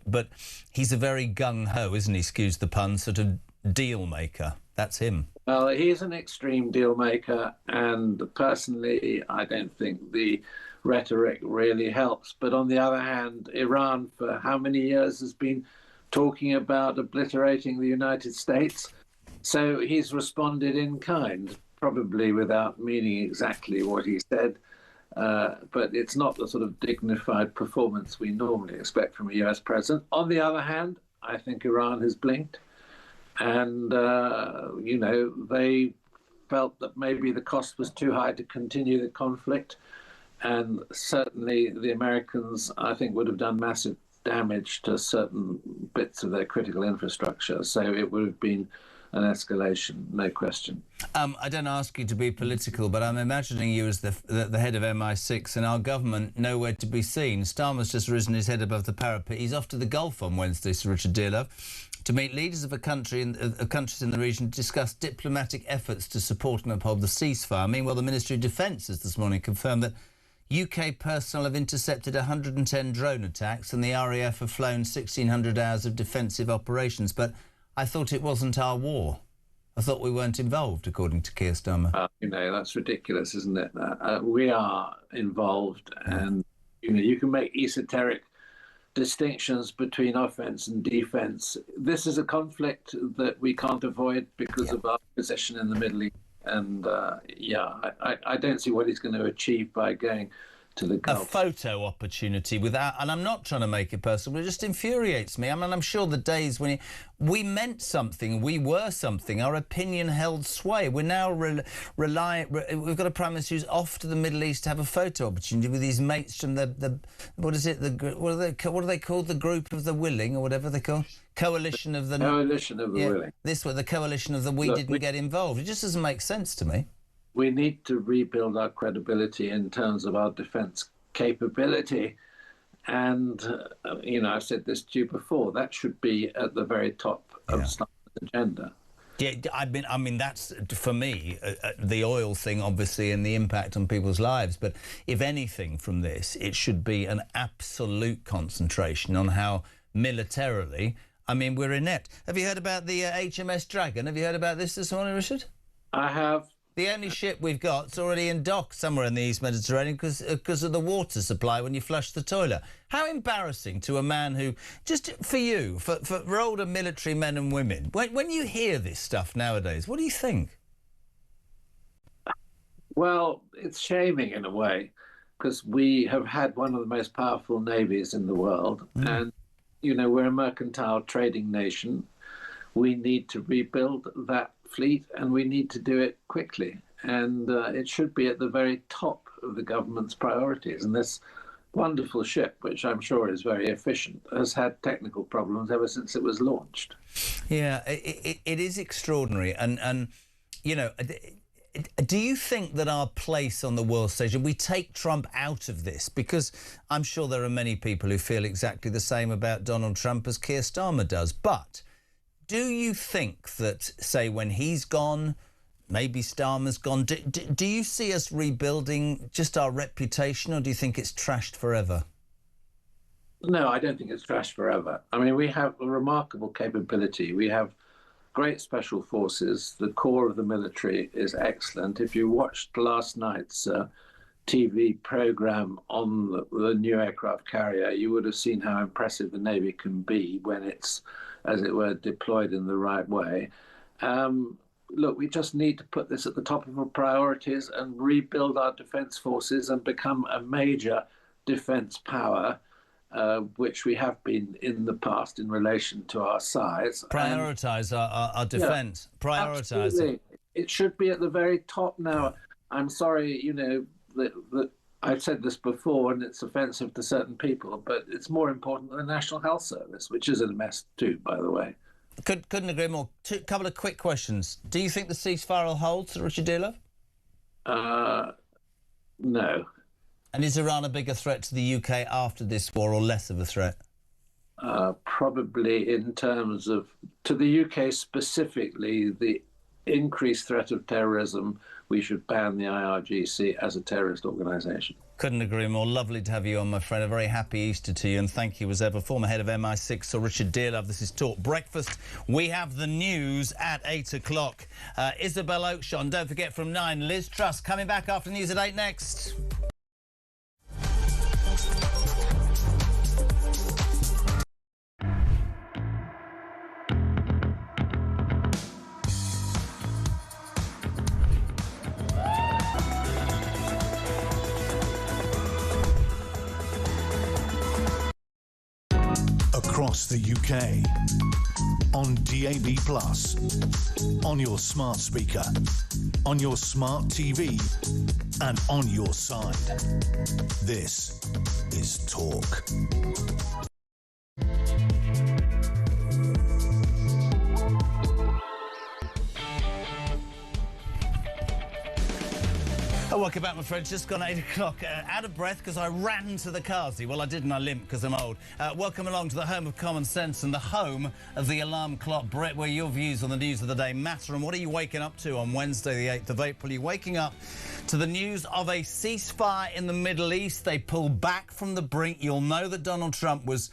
he's a very gung-ho, isn't he, excuse the pun, sort of deal maker. That's him. Well, he's an extreme deal maker, and personally, I don't think the rhetoric really helps. But on the other hand, Iran, for how many years, has been talking about obliterating the United States. So he's responded in kind, probably without meaning exactly what he said. But it's not the sort of dignified performance we normally expect from a US president. On the other hand, I think Iran has blinked. And, they felt that maybe the cost was too high to continue the conflict. And certainly the Americans, I think, would have done massive damage to certain bits of their critical infrastructure. So it would have been an escalation, no question. I don't ask you to be political, but I'm imagining you as the head of MI6 and our government nowhere to be seen. Starmer's just risen his head above the parapet. He's off to the Gulf on Wednesday, Sir Richard Dearlove, to meet leaders of countries in the region to discuss diplomatic efforts to support and uphold the ceasefire. Meanwhile, the Ministry of Defence has this morning confirmed that UK personnel have intercepted 110 drone attacks and the RAF have flown 1,600 hours of defensive operations. But I thought it wasn't our war. I thought we weren't involved, according to Keir Starmer. That's ridiculous, isn't it? We are involved, and you can make esoteric distinctions between offence and defence. This is a conflict that we can't avoid because of our position in the Middle East. And I don't see what he's going to achieve by going to the Gulf. A photo opportunity without, and I'm not trying to make it personal, but it just infuriates me. I mean, I'm sure the days when we meant something, we were something, our opinion held sway. We're now we've got a Prime Minister who's off to the Middle East to have a photo opportunity with his mates from what are they called? The Group of the Willing, or whatever they call. Coalition of the Willing. This was the coalition of the we didn't get involved. It just doesn't make sense to me. We need to rebuild our credibility in terms of our defence capability. And, I've said this to you before, that should be at the very top of Starmer's agenda. Yeah, I mean, that's, for me, the oil thing, obviously, and the impact on people's lives. But if anything from this, it should be an absolute concentration on how militarily, I mean, we're inept. Have you heard about the HMS Dragon? Have you heard about this morning, Richard? I have. The only ship we've got's already in dock somewhere in the East Mediterranean because of the water supply when you flush the toilet. How embarrassing to a man who, just for you, for older military men and women, when you hear this stuff nowadays, what do you think? Well, it's shaming in a way, because we have had one of the most powerful navies in the world. And, we're a mercantile trading nation. We need to rebuild that fleet, and we need to do it quickly. And it should be at the very top of the government's priorities. And this wonderful ship, which I'm sure is very efficient, has had technical problems ever since it was launched. Yeah, it is extraordinary. And do you think that our place on the world stage, and we take Trump out of this, because I'm sure there are many people who feel exactly the same about Donald Trump as Keir Starmer does, but do you think that, say, when he's gone, maybe Starmer's gone, do you see us rebuilding just our reputation, or do you think it's trashed forever? No, I don't think it's trashed forever. I mean, we have a remarkable capability. We have great special forces. The core of the military is excellent. If you watched last night's TV program on the new aircraft carrier, you would have seen how impressive the Navy can be when it's, as it were, deployed in the right way. Look, we just need to put this at the top of our priorities and rebuild our defence forces and become a major defence power, which we have been in the past in relation to our size. Prioritise our defence. Yeah, prioritise it. It should be at the very top now. I'm sorry, that I've said this before, and it's offensive to certain people, but it's more important than the National Health Service, which is in a mess too, by the way. Couldn't agree more. Couple of quick questions. Do you think the ceasefire will hold, Sir Richard Dearlove? No. And is Iran a bigger threat to the UK after this war, or less of a threat? Probably in terms of, to the UK specifically, the increased threat of terrorism, we should ban the IRGC as a terrorist organisation. Couldn't agree more. Lovely to have you on, my friend. A very happy Easter to you, and thank you as ever. Former head of MI6, Sir Richard Dearlove. This is Talk Breakfast. We have the news at 8 o'clock. Isabel Oakshott, don't forget from 9, Liz Truss coming back after news at 8 next. across the UK. On DAB+, on your smart speaker, on your smart TV, and on your side. This is Talk. Oh, welcome back, my friends. Just gone 8 o'clock. Out of breath because I ran to the Kazi. Well, I didn't. I limped because I'm old. Welcome along to the home of common sense and the home of the alarm clock. Brett, where your views on the news of the day matter. And what are you waking up to on Wednesday, the 8th of April? You're waking up to the news of a ceasefire in the Middle East. They pull back from the brink. You'll know that Donald Trump was,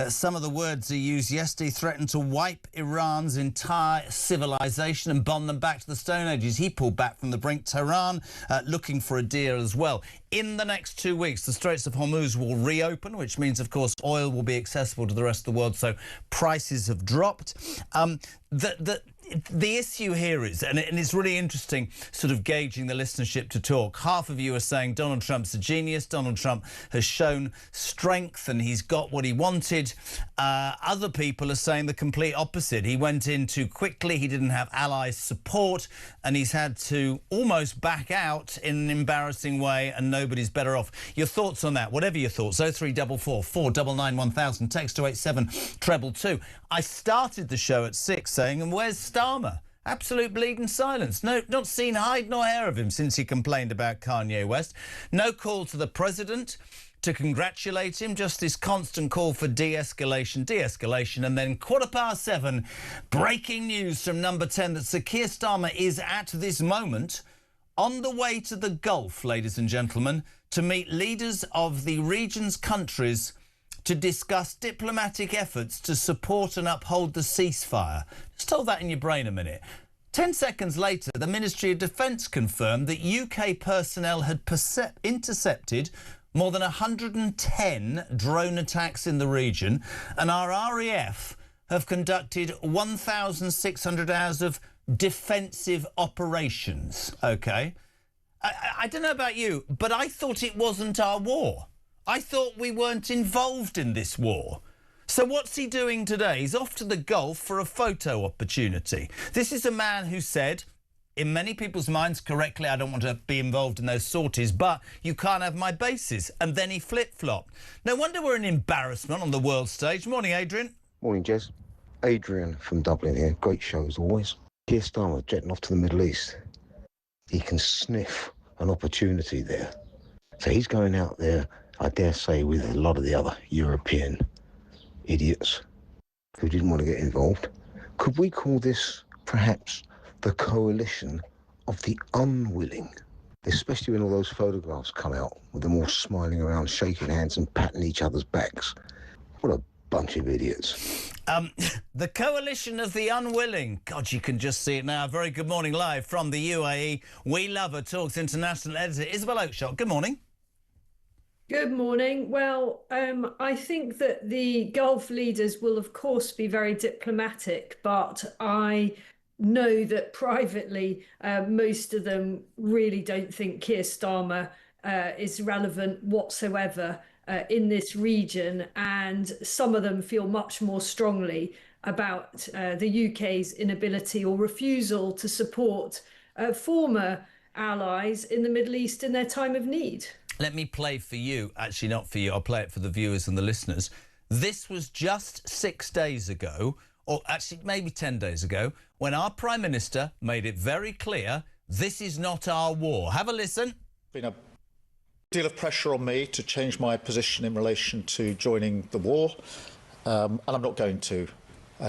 some of the words he used yesterday, threatened to wipe Iran's entire civilization and bomb them back to the Stone Ages. He pulled back from the brink. Tehran looking for a deal as well. In the next 2 weeks, the Straits of Hormuz will reopen, which means, of course, oil will be accessible to the rest of the world, so prices have dropped. The issue here is, and it's really interesting sort of gauging the listenership to Talk. Half of you are saying Donald Trump's a genius. Donald Trump has shown strength and he's got what he wanted. Other people are saying the complete opposite. He went in too quickly. He didn't have allies' support and he's had to almost back out in an embarrassing way and nobody's better off. Your thoughts on that? Whatever your thoughts. 0344 499 1000. Text to 87222. I started the show at 6 saying, and where's Starmer? Absolute bleeding silence. No, not seen hide nor hair of him since he complained about Kanye West. No call to the president to congratulate him, just this constant call for de-escalation, and then 7:15, breaking news from number 10 that Sir Keir Starmer is at this moment on the way to the Gulf, ladies and gentlemen, to meet leaders of the region's countries to discuss diplomatic efforts to support and uphold the ceasefire. Just hold that in your brain a minute. 10 seconds later, the Ministry of Defence confirmed that UK personnel had intercepted more than 110 drone attacks in the region, and our RAF have conducted 1,600 hours of defensive operations. OK? I don't know about you, but I thought it wasn't our war. I thought we weren't involved in this war. So what's he doing today? He's off to the Gulf for a photo opportunity. This is a man who said, in many people's minds correctly, I don't want to be involved in those sorties, but you can't have my bases. And then he flip-flopped. No wonder we're an embarrassment on the world stage. Morning, Adrian. Morning, Jez. Adrian from Dublin here. Great show as always. Keir Starmer jetting off to the Middle East. He can sniff an opportunity there. So he's going out there, I dare say, with a lot of the other European idiots who didn't want to get involved. Could we call this perhaps the coalition of the unwilling? Especially when all those photographs come out with them all smiling around, shaking hands and patting each other's backs. What a bunch of idiots. The coalition of the unwilling. God, you can just see it now. Very good morning, live from the UAE. We love her. Talks international editor Isabel Oakeshott. Good morning. Good morning. Well, I think that the Gulf leaders will, of course, be very diplomatic, but I know that privately, most of them really don't think Keir Starmer is relevant whatsoever in this region, and some of them feel much more strongly about the UK's inability or refusal to support former allies in the Middle East in their time of need. Let me play for you, actually not for you, I'll play it for the viewers and the listeners. This was just 6 days ago, or actually maybe 10 days ago, when our Prime Minister made it very clear this is not our war. Have a listen. Been a deal of pressure on me to change my position in relation to joining the war, and I'm not going to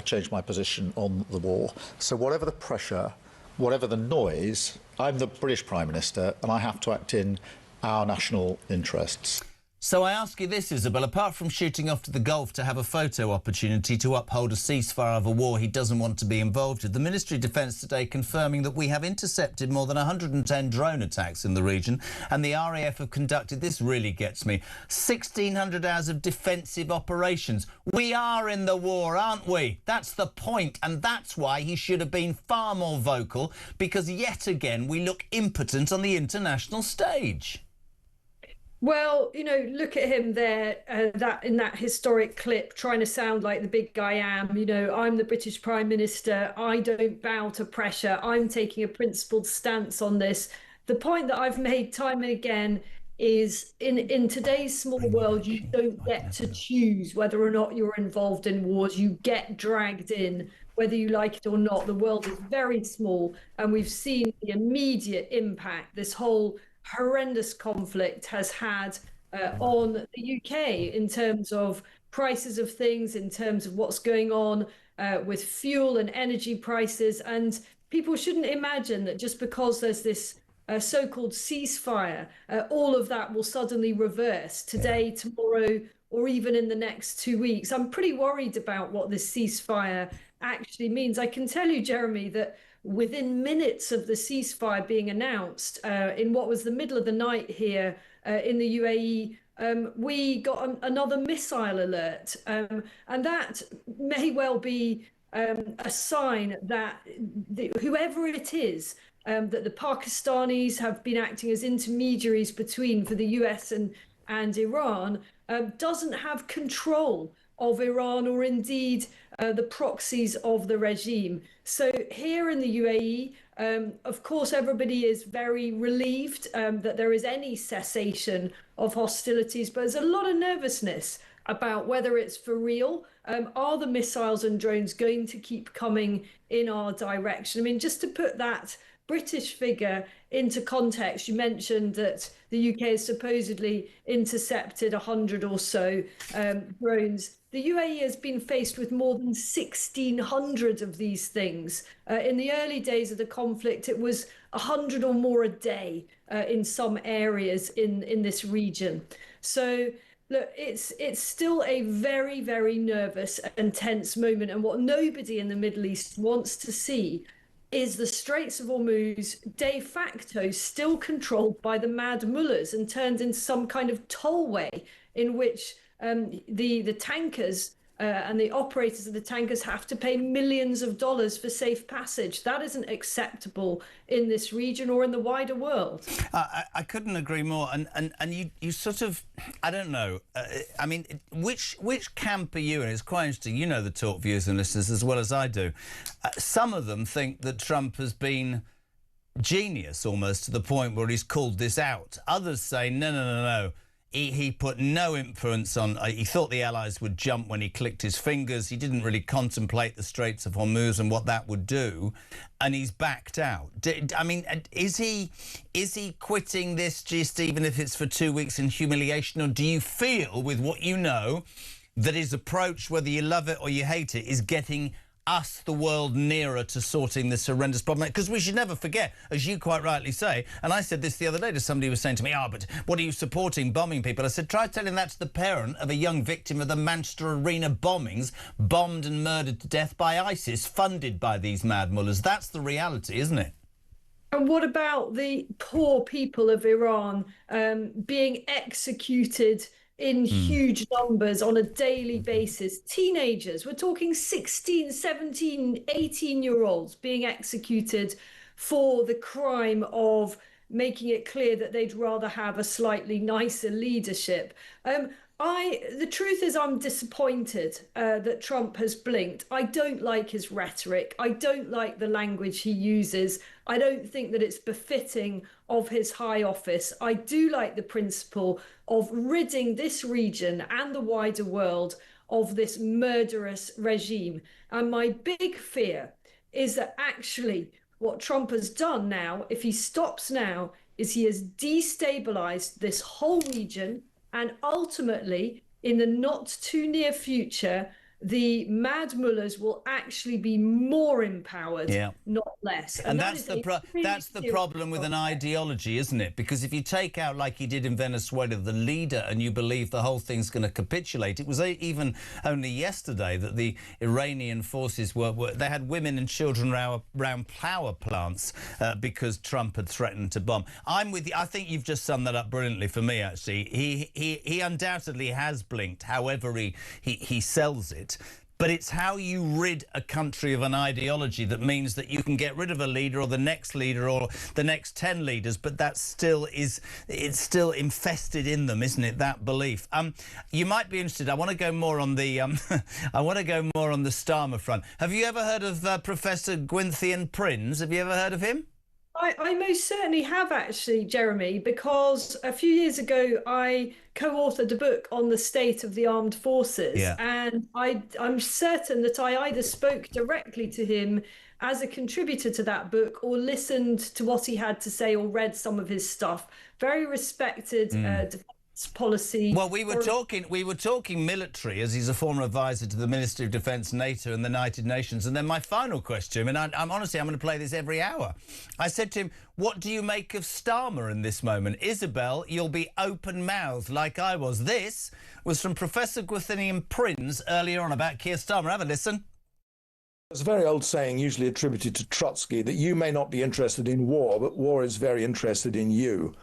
change my position on the war. So whatever the pressure, whatever the noise, I'm the British Prime Minister and I have to act in our national interests. So I ask you this, Isabel, apart from shooting off to the Gulf to have a photo opportunity to uphold a ceasefire of a war he doesn't want to be involved in, the Ministry of Defence today confirming that we have intercepted more than 110 drone attacks in the region, and the RAF have conducted, this really gets me, 1,600 hours of defensive operations. We are in the war, aren't we? That's the point, and that's why he should have been far more vocal, because yet again we look impotent on the international stage. Well, you know, look at him there, that in that historic clip, trying to sound like the big guy am. You know, I'm the British Prime Minister. I don't bow to pressure. I'm taking a principled stance on this. The point that I've made time and again is in today's small world, you don't get to choose whether or not you're involved in wars. You get dragged in, whether you like it or not. The world is very small, and we've seen the immediate impact this whole horrendous conflict has had on the UK in terms of prices of things, in terms of what's going on with fuel and energy prices. And people shouldn't imagine that just because there's this so-called ceasefire, all of that will suddenly reverse today, tomorrow, or even in the next 2 weeks. I'm pretty worried about what this ceasefire actually means. I can tell you, Jeremy, that within minutes of the ceasefire being announced, in what was the middle of the night here in the UAE, we got another missile alert. And that may well be a sign that whoever it is, that the Pakistanis have been acting as intermediaries between for the US and Iran, doesn't have control of Iran or indeed the proxies of the regime. So here in the UAE, of course, everybody is very relieved that there is any cessation of hostilities, but there's a lot of nervousness about whether it's for real. Are the missiles and drones going to keep coming in our direction? I mean, just to put that British figure into context, you mentioned that the UK has supposedly intercepted 100 or so drones. The UAE has been faced with more than 1,600 of these things. In the early days of the conflict, it was 100 or more a day in some areas in this region. So look, it's still a very, very nervous and tense moment. And what nobody in the Middle East wants to see is the Straits of Hormuz de facto still controlled by the mad mullahs and turned into some kind of tollway in which the tankers and the operators of the tankers have to pay millions of dollars for safe passage. That isn't acceptable in this region or in the wider world. I couldn't agree more. And you sort of, I don't know. I mean, which camp are you in? It's quite interesting. You know the talk, viewers and listeners, as well as I do. Some of them think that Trump has been genius almost to the point where he's called this out. Others say, no. He put no influence on... he thought the Allies would jump when he clicked his fingers. He didn't really contemplate the Straits of Hormuz and what that would do, and he's backed out. I mean, is he quitting this just even if it's for 2 weeks in humiliation, or do you feel, with what you know, that his approach, whether you love it or you hate it, is getting us, the world, nearer to sorting this horrendous problem? Because we should never forget, as you quite rightly say, and I said this the other day to somebody who was saying to me, but what are you supporting, bombing people? I said, try telling that to the parent of a young victim of the Manchester Arena bombings, bombed and murdered to death by ISIS, funded by these mad mullahs. That's the reality, isn't it? And what about the poor people of Iran being executed in huge numbers on a daily basis? Teenagers, we're talking 16, 17, 18-year-olds being executed for the crime of making it clear that they'd rather have a slightly nicer leadership. The truth is, I'm disappointed that Trump has blinked. I don't like his rhetoric. I don't like the language he uses. I don't think that it's befitting of his high office. I do like the principle of ridding this region and the wider world of this murderous regime. And my big fear is that actually what Trump has done now, if he stops now, is he has destabilized this whole region. And ultimately, in the not too near future, the mad mullahs will actually be more empowered, not less. And that's the problem with an ideology, isn't it? Because if you take out, like he did in Venezuela, the leader, and you believe the whole thing's going to capitulate, it was even only yesterday that the Iranian forces they had women and children around power plants because Trump had threatened to bomb. I'm with you. I think you've just summed that up brilliantly for me, actually. He undoubtedly has blinked, however he sells it. But it's how you rid a country of an ideology that means that you can get rid of a leader or the next leader or the next 10 leaders, but that still is, it's still infested in them, isn't it, that belief? You might be interested. I want to go more on the I want to go more on the Starmer front. Have you ever heard of Professor Gwynthien Prinz? Have you ever heard of him? I most certainly have, actually, Jeremy, because a few years ago I co-authored a book on the state of the armed forces, and I'm certain that I either spoke directly to him as a contributor to that book or listened to what he had to say or read some of his stuff. Very respected defence policy. Well, we were talking military, as he's a former advisor to the Ministry of Defence, NATO and the United Nations. And then my final question, and I'm honestly, I'm going to play this every hour. I said to him, what do you make of Starmer in this moment? Isabel, you'll be open-mouthed like I was. This was from Professor Gwynthien Prinz earlier on about Keir Starmer. Have a listen. There's a very old saying, usually attributed to Trotsky, that you may not be interested in war, but war is very interested in you.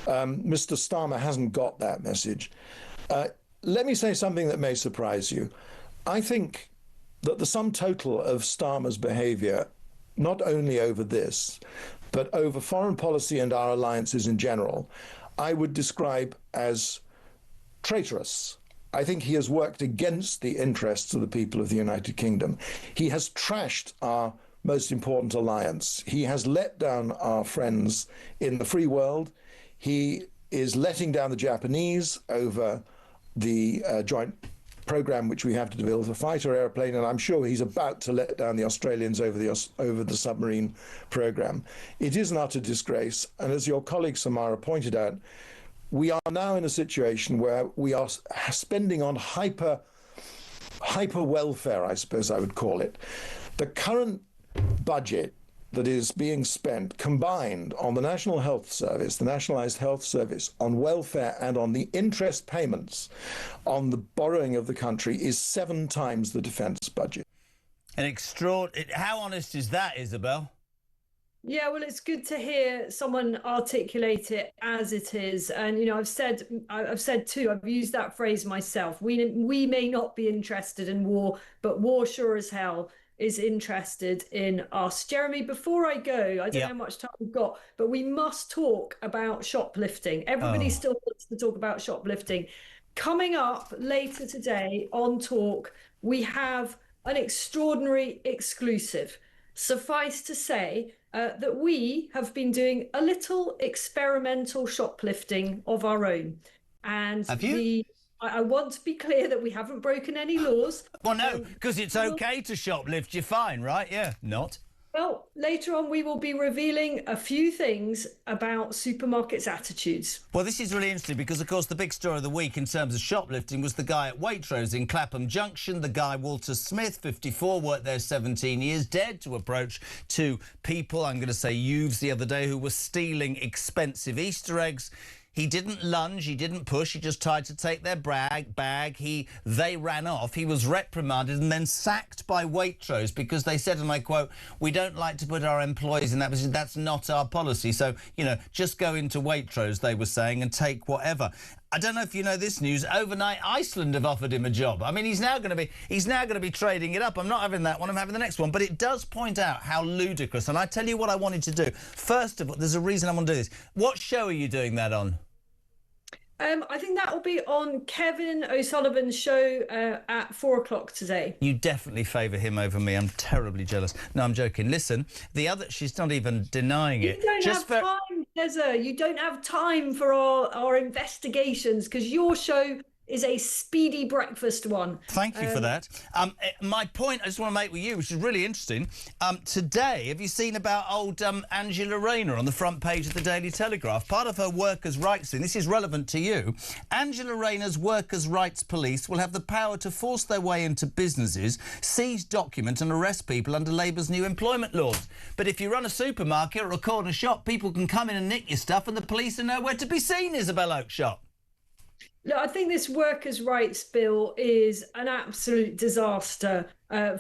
Mr. Starmer hasn't got that message. Let me say something that may surprise you. I think that the sum total of Starmer's behaviour, not only over this, but over foreign policy and our alliances in general, I would describe as traitorous. I think he has worked against the interests of the people of the United Kingdom. He has trashed our most important alliance. He has let down our friends in the free world. He is letting down the Japanese over the joint program which we have to build a fighter airplane, and I'm sure he's about to let down the Australians over the submarine program. It is an utter disgrace, and as your colleague Samara pointed out, we are now in a situation where we are spending on hyper welfare, I suppose I would call it. The current budget that is being spent combined on the National Health Service, the Nationalised Health Service, on welfare and on the interest payments on the borrowing of the country is 7 times the defence budget. How honest is that, Isabel? Yeah, well, it's good to hear someone articulate it as it is. And, you know, I've said too, I've used that phrase myself. We may not be interested in war, but war sure as hell is interested in us. Jeremy, before I go, I don't know how much time we've got, but we must talk about shoplifting. Everybody still wants to talk about shoplifting. Coming up later today on Talk, we have an extraordinary exclusive. Suffice to say that we have been doing a little experimental shoplifting of our own. And have you? I want to be clear that we haven't broken any laws. Well, no, because it's okay to shoplift. You're fine, right? Yeah, not. Well, later on, we will be revealing a few things about supermarkets' attitudes. Well, this is really interesting because, of course, the big story of the week in terms of shoplifting was the guy at Waitrose in Clapham Junction. The guy, Walter Smith, 54, worked there 17 years, dared to approach 2 people, I'm going to say youths, the other day, who were stealing expensive Easter eggs. He didn't lunge, he didn't push, he just tried to take their bag. They ran off. He was reprimanded and then sacked by Waitrose because they said, and I quote, "We don't like to put our employees in that position. That's not our policy. So, you know, just go into Waitrose," they were saying, "and take whatever." I don't know if you know this news. Overnight, Iceland have offered him a job. I mean, he's now going to be trading it up. I'm not having that one. I'm having the next one. But it does point out how ludicrous. And I tell you what I wanted to do. First of all, there's a reason I want to do this. What show are you doing that on? I think that will be on Kevin O'Sullivan's show at 4 o'clock today. You definitely favour him over me. I'm terribly jealous. No, I'm joking. Listen, she's not even denying it. You don't have time, Jezza. You don't have time for our investigations because your show is a speedy breakfast one. Thank you for that. My point I just want to make with you, which is really interesting, today, have you seen about old Angela Rayner on the front page of the Daily Telegraph? Part of her workers' rights thing, this is relevant to you. Angela Rayner's workers' rights police will have the power to force their way into businesses, seize documents and arrest people under Labour's new employment laws. But if you run a supermarket or a corner shop, people can come in and nick your stuff and the police are nowhere to be seen, Isabel Oakeshott. Look, I think this workers' rights bill is an absolute disaster in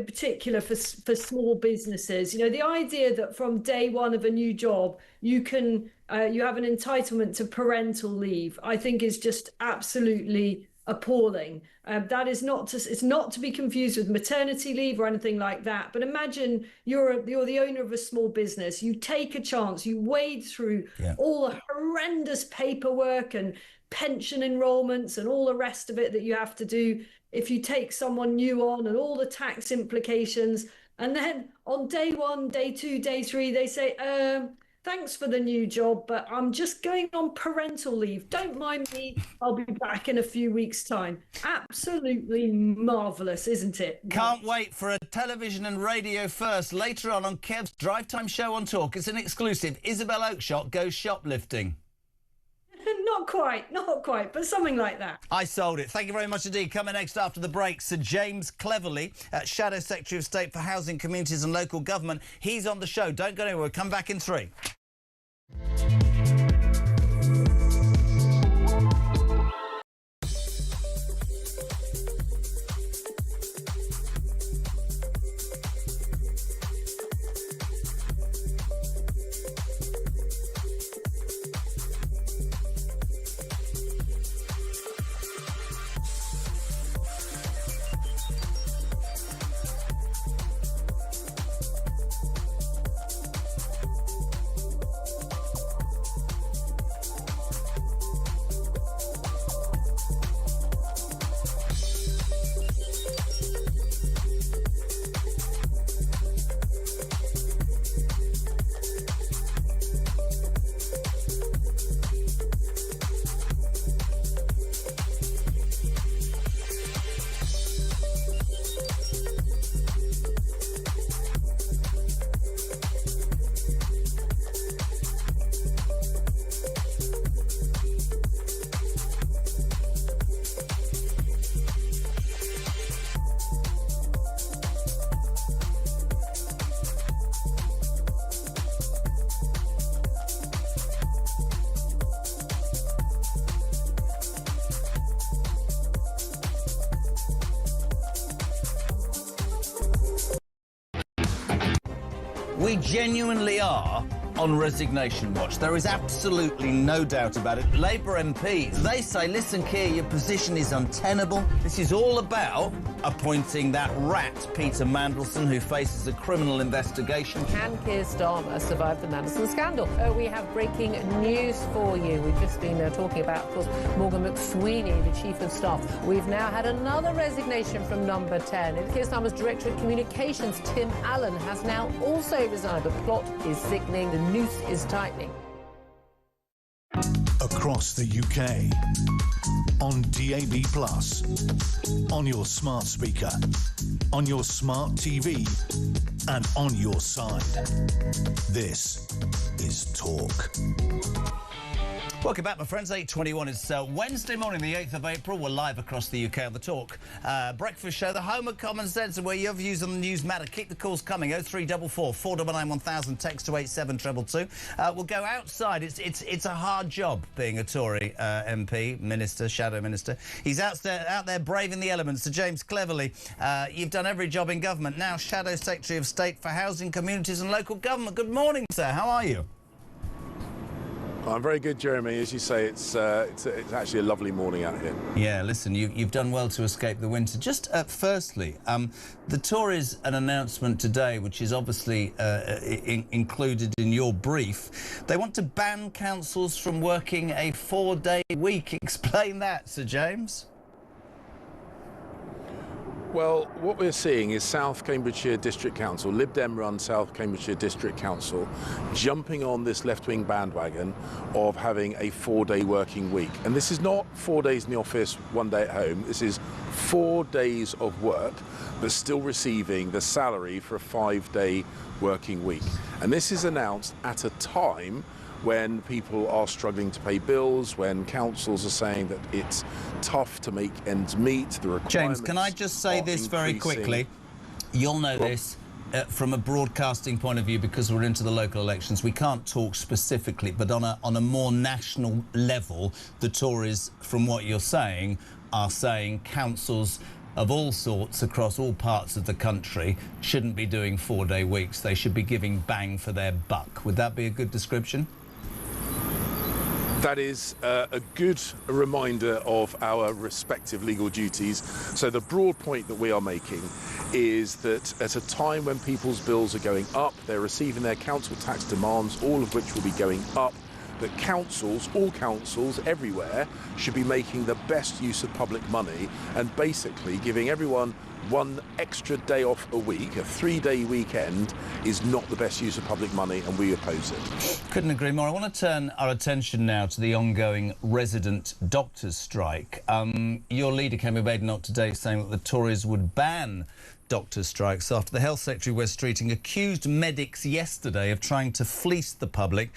particular for small businesses. You know, the idea that from day one of a new job you have an entitlement to parental leave, I think is just absolutely appalling. That is not it's not to be confused with maternity leave or anything like that. But imagine you're the owner of a small business. You take a chance. You wade through all the horrendous paperwork and pension enrollments and all the rest of it that you have to do if you take someone new on, and all the tax implications. And then on day 1, day 2, day 3, they say, thanks for the new job, but I'm just going on parental leave. Don't mind me. I'll be back in a few weeks' time. Absolutely marvellous, isn't it? Can't wait for a television and radio first. Later on Kev's Drive Time show on Talk, it's an exclusive. Isabel Oakeshott goes shoplifting. Not quite, but something like that. I sold it. Thank you very much indeed. Coming next after the break, Sir James Cleverly, Shadow Secretary of State for Housing, Communities and Local Government. He's on the show. Don't go anywhere. We'll come back in 3. We genuinely are on resignation watch. There is absolutely no doubt about it. Labour MPs, they say, listen, Keir, your position is untenable. This is all about appointing that rat, Peter Mandelson, who faces a criminal investigation. Can Keir Starmer survive the Mandelson scandal? We have breaking news for you. We've just been talking about, of course, Morgan McSweeney, the Chief of Staff. We've now had another resignation from Number 10. Keir Starmer's Director of Communications, Tim Allen, has now also resigned. The plot is thickening. The noose is tightening. Across the UK, on DAB+, on your smart speaker, on your smart TV, and on your side. This is Talk. Welcome back, my friends. 8:21. It's Wednesday morning, the 8th of April. We're live across the UK on the Talk Breakfast Show, the home of common sense and where your views on the news matter. Keep the calls coming. 0344 499 1000. Text to 87222. We'll go outside. It's a hard job being a Tory MP, Minister, Shadow Minister. He's out there braving the elements. Sir James Cleverly, you've done every job in government. Now Shadow Secretary of State for Housing, Communities and Local Government. Good morning, sir. How are you? I'm very good, Jeremy. As you say, it's actually a lovely morning out here. Yeah, listen, you've done well to escape the winter. Just firstly, the Tories, an announcement today, which is obviously included in your brief. They want to ban councils from working a 4-day week. Explain that, Sir James. Well, what we're seeing is South Cambridgeshire District Council, Lib Dem run South Cambridgeshire District Council, jumping on this left-wing bandwagon of having a 4-day working week. And this is not 4 days in the office, 1 day at home. This is 4 days of work, but still receiving the salary for a 5-day working week. And this is announced at a time when people are struggling to pay bills, when councils are saying that it's tough to make ends meet. The requirements. James, can I just say this very quickly? You'll know this from a broadcasting point of view because we're into the local elections. We can't talk specifically, but on a more national level, the Tories, from what you're saying, are saying councils of all sorts across all parts of the country shouldn't be doing 4-day weeks. They should be giving bang for their buck. Would that be a good description? That is a good reminder of our respective legal duties. So the broad point that we are making is that at a time when people's bills are going up, they're receiving their council tax demands, all of which will be going up, that councils, all councils everywhere, should be making the best use of public money and basically giving everyone one extra day off a week, a 3-day weekend, is not the best use of public money, and we oppose it. Couldn't agree more. I want to turn our attention now to the ongoing resident doctors' strike. Your leader came with a note today saying that the Tories would ban doctors' strikes after the Health Secretary, Wes Streeting, accused medics yesterday of trying to fleece the public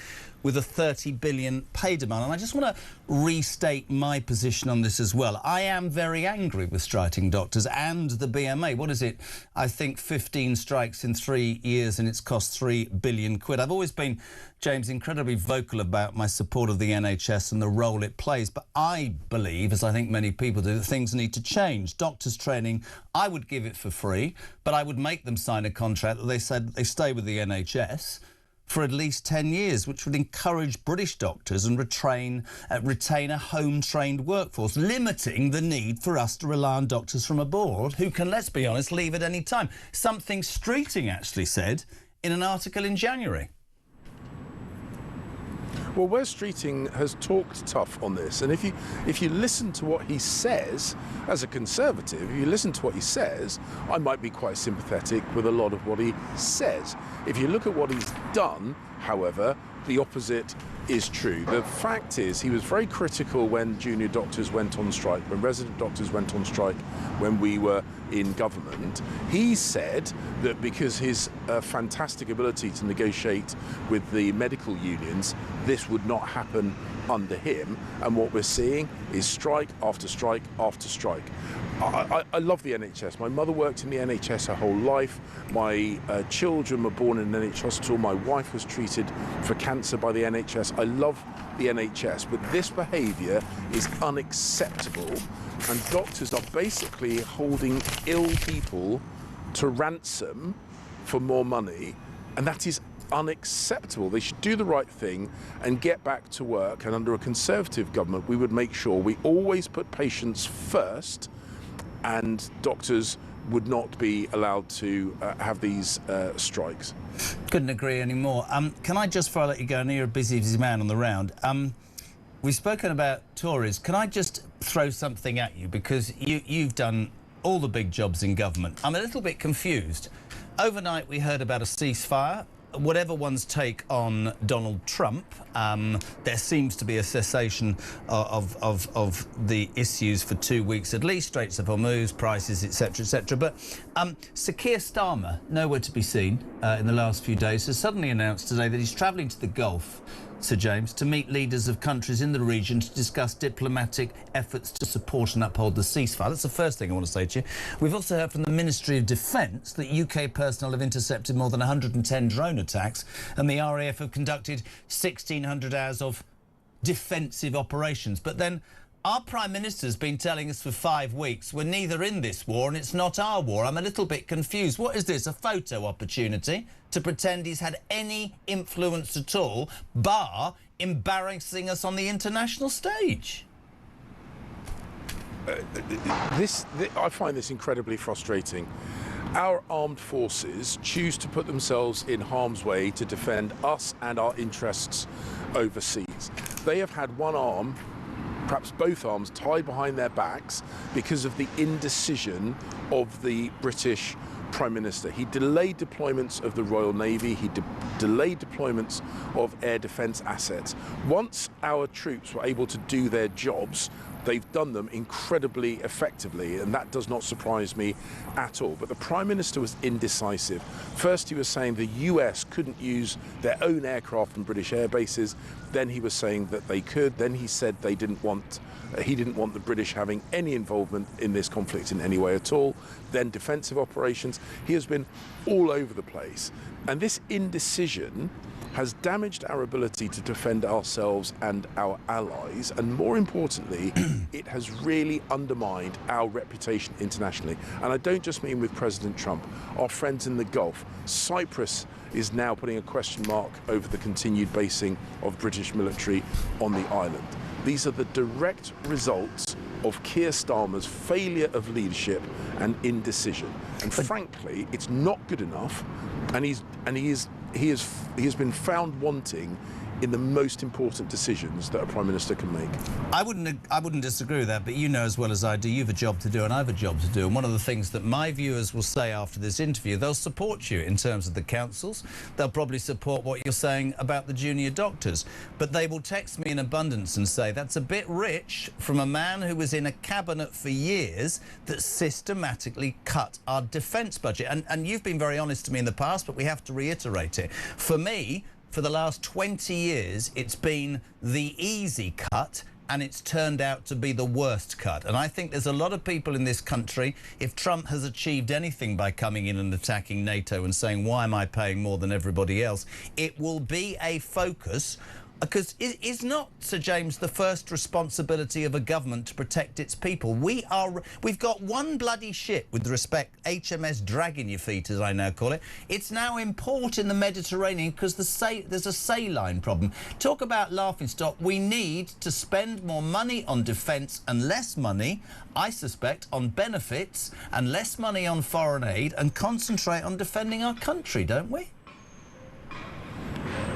with a $30 billion pay demand. And I just want to restate my position on this as well. I am very angry with striking doctors and the BMA. What is it? I think 15 strikes in 3 years and it's cost £3 billion. I've always been, James, incredibly vocal about my support of the NHS and the role it plays. But I believe, as I think many people do, that things need to change. Doctors' training, I would give it for free, but I would make them sign a contract that they said they stay with the NHS for at least 10 years, which would encourage British doctors and retain a home-trained workforce, limiting the need for us to rely on doctors from abroad who can, let's be honest, leave at any time. Something Streeting actually said in an article in January. Well, Wes Streeting has talked tough on this, and if you listen to what he says, as a Conservative, if you listen to what he says, I might be quite sympathetic with a lot of what he says. If you look at what he's done, however, the opposite is true. The fact is, he was very critical when junior doctors went on strike, when resident doctors went on strike, when we were in government. He said that because his fantastic ability to negotiate with the medical unions, this would not happen under him. And what we're seeing is strike after strike after strike. I love the NHS. My mother worked in the NHS her whole life. My children were born in an NHS hospital. My wife was treated for cancer by the NHS. I love the NHS, but this behaviour is unacceptable, and doctors are basically holding ill people to ransom for more money, and that is unacceptable. They should do the right thing and get back to work, and under a Conservative government we would make sure we always put patients first, and doctors would not be allowed to have these strikes. Couldn't agree anymore. Can I just, before I let you go, I know you're a busy man on the round. We've spoken about Tories. Can I just throw something at you? Because you've done all the big jobs in government. I'm a little bit confused. Overnight we heard about a ceasefire. Whatever one's take on Donald Trump, there seems to be a cessation of the issues for 2 weeks at least, Straits of Hormuz, prices, etc., etc. But Sir Keir Starmer, nowhere to be seen in the last few days, has suddenly announced today that he's travelling to the Gulf, Sir James, to meet leaders of countries in the region to discuss diplomatic efforts to support and uphold the ceasefire. That's the first thing I want to say to you. We've also heard from the Ministry of Defence that UK personnel have intercepted more than 110 drone attacks, and the RAF have conducted 1,600 hours of defensive operations. But then our Prime Minister's been telling us for 5 weeks we're neither in this war and it's not our war. I'm a little bit confused. What is this, a photo opportunity to pretend he's had any influence at all, bar embarrassing us on the international stage? I find this incredibly frustrating. Our armed forces choose to put themselves in harm's way to defend us and our interests overseas. They have had one arm, perhaps both arms, tied behind their backs because of the indecision of the British Prime Minister. He delayed deployments of the Royal Navy, he delayed deployments of air defence assets. Once our troops were able to do their jobs, they've done them incredibly effectively, and that does not surprise me at all. But the Prime Minister was indecisive. First he was saying the US couldn't use their own aircraft on British air bases, then he was saying that they could, then he said he didn't want the British having any involvement in this conflict in any way at all, then defensive operations. He has been all over the place, and this indecision has damaged our ability to defend ourselves and our allies, and more importantly, it has really undermined our reputation internationally. And I don't just mean with President Trump, our friends in the Gulf. Cyprus is now putting a question mark over the continued basing of British military on the island. These are the direct results of Keir Starmer's failure of leadership and indecision. And frankly, it's not good enough, and he has been found wanting in the most important decisions that a Prime Minister can make. I wouldn't disagree with that, but you know as well as I do, you have a job to do and I have a job to do. And one of the things that my viewers will say after this interview, they'll support you in terms of the councils. They'll probably support what you're saying about the junior doctors. But they will text me in abundance and say, that's a bit rich from a man who was in a cabinet for years that systematically cut our defence budget. And you've been very honest to me in the past, but we have to reiterate it. For me, for the last 20 years, it's been the easy cut, and it's turned out to be the worst cut. And I think there's a lot of people in this country, if Trump has achieved anything by coming in and attacking NATO and saying, why am I paying more than everybody else, it will be a focus. Because is not, Sir James, the first responsibility of a government to protect its people? We've got one bloody ship, with respect, HMS Dragging Your Feet, as I now call it. It's now in port in the Mediterranean because there's a saline problem. Talk about laughingstock. We need to spend more money on defence and less money, I suspect, on benefits and less money on foreign aid, and concentrate on defending our country, don't we?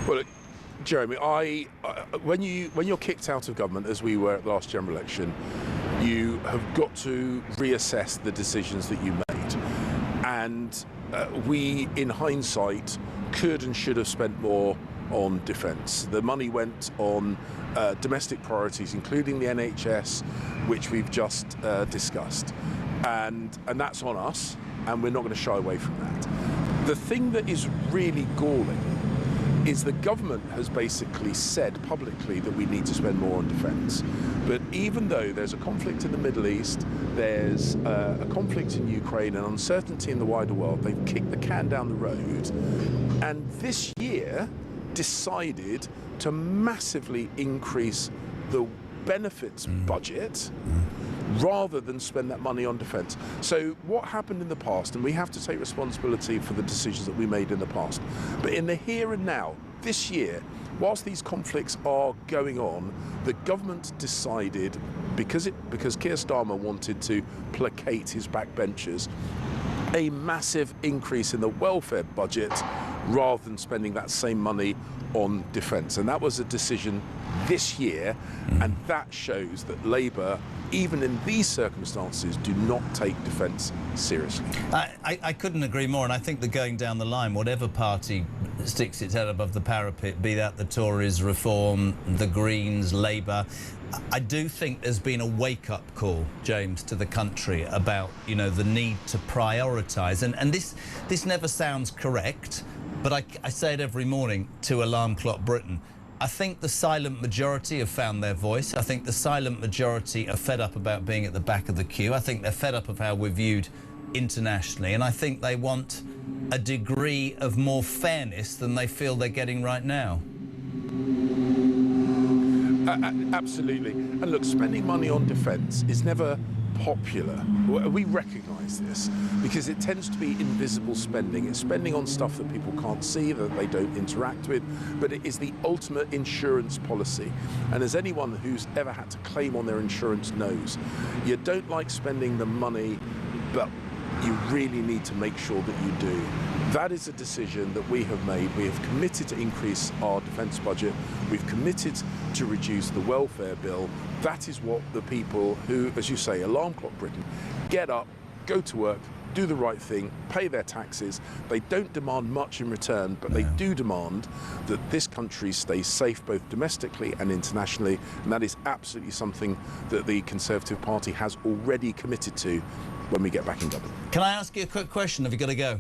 Well, Jeremy, when you're kicked out of government, as we were at the last general election, you have got to reassess the decisions that you made. And we, in hindsight, could and should have spent more on defence. The money went on domestic priorities, including the NHS, which we've just discussed. And that's on us, and we're not going to shy away from that. The thing that is really galling is the government has basically said publicly that we need to spend more on defence. But even though there's a conflict in the Middle East, there's a conflict in Ukraine and uncertainty in the wider world, they've kicked the can down the road, and this year decided to massively increase the benefits budget rather than spend that money on defence. So what happened in the past, and we have to take responsibility for the decisions that we made in the past, but in the here and now, this year, whilst these conflicts are going on, the government decided, because Keir Starmer wanted to placate his backbenchers, a massive increase in the welfare budget rather than spending that same money on defence. And that was a decision this year, and that shows that Labour, even in these circumstances, do not take defence seriously. I couldn't agree more, and I think that going down the line, whatever party sticks its head above the parapet, be that the Tories, Reform, the Greens, Labour, I do think there's been a wake-up call, James, to the country about, you know, the need to prioritise. And this never sounds correct, but I say it every morning to Alarm Clock Britain. I think the silent majority have found their voice. I think the silent majority are fed up about being at the back of the queue. I think they're fed up of how we're viewed internationally, and I think they want a degree of more fairness than they feel they're getting right now. Absolutely. And look, spending money on defence is never popular. We recognise this because it tends to be invisible spending. It's spending on stuff that people can't see, that they don't interact with, but it is the ultimate insurance policy. And as anyone who's ever had to claim on their insurance knows, you don't like spending the money, but you really need to make sure that you do. That is a decision that we have made. We have committed to increase our defence budget. We've committed to reduce the welfare bill. That is what the people who, as you say, Alarm Clock Britain, get up, go to work, do the right thing, pay their taxes. They don't demand much in return, but they do demand that this country stays safe both domestically and internationally, and that is absolutely something that the Conservative Party has already committed to when we get back in government. Can I ask you a quick question? Have you got to go?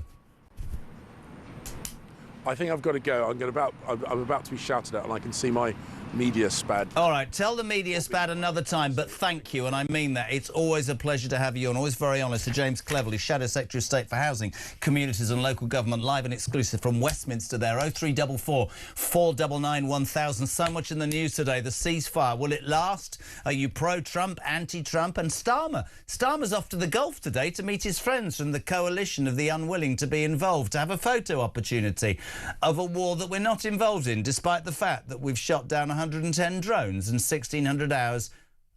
I think I've got to go. I'm about to be shouted at, and I can see my media spad. All right, tell the media spad another time, but thank you, and I mean that. It's always a pleasure to have you on, always very honest. Sir James Cleverly, Shadow Secretary of State for Housing, Communities and Local Government, live and exclusive from Westminster there. 0344 499 1000. So much in the news today. The ceasefire, will it last? Are you pro-Trump, anti-Trump? And Starmer. Starmer's off to the Gulf today to meet his friends from the coalition of the unwilling to be involved, to have a photo opportunity of a war that we're not involved in, despite the fact that we've shot down 110 drones and 1,600 hours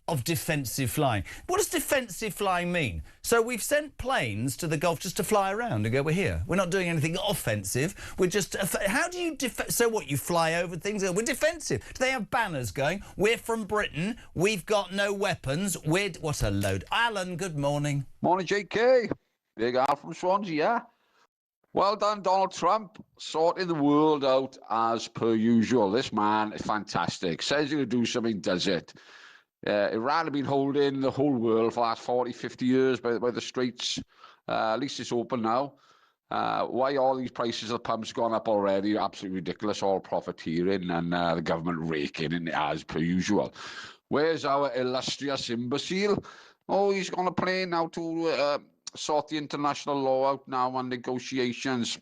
of defensive flying. What does defensive flying mean? So we've sent planes to the Gulf just to fly around and go, we're here. We're not doing anything offensive. We're just... How do you... So what, you fly over things? We're defensive. Do they have banners going? We're from Britain. We've got no weapons. We're... What a load. Alan, good morning. Morning, JK. Big Al from Swansea, yeah? Well done, Donald Trump, sorting the world out as per usual. This man is fantastic. Says he's going to do something, does it. Iran have been holding the whole world for the last 40, 50 years by the streets. At least it's open now. Why all these prices of the pumps gone up already? Absolutely ridiculous. All profiteering and the government raking in as per usual. Where's our illustrious imbecile? Oh, he's on a plane now to... sort the international law out now on negotiations,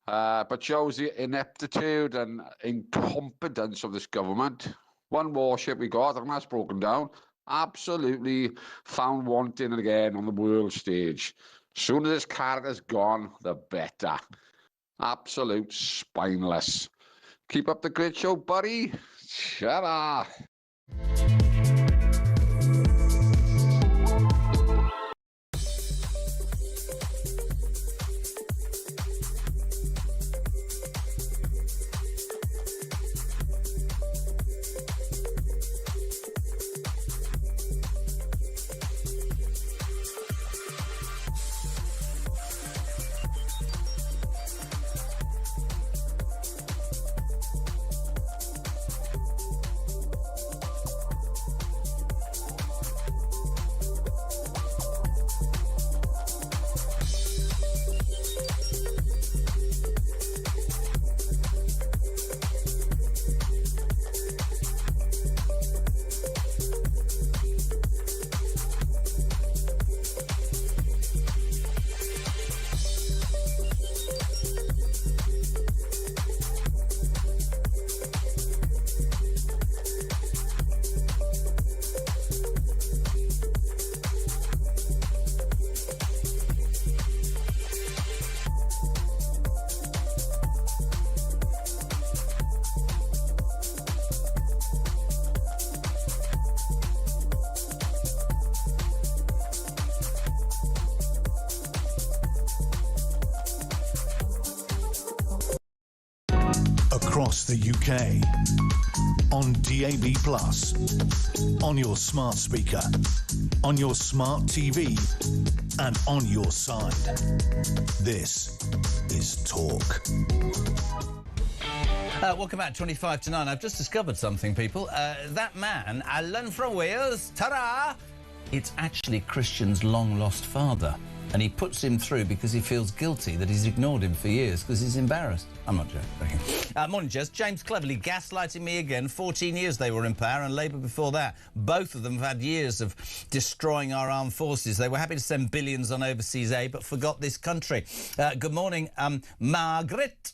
but shows the ineptitude and incompetence of this government. One warship we got, and that's broken down, absolutely found wanting again on the world stage. Soon as this character's gone, the better. Absolute spineless. Keep up the great show, buddy. Ta-da. Across the UK, on DAB+, on your smart speaker, on your smart TV, and on your side. This is Talk. Welcome back, 25 to 9. I've just discovered something, people. That man, Alan from Wales, ta-da! It's actually Christian's long-lost father. And he puts him through because he feels guilty that he's ignored him for years because he's embarrassed. I'm not joking. Morning, Jess. James Cleverly gaslighting me again. 14 years they were in power, and Labour before that. Both of them have had years of destroying our armed forces. They were happy to send billions on overseas aid, but forgot this country. Good morning, Margaret.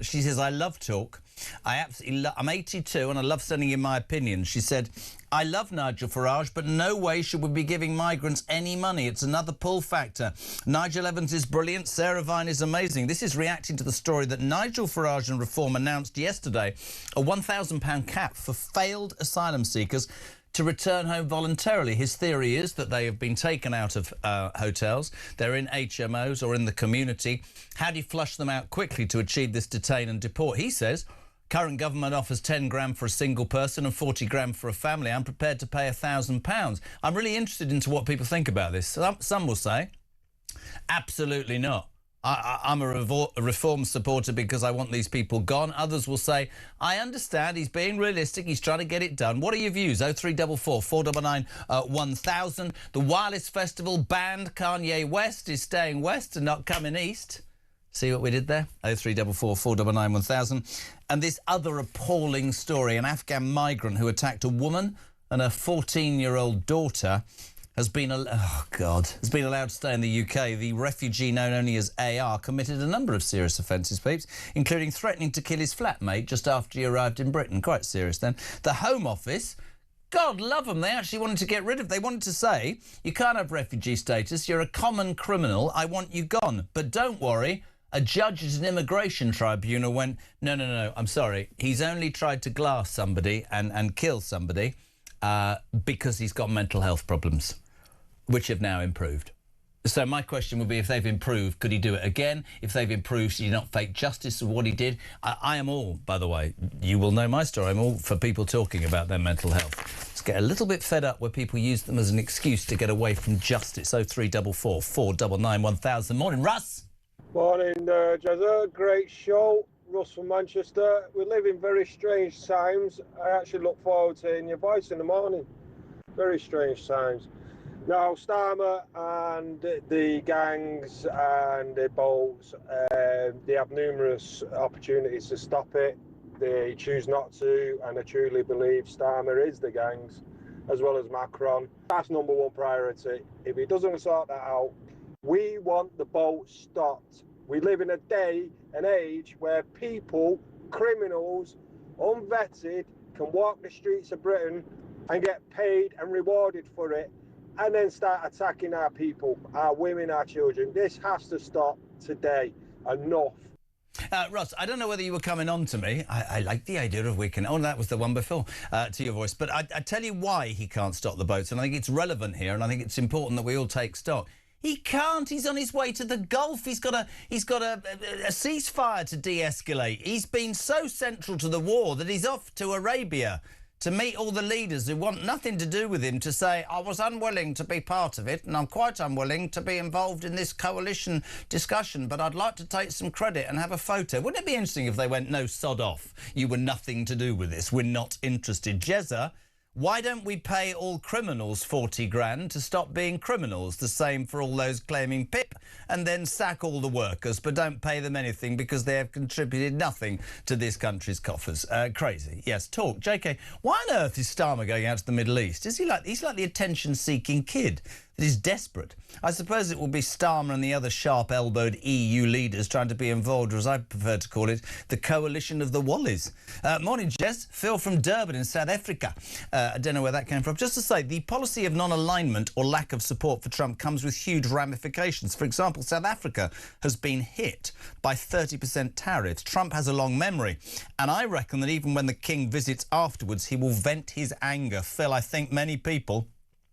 She says, I love Talk. I'm 82 and I love sending in my opinion. She said, I love Nigel Farage, but no way should we be giving migrants any money. It's another pull factor. Nigel Evans is brilliant. Sarah Vine is amazing. This is reacting to the story that Nigel Farage and Reform announced yesterday a £1,000 cap for failed asylum seekers to return home voluntarily. His theory is that they have been taken out of hotels, they're in HMOs or in the community. How do you flush them out quickly to achieve this detain and deport? He says, current government offers 10 grand for a single person and 40 grand for a family. I'm prepared to pay £1,000. I'm really interested into what people think about this. Some will say, absolutely not. I'm a reform supporter because I want these people gone. Others will say, I understand, he's being realistic, he's trying to get it done. What are your views? 0344 499 1000. The Wireless Festival banned Kanye West is staying west and not coming east. See what we did there? 0344 499 1000. And this other appalling story, an Afghan migrant who attacked a woman and her 14-year-old daughter has been allowed to stay in the UK. The refugee known only as AR committed a number of serious offences, peeps, including threatening to kill his flatmate just after he arrived in Britain. Quite serious then. The Home Office, God love them, they actually wanted to get rid of... They wanted to say, you can't have refugee status, you're a common criminal, I want you gone. But don't worry, a judge at an immigration tribunal went, no, I'm sorry, he's only tried to glass somebody and kill somebody because he's got mental health problems, which have now improved. So my question would be, if they've improved, could he do it again? If they've improved, should he not fake justice of what he did? I am all, by the way, you will know my story, I'm all for people talking about their mental health. Let's get a little bit fed up where people use them as an excuse to get away from justice. 0344 499 1000. Morning, Russ. Morning, Jezza. Great show. Russ from Manchester. We live in very strange times. I actually look forward to hearing your voice in the morning. Very strange times. Now, Starmer and the gangs and the boats, they have numerous opportunities to stop it. They choose not to, and I truly believe Starmer is the gangs, as well as Macron. That's number one priority. If he doesn't sort that out, we want the boats stopped. We live in a day and age where people, criminals, unvetted, can walk the streets of Britain and get paid and rewarded for it, and then start attacking our people, our women, our children. This has to stop today. Enough. Ross, I don't know whether you were coming on to me. I like the idea of weekend. Oh, that was the one before, to your voice. But I tell you why he can't stop the boats, and I think it's relevant here, and I think it's important that we all take stock. He can't. He's on his way to the Gulf. He's got a ceasefire to de-escalate. He's been so central to the war that he's off to Arabia to meet all the leaders who want nothing to do with him, to say, I was unwilling to be part of it and I'm quite unwilling to be involved in this coalition discussion, but I'd like to take some credit and have a photo. Wouldn't it be interesting if they went, no, sod off. You were nothing to do with this. We're not interested. Jezza, why don't we pay all criminals 40 grand to stop being criminals? The same for all those claiming PIP, and then sack all the workers, but don't pay them anything because they have contributed nothing to this country's coffers. Crazy. Yes, talk. JK, why on earth is Starmer going out to the Middle East? He's like the attention-seeking kid that is desperate. I suppose it will be Starmer and the other sharp-elbowed EU leaders trying to be involved, or as I prefer to call it, the coalition of the Wallies. Morning, Jez. Phil from Durban in South Africa. I don't know where that came from. Just to say, the policy of non-alignment or lack of support for Trump comes with huge ramifications. For example, South Africa has been hit by 30% tariffs. Trump has a long memory, and I reckon that even when the king visits afterwards, he will vent his anger. Phil, I think many people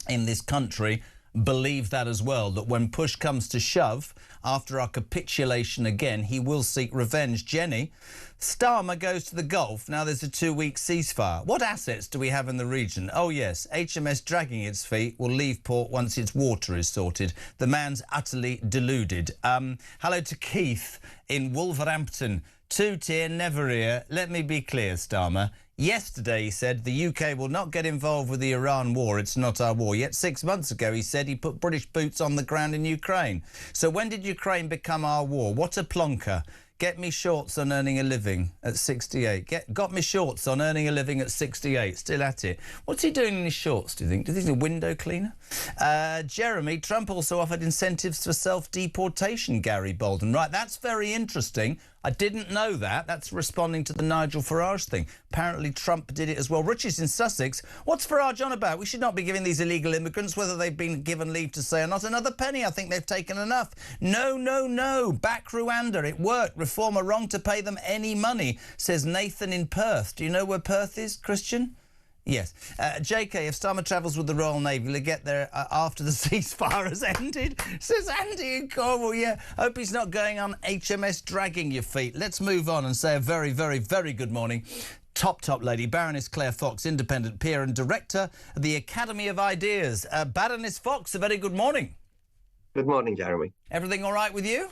in this country believe that as well, that when push comes to shove, after our capitulation again, he will seek revenge. Jenny, Starmer goes to the Gulf. Now there's a 2-week ceasefire. What assets do we have in the region? Oh, yes, HMS dragging its feet will leave port once its water is sorted. The man's utterly deluded. Hello to Keith in Wolverhampton. Two-tier, never ear. Let me be clear, Starmer. Yesterday, he said, the UK will not get involved with the Iran war. It's not our war. Yet 6 months ago, he said he put British boots on the ground in Ukraine. So when did Ukraine become our war? What a plonker. Get me shorts on earning a living at 68. Got me shorts on earning a living at 68. Still at it. What's he doing in his shorts, do you think? Do you think he's a window cleaner? Jeremy, Trump also offered incentives for self-deportation, Gary Bolden. Right, that's very interesting. I didn't know that. That's responding to the Nigel Farage thing. Apparently Trump did it as well. Richie's in Sussex. What's Farage on about? We should not be giving these illegal immigrants, whether they've been given leave to stay or not, another penny. I think they've taken enough. No, no, no. Back Rwanda. It worked. Reform are wrong to pay them any money, says Nathan in Perth. Do you know where Perth is, Christian? Yes. JK, if Starmer travels with the Royal Navy, will he get there after the ceasefire has ended? Says Andy in Cornwall, yeah. Hope he's not going on HMS dragging your feet. Let's move on and say a very, very, very good morning. Top lady, Baroness Claire Fox, independent peer and director of the Academy of Ideas. Baroness Fox, a very good morning. Good morning, Jeremy. Everything all right with you?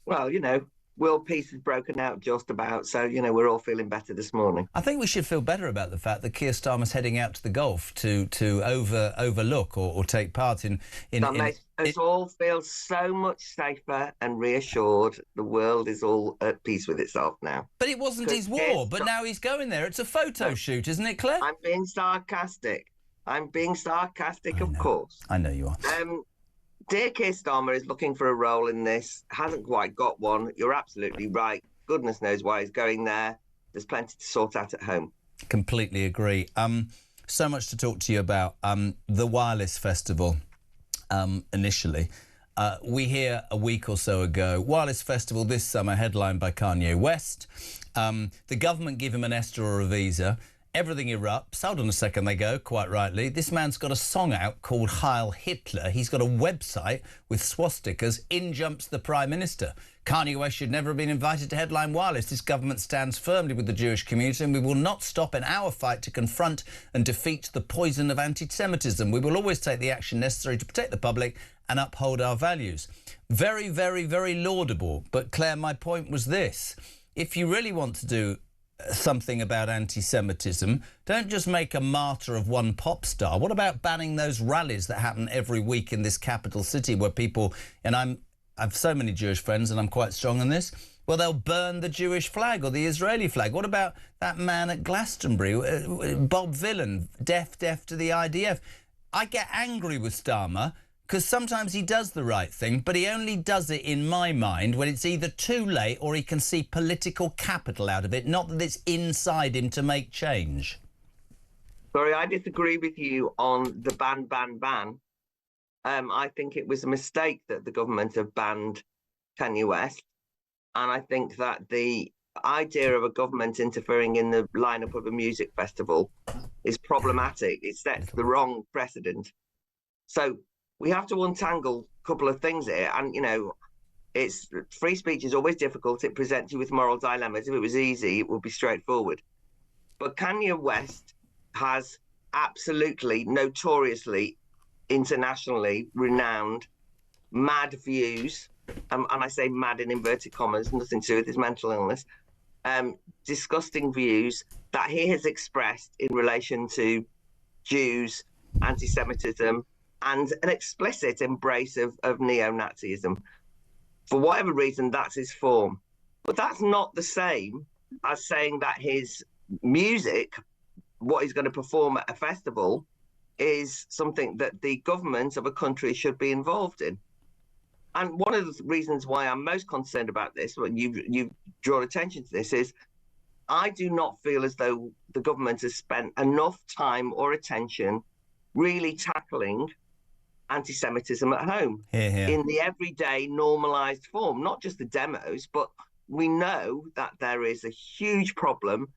Well, you know, world peace has broken out just about, so, you know, we're all feeling better this morning. I think we should feel better about the fact that Keir Starmer's heading out to the Gulf to overlook or take part in That makes us all feel so much safer and reassured. The world is all at peace with itself now. But it wasn't his war, but now he's going there. It's a photo shoot, isn't it, Claire? I'm being sarcastic. Of course. I know you are. Dear Keir Starmer is looking for a role in this, hasn't quite got one. You're absolutely right. Goodness knows why he's going there. There's plenty to sort out at home. Completely agree. So much to talk to you about. The Wireless Festival, initially. We hear a week or so ago, Wireless Festival this summer, headlined by Kanye West. The government give him an ESTA or a visa. Everything erupts. Hold on a second, they go, quite rightly. This man's got a song out called Heil Hitler. He's got a website with swastikas. In jumps the Prime Minister. Kanye West should never have been invited to headline Wireless. This government stands firmly with the Jewish community, and we will not stop in our fight to confront and defeat the poison of anti-Semitism. We will always take the action necessary to protect the public and uphold our values. Very, very, very laudable. But, Claire, my point was this. If you really want to do something about anti-Semitism, don't just make a martyr of one pop star. What about banning those rallies that happen every week in this capital city where people, and I have so many Jewish friends and I'm quite strong on this, well, they'll burn the Jewish flag or the Israeli flag. What about that man at Glastonbury, Bob Villan, deaf to the IDF? I get angry with Starmer because sometimes he does the right thing, but he only does it, in my mind, when it's either too late or he can see political capital out of it, not that it's inside him to make change. Sorry, I disagree with you on the ban. I think it was a mistake that the government have banned Kanye West. And I think that the idea of a government interfering in the lineup of a music festival is problematic. It sets the wrong precedent. So we have to untangle a couple of things here. And, you know, it's free speech is always difficult. It presents you with moral dilemmas. If it was easy, it would be straightforward. But Kanye West has absolutely, notoriously, internationally renowned, mad views. And I say mad in inverted commas, nothing to do with his mental illness. Disgusting views that he has expressed in relation to Jews, anti-Semitism, and an explicit embrace of neo-Nazism. For whatever reason, that's his form. But that's not the same as saying that his music, what he's going to perform at a festival, is something that the government of a country should be involved in. And one of the reasons why I'm most concerned about this, when you've drawn attention to this, is I do not feel as though the government has spent enough time or attention really tackling anti-Semitism at home in the everyday normalized form, not just the demos, but we know that there is a huge problem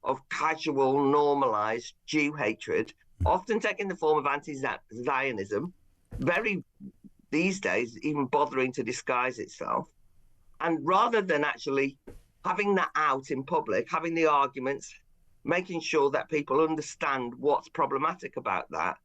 of casual normalized Jew hatred, often taking the form of anti-Zionism, very these days even bothering to disguise itself. And rather than actually having that out in public, having the arguments, making sure that people understand what's problematic about that,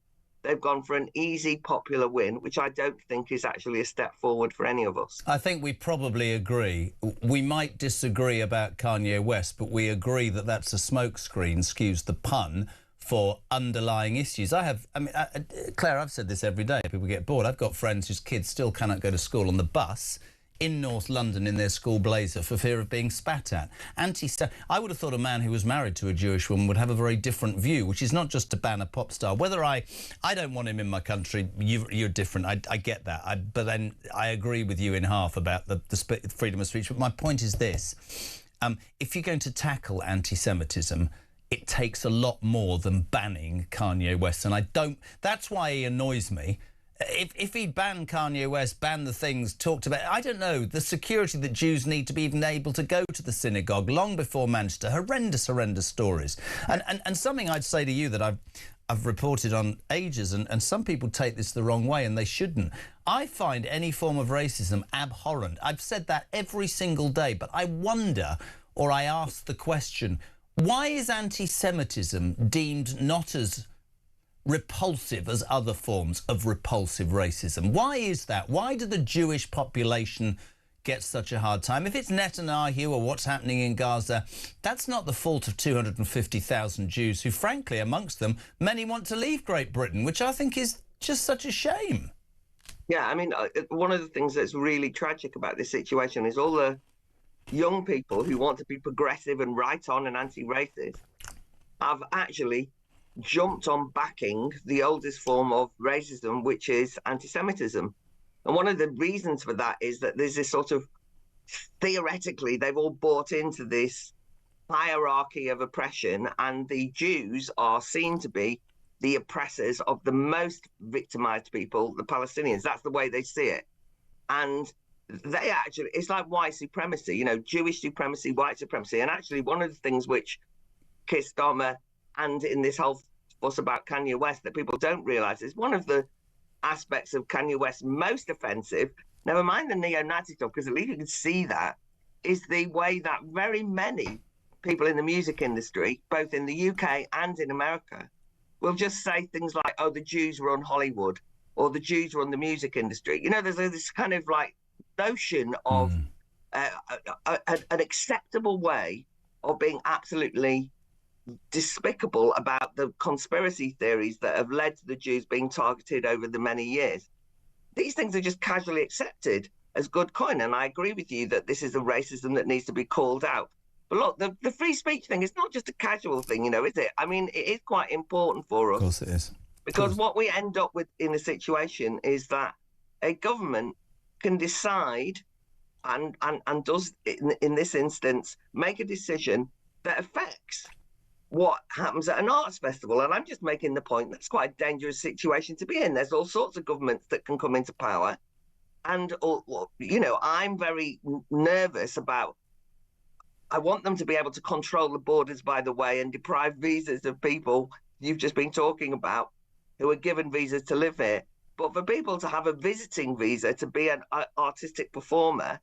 they've gone for an easy, popular win, which I don't think is actually a step forward for any of us. I think we probably agree. We might disagree about Kanye West, but we agree that that's a smokescreen, excuse the pun, for underlying issues. Claire, I've said this every day. People get bored. I've got friends whose kids still cannot go to school on the bus in North London in their school blazer for fear of being spat at. I would have thought a man who was married to a Jewish woman would have a very different view, which is not just to ban a pop star. Whether I don't want him in my country, you're different. I get that. But then I agree with you in half about the freedom of speech. But my point is this. If you're going to tackle anti-Semitism, it takes a lot more than banning Kanye West. And that's why he annoys me. If he'd banned Kanye West, banned the things talked about, I don't know, the security that Jews need to be even able to go to the synagogue long before Manchester, horrendous stories. And something I'd say to you that I've reported on ages, and some people take this the wrong way and they shouldn't. I find any form of racism abhorrent. I've said that every single day, but I wonder, or I ask the question, why is anti-Semitism deemed not as repulsive as other forms of repulsive racism? Why is that? Why do the Jewish population gets such a hard time. If it's Netanyahu or what's happening in Gaza, that's not the fault of 250,000 Jews who, frankly, amongst them, many want to leave Great Britain, which I think is just such a shame. Yeah, I mean, one of the things that's really tragic about this situation is all the young people who want to be progressive and right on and anti-racist have actually jumped on backing the oldest form of racism, which is anti-Semitism. And one of the reasons for that is that there's this sort of, theoretically, they've all bought into this hierarchy of oppression, and the Jews are seen to be the oppressors of the most victimized people, the Palestinians. That's the way they see it. And they actually, it's like white supremacy, you know, Jewish supremacy, white supremacy. And actually, one of the things which Keir Starmer and in this whole fuss about Kanye West that people don't realize is one of the aspects of Kanye West's most offensive, never mind the neo-Nazi stuff, because at least you can see that, is the way that very many people in the music industry, both in the UK and in America, will just say things like, oh, the Jews run Hollywood, or the Jews run the music industry. You know, there's this kind of like notion of an acceptable way of being absolutely despicable about the conspiracy theories that have led to the Jews being targeted over the many years. These things are just casually accepted as good coin, and I agree with you that this is a racism that needs to be called out. But look, the free speech thing is not just a casual thing, you know, is it? I mean, it is quite important for us. Of course it is. Because what we end up with in a situation is that a government can decide and does, in this instance, make a decision that affects what happens at an arts festival. And I'm just making the point that's quite a dangerous situation to be in. There's all sorts of governments that can come into power. And, you know, I'm very nervous about, I want them to be able to control the borders, by the way, and deprive visas of people you've just been talking about who are given visas to live here. But for people to have a visiting visa to be an artistic performer,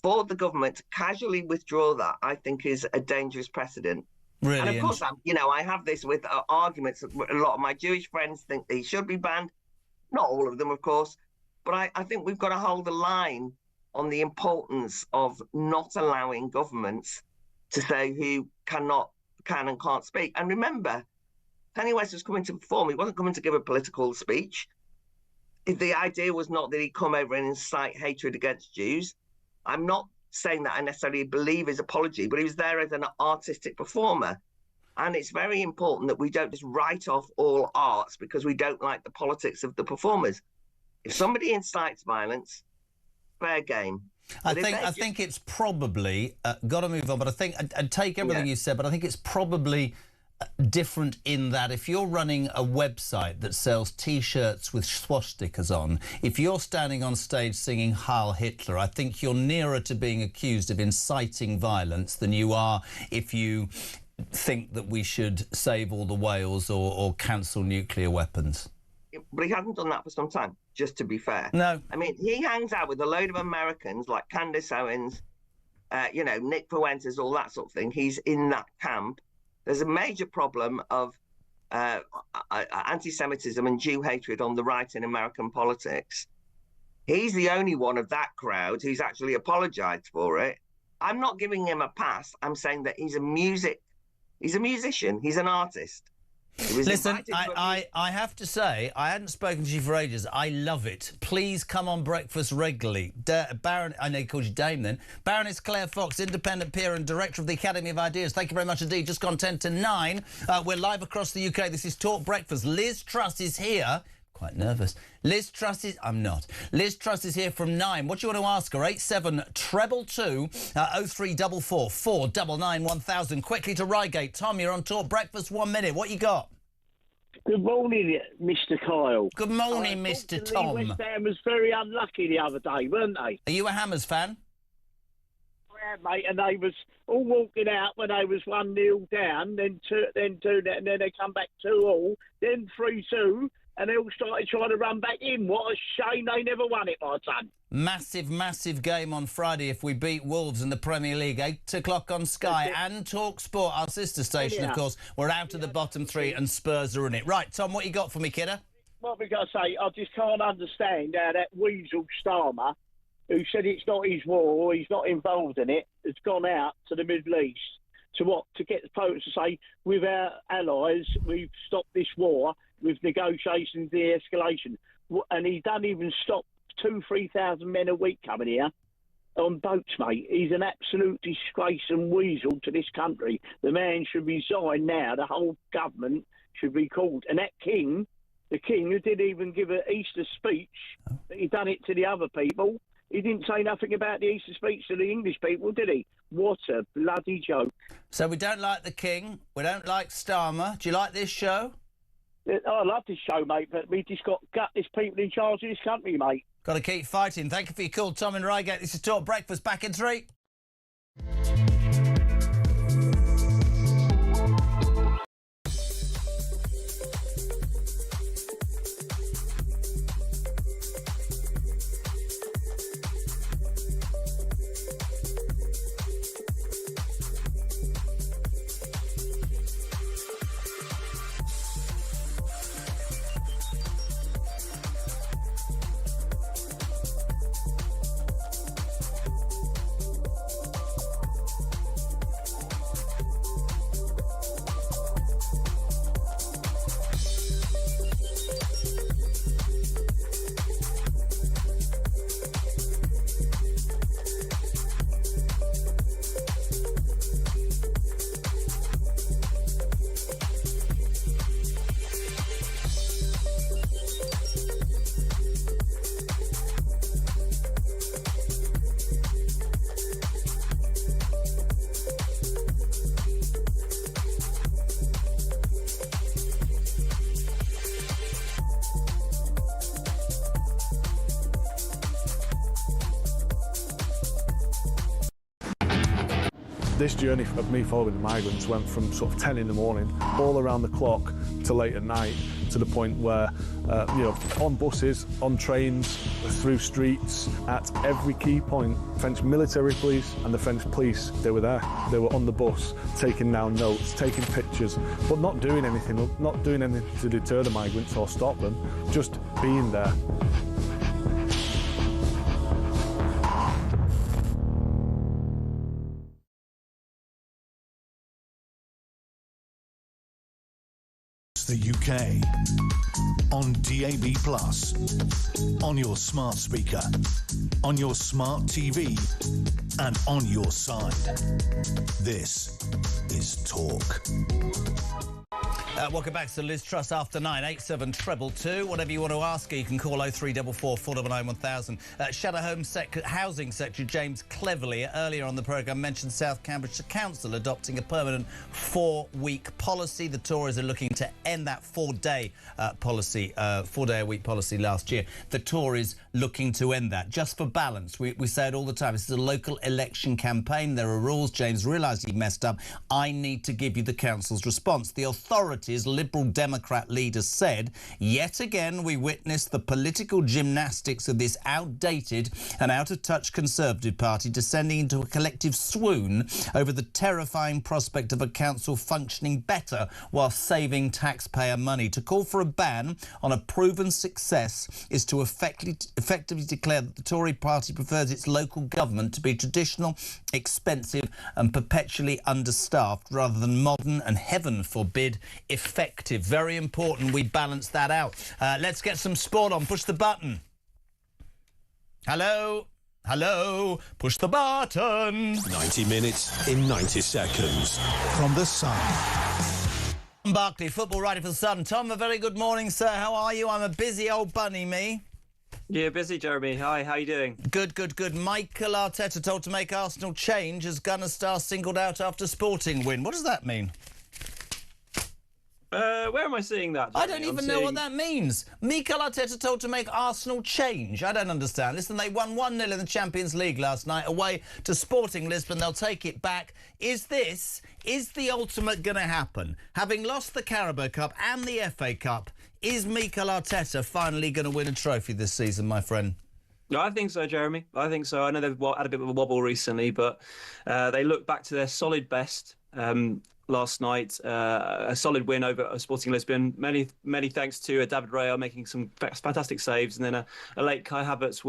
for the government to casually withdraw that, I think is a dangerous precedent. Really, and of course, you know, I have this with arguments. A lot of my Jewish friends think they should be banned. Not all of them, of course. But I think we've got to hold the line on the importance of not allowing governments to say who can and can't speak. And remember, Kanye West was coming to perform. He wasn't coming to give a political speech. The idea was not that he'd come over and incite hatred against Jews. I'm not saying that I necessarily believe his apology, but he was there as an artistic performer. And it's very important that we don't just write off all arts because we don't like the politics of the performers. If somebody incites violence, fair game. I think it's probably got to move on. But I think I'd take everything you said, but I think it's probably different in that if you're running a website that sells T-shirts with swastikas on, if you're standing on stage singing Heil Hitler, I think you're nearer to being accused of inciting violence than you are if you think that we should save all the whales or cancel nuclear weapons. But he hasn't done that for some time, just to be fair. No. I mean, he hangs out with a load of Americans like Candace Owens, you know, Nick Fuentes, all that sort of thing. He's in that camp. There's a major problem of anti-Semitism and Jew hatred on the right in American politics. He's the only one of that crowd who's actually apologized for it. I'm not giving him a pass. I'm saying that he's a musician. He's an artist. Listen, I have to say, I hadn't spoken to you for ages. I love it. Please come on breakfast regularly. Baron, I know he called you Dame then. Baroness Claire Fox, independent peer and director of the Academy of Ideas. Thank you very much indeed. Just gone 10 to 9. We're live across the UK. This is Talk Breakfast. Liz Truss is here. Quite nervous. Liz Truss is... I'm not. Liz Truss is here from 9. What do you want to ask her? 8722 0344 499 1000. Quickly to Reigate. Tom, you're on Talk Breakfast. 1 minute. What you got? Good morning, Mr. Kyle. Good morning, Mr. Tom. West Ham was very unlucky the other day, weren't they? Are you a Hammers fan? I am, mate, and they was all walking out when they was 1-0 down, then 2, and then they come back 2-2, then 3-2, and they all started trying to run back in. What a shame they never won it, my son. Massive, massive game on Friday if we beat Wolves in the Premier League. 8 o'clock on Sky and Talk Sport, our sister station, of course. We're out of the bottom 3 and Spurs are in it. Right, Tom, what you got for me, kidder? What we got to say, I just can't understand how that weasel Starmer who said it's not his war, he's not involved in it, has gone out to the Middle East to get the Pope to say, with our allies, we've stopped this war with negotiations, de-escalation. And he doesn't even stop 2,000-3,000 men a week coming here on boats, mate. He's an absolute disgrace and weasel to this country. The man should resign now. The whole government should be called. And that king, the king who didn't even give an Easter speech, he done it to the other people. He didn't say nothing about the Easter speech to the English people, did he? What a bloody joke. So we don't like the king. We don't like Starmer. Do you like this show? I love this show, mate, but we just got to gut this people in charge of this country, mate. Got to keep fighting. Thank you for your call, Tom in Reigate. This is Talk Breakfast. Back in 3. This journey of me following the migrants went from sort of 10 in the morning, all around the clock, to late at night, to the point where, on buses, on trains, through streets, at every key point, French military police and the French police, they were there. They were on the bus, taking down notes, taking pictures, but not doing anything to deter the migrants or stop them, just being there. The UK on DAB+, on your smart speaker, on your smart TV, and on your side. This is Talk. Welcome back to Liz Truss After 9, 87222. Whatever you want to ask her, you can call 0344 499 1000. Shadow Housing Secretary James Cleverly earlier on the programme mentioned South Cambridgeshire Council adopting a permanent 4-week policy. The Tories are looking to end that 4-day policy, 4-day-a-week policy last year. The Tories looking to end that. Just for balance, we say it all the time. This is a local election campaign. There are rules. James realised he messed up. I need to give you the council's response. The authorities, Liberal Democrat leaders said, yet again we witnessed the political gymnastics of this outdated and out-of-touch Conservative Party descending into a collective swoon over the terrifying prospect of a council functioning better while saving taxpayer money. To call for a ban on a proven success is to effectively declare that the Tory party prefers its local government to be traditional, expensive and perpetually understaffed rather than modern and, heaven forbid, effective. Very important we balance that out. Let's get some sport on. Push the button. Hello? Hello? Push the button. 90 minutes in 90 seconds. From The Sun. Tom Barkley, football writer for The Sun. Tom, a very good morning, sir. How are you? I'm a busy old bunny, me. Yeah, busy, Jeremy. Hi, how you doing? Good, good, good. Michael Arteta told to make Arsenal change as Gunner star singled out after Sporting win. What does that mean? Where am I seeing that, Jeremy? I don't even know what that means. Mikel Arteta told to make Arsenal change. I don't understand. Listen, they won 1-0 in the Champions League last night away to Sporting Lisbon. They'll take it back. Is the ultimate going to happen? Having lost the Carabao Cup and the FA Cup, is Mikel Arteta finally going to win a trophy this season, my friend? No, I think so, Jeremy. I think so. I know they've had a bit of a wobble recently, but they look back to their solid best. last night, a solid win over Sporting Lisbon. Many thanks to David Raya making some fantastic saves, and then a late Kai Havertz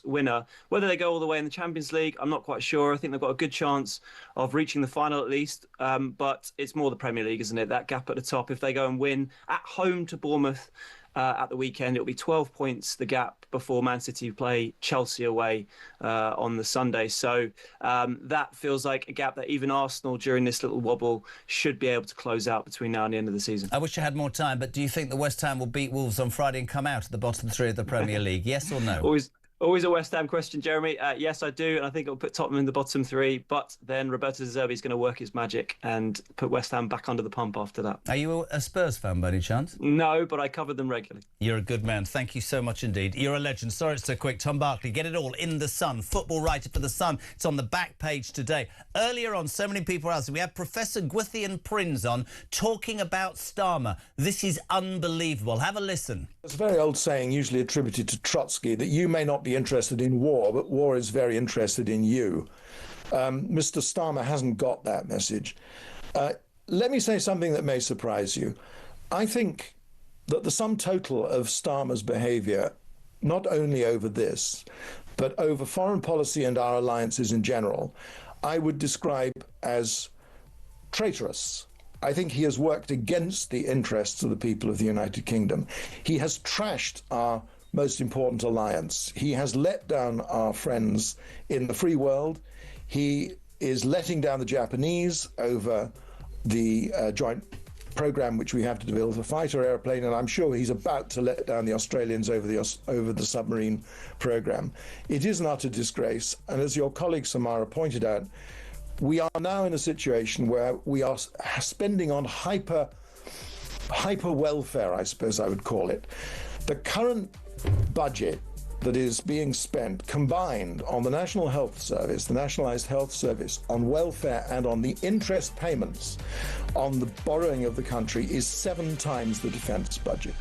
winner. Whether they go all the way in the Champions League, I'm not quite sure. I think they've got a good chance of reaching the final at least, but it's more the Premier League, isn't it? That gap at the top. If they go and win at home to Bournemouth at the weekend, it'll be 12 points the gap before Man City play Chelsea away on the Sunday. So that feels like a gap that even Arsenal during this little wobble should be able to close out between now and the end of the season. I wish I had more time, but do you think that West Ham will beat Wolves on Friday and come out at the bottom three of the Premier League? Yes or no? Always a West Ham question, Jeremy. Yes, I do, and I think it'll put Tottenham in the bottom three, but then Roberto De Zerbi is going to work his magic and put West Ham back under the pump after that. Are you a Spurs fan by any chance? No, but I cover them regularly. You're a good man. Thank you so much indeed. You're a legend. Sorry it's so quick. Tom Barkley, get it all in The Sun. Football writer for The Sun. It's on the back page today. Earlier on, so many people were asking. We had Professor Gwithian Prinz on talking about Starmer. This is unbelievable. Have a listen. It's a very old saying, usually attributed to Trotsky, that you may not be interested in war, but war is very interested in you. Mr. Starmer hasn't got that message. Let me say something that may surprise you. I think that the sum total of Starmer's behaviour, not only over this, but over foreign policy and our alliances in general, I would describe as traitorous. I think he has worked against the interests of the people of the United Kingdom. He has trashed our most important alliance. He has let down our friends in the free world. He is letting down the Japanese over the joint program which we have to develop a fighter airplane, and I'm sure he's about to let down the Australians over the submarine program. It is an utter disgrace, and as your colleague Samara pointed out, we are now in a situation where we are spending on hyper welfare, I suppose I would call it. The current budget that is being spent combined on the National Health Service, the Nationalised Health Service, on welfare and on the interest payments on the borrowing of the country is 7 times the defence budget.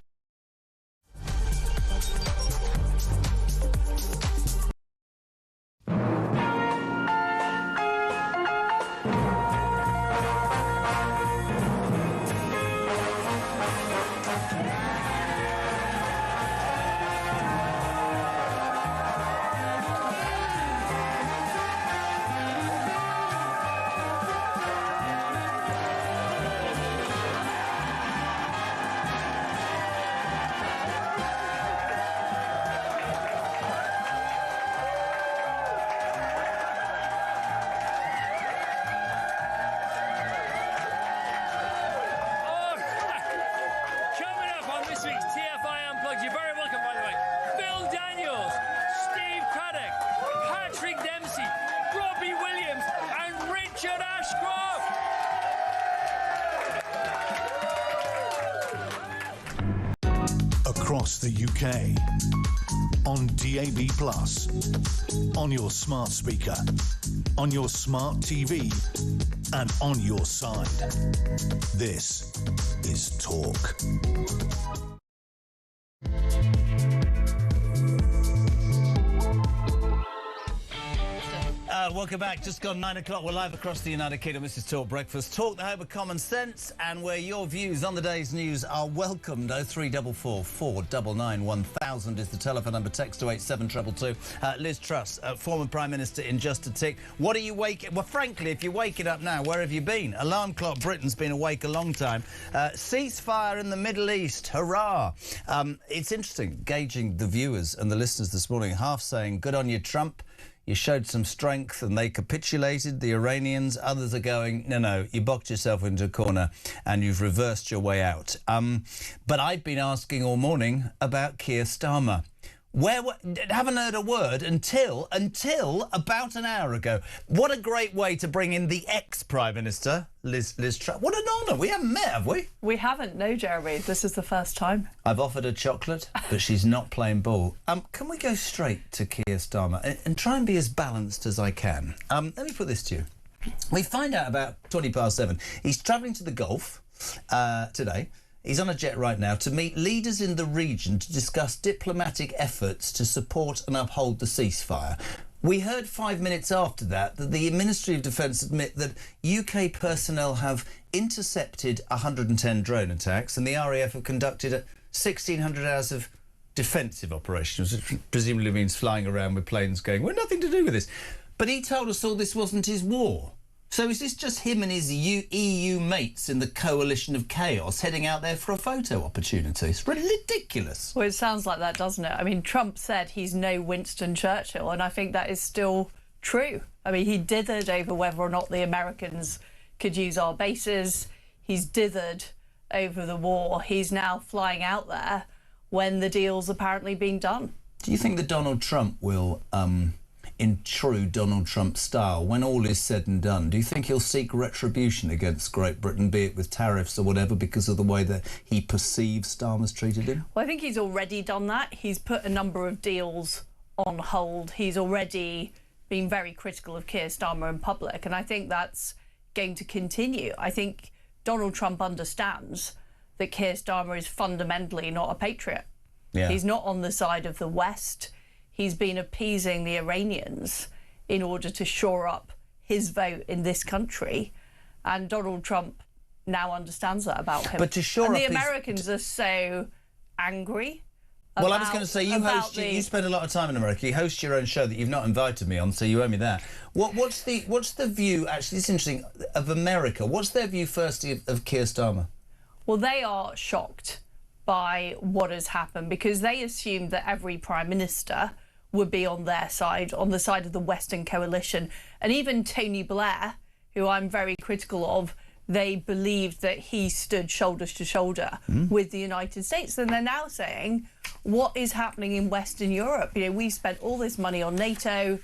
Across the UK, on DAB+, on your smart speaker, on your smart TV, and on your side. This is Talk. Welcome back. Just gone 9 o'clock. We're live across the United Kingdom. This is Talk Breakfast. Talk, the home of common sense, and where your views on the day's news are welcomed. 0344 499 1000 is the telephone number. Text to 87222. Liz Truss, former Prime Minister in just a tick. What are you waking... Well, frankly, if you're waking up now, where have you been? Alarm clock Britain's been awake a long time. Ceasefire in the Middle East. Hurrah. It's interesting, gauging the viewers and the listeners this morning, half saying, good on you, Trump. You showed some strength and they capitulated, the Iranians. Others are going, no, you boxed yourself into a corner and you've reversed your way out. But I've been asking all morning about Keir Starmer. Haven't heard a word until about an hour ago. What a great way to bring in the ex-Prime Minister, Liz Truss. What an honour. We haven't met, have we? We haven't, no, Jeremy. This is the first time. I've offered her chocolate, but she's not playing ball. Can we go straight to Keir Starmer and try and be as balanced as I can? Let me put this to you. We find out about 7:20. He's travelling to the Gulf today. He's on a jet right now to meet leaders in the region to discuss diplomatic efforts to support and uphold the ceasefire. We heard 5 minutes after that the Ministry of Defence admit that UK personnel have intercepted 110 drone attacks and the RAF have conducted 1,600 hours of defensive operations, which presumably means flying around with planes going, we're nothing to do with this. But he told us all this wasn't his war. So is this just him and his EU mates in the coalition of chaos heading out there for a photo opportunity? It's ridiculous. Well, it sounds like that, doesn't it? I mean, Trump said he's no Winston Churchill, and I think that is still true. I mean, he dithered over whether or not the Americans could use our bases. He's dithered over the war. He's now flying out there when the deal's apparently being done. Do you think that Donald Trump will, in true Donald Trump style, when all is said and done, do you think he'll seek retribution against Great Britain, be it with tariffs or whatever, because of the way that he perceives Starmer's treated him? Well, I think he's already done that. He's put a number of deals on hold. He's already been very critical of Keir Starmer in public, and I think that's going to continue. I think Donald Trump understands that Keir Starmer is fundamentally not a patriot. Yeah. He's not on the side of the West. He's been appeasing the Iranians in order to shore up his vote in this country. And Donald Trump now understands that about him. But to shore and up the Americans are so angry. Well, I was going to say, you spend a lot of time in America. You host your own show that you've not invited me on, so you owe me that. What's the view, actually, it's interesting, of America? What's their view, firstly, of Keir Starmer? Well, they are shocked by what has happened because they assumed that every Prime Minister would be on their side, on the side of the Western coalition. And even Tony Blair, who I'm very critical of, they believed that he stood shoulder to shoulder with the United States. And they're now saying, what is happening in Western Europe? You know, we spent all this money on NATO,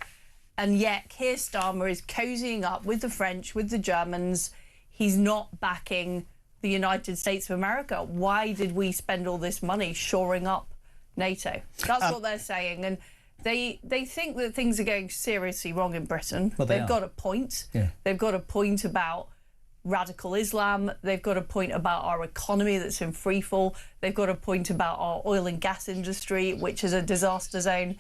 and yet Keir Starmer is cozying up with the French, with the Germans. He's not backing the United States of America. Why did we spend all this money shoring up NATO? That's what they're saying. And they think that things are going seriously wrong in Britain. Well, they've got a point. Yeah. They've got a point about radical Islam. They've got a point about our economy that's in freefall. They've got a point about our oil and gas industry, which is a disaster zone.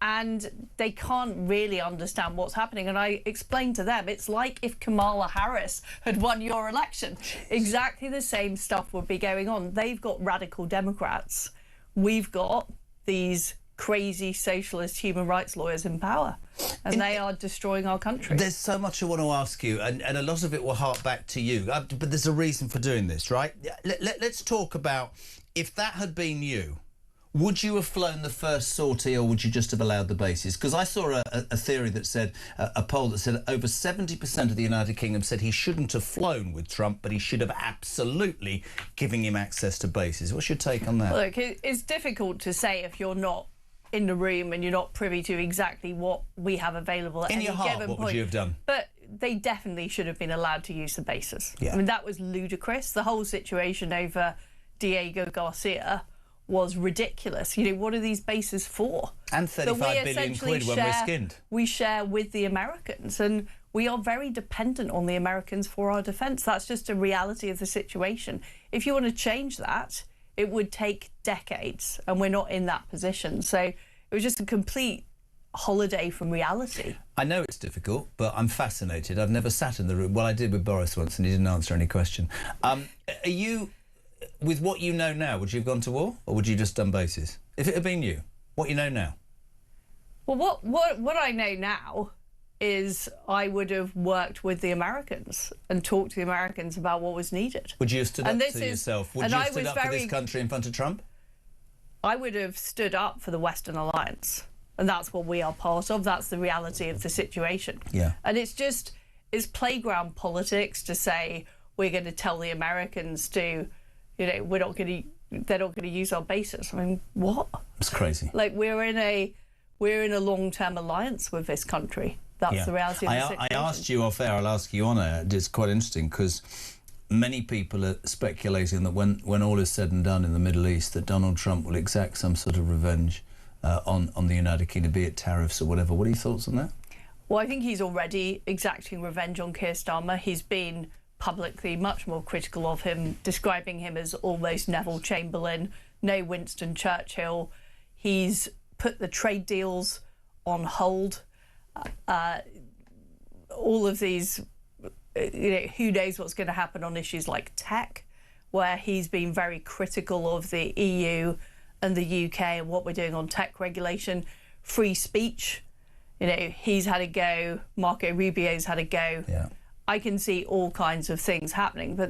And they can't really understand what's happening. And I explained to them, it's like if Kamala Harris had won your election. Exactly the same stuff would be going on. They've got radical Democrats. We've got these crazy socialist human rights lawyers in power, and they are destroying our country. There's so much I want to ask you, and a lot of it will hark back to you, but there's a reason for doing this, right? Let's talk about, if that had been you, would you have flown the first sortie or would you just have allowed the bases? Because I saw a theory that said, a poll that said over 70% of the United Kingdom said he shouldn't have flown with Trump, but he should have absolutely given him access to bases. What's your take on that? Look, it's difficult to say if you're not in the room and you're not privy to exactly what we have available at any given point. In your heart, what would you have done? But they definitely should have been allowed to use the bases. Yeah. I mean, that was ludicrous. The whole situation over Diego Garcia was ridiculous. You know, what are these bases for? And 35 billion quid when we're skinned. We share with the Americans, and we are very dependent on the Americans for our defence. That's just a reality of the situation. If you want to change that, it would take decades, and we're not in that position. So it was just a complete holiday from reality. I know it's difficult, but I'm fascinated. I've never sat in the room. Well, I did with Boris once, and he didn't answer any question. Are you, with what you know now, would you have gone to war, or would you just done bases? If it had been you, what you know now? Well, what I know now is I would have worked with the Americans and talked to the Americans about what was needed. Would you have stood up to yourself? Would you have stood up for this country in front of Trump? I would have stood up for the Western Alliance, and that's what we are part of. That's the reality of the situation. Yeah. And it's playground politics to say we're going to tell the Americans to, you know, they're not going to use our bases. I mean, what? It's crazy. Like, we're in a long-term alliance with this country. That's the reality of the situation. I asked you off air, I'll ask you on air. It's quite interesting because many people are speculating that when all is said and done in the Middle East, that Donald Trump will exact some sort of revenge on the United Kingdom, be it tariffs or whatever. What are your thoughts on that? Well, I think he's already exacting revenge on Keir Starmer. He's been publicly much more critical of him, describing him as almost Neville Chamberlain, no Winston Churchill. He's put the trade deals on hold. all of these, who knows what's going to happen on issues like tech, where he's been very critical of the EU and the UK and what we're doing on tech regulation, free speech. He's had a go, Marco Rubio's had a go. Yeah. I can see all kinds of things happening, but